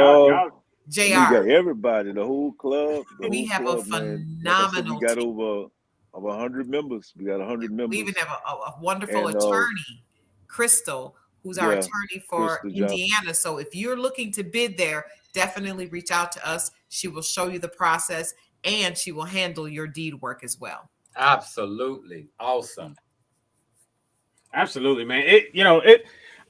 JR. We got everybody, the whole club. We have a phenomenal we got over 100 members. We got 100 members. We even have a wonderful attorney, Crystal, who's our attorney for Indiana. So if you're looking to bid there, definitely reach out to us. She will show you the process and she will handle your deed work as well. Absolutely. Awesome. Absolutely, man.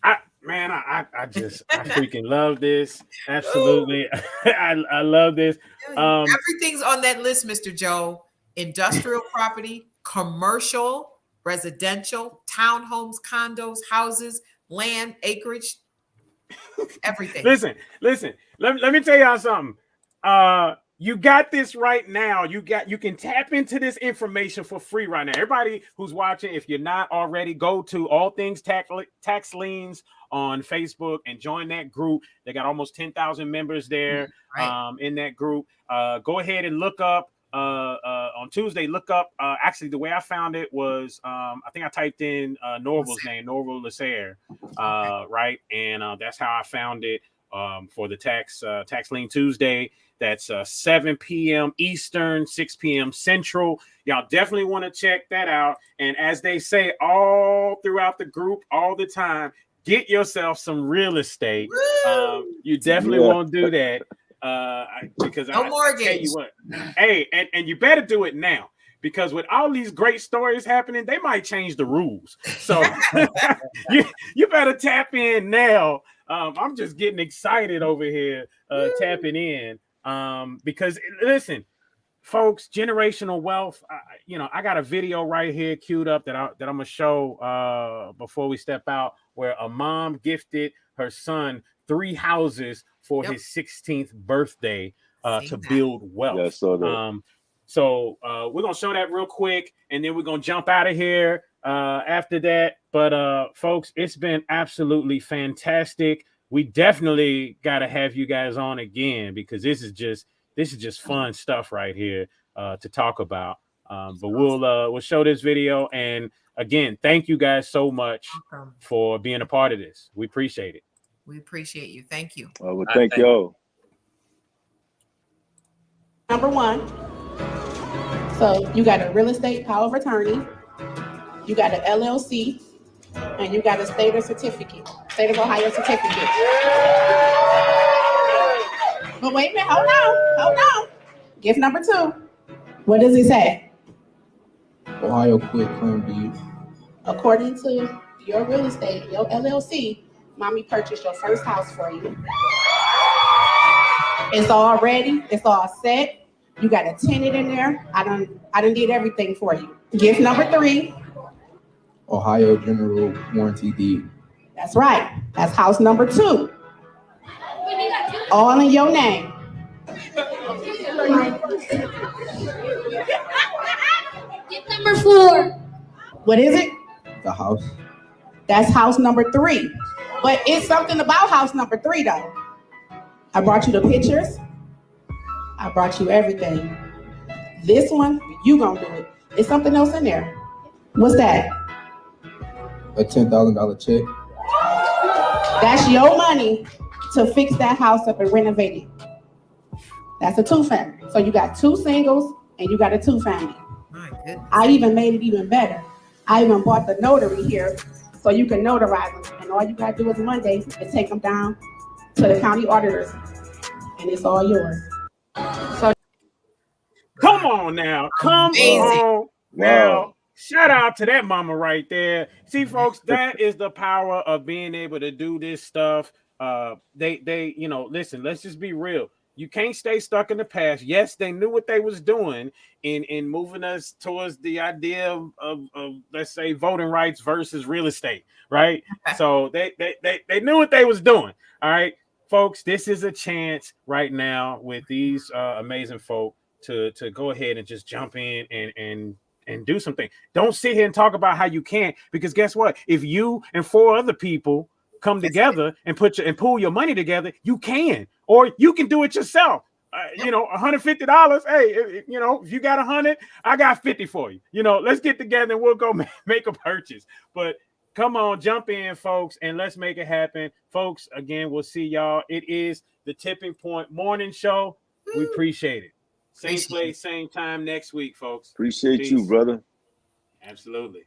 I freaking love this. Absolutely. I love this. Everything's on that list, Mr. Joe. Industrial property, commercial, residential, townhomes, condos, houses, land, acreage, everything. Listen. Let me tell y'all something. You got this right now. You can tap into this information for free right now. Everybody who's watching, if you're not already, go to All Things Tax Liens on Facebook and join that group. They got almost 10,000 members there in that group. Go ahead and look up on Tuesday. Look up. Actually, the way I found it was I think I typed in Norvel's name, Norvel Lasserre, right, and that's how I found it for the Tax Lien Tuesday. That's 7 p.m. Eastern, 6 p.m. Central. Y'all definitely want to check that out. And as they say all throughout the group, all the time, get yourself some real estate. You definitely want to do that because I tell you what, hey, and you better do it now. Because with all these great stories happening, they might change the rules. So you better tap in now. I'm just getting excited over here, tapping in. Because listen, folks, generational wealth. I got a video right here queued up that I'm gonna show before we step out, where a mom gifted her son 3 houses for his 16th birthday to build wealth. Yeah, so we're gonna show that real quick, and then we're gonna jump out of here after that. But folks, it's been absolutely fantastic. We definitely got to have you guys on again because this is just fun stuff right here to talk about. But we'll show this video, and again, thank you guys so much for being a part of this. We appreciate it. We appreciate you. Thank you. Well, thank y'all. Number 1. So you got a real estate power of attorney, you got an LLC, and you got a state of Ohio certificate. But wait a minute, hold on. Gift number 2. What does it say? Ohio quit claim deed. According to your real estate, your LLC, mommy purchased your first house for you. It's all ready. It's all set. You got a tenant in there. I done did everything for you. Gift number 3. Ohio General Warranty deed. That's right. That's house number 2. All in your name. Gift number 4. What is it? The house. That's house number 3. But it's something about house number 3 though. I brought you the pictures. I brought you everything. This one, you gonna do it. It's something else in there. What's that? A $10,000 check. That's your money to fix that house up and renovate it. That's a 2-family. So you got 2 singles and you got a 2-family. My goodness. I even made it even better. I even bought the notary here so you can notarize them. And all you gotta do is Monday is take them down to the county auditors and it's all yours. So come on now. Come on now. Shout out to that mama right there. See, folks, that is the power of being able to do this stuff. They listen, let's just be real. You can't stay stuck in the past. Yes, they knew what they was doing in moving us towards the idea of let's say voting rights versus real estate, right? So they knew what they was doing. All right, folks, this is a chance right now with these amazing folk to go ahead and just jump in and do something. Don't sit here and talk about how you can't, because guess what? If you and 4 other people come together and pool your money together, you can, or you can do it yourself. $150. Hey, if you got 100, I got 50 for you. Let's get together and we'll go make a purchase. But come on, jump in, folks, and let's make it happen. Folks, again, we'll see y'all. It is the Tipping Point Morning Show. We appreciate it. Same place, same time next week, folks. Appreciate Peace. you, brother. Absolutely.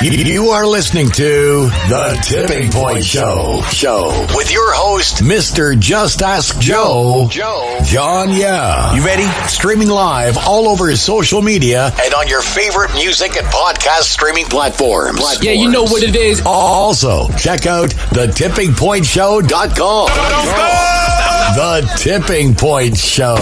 You are listening to The Tipping Point Show with your host, Mr. Just Ask Joe, John Yeah. You ready? Streaming live all over his social media and on your favorite music and podcast streaming platforms. Yeah, you know what it is. Also, check out thetippingpointshow.com. The Tipping Point Show.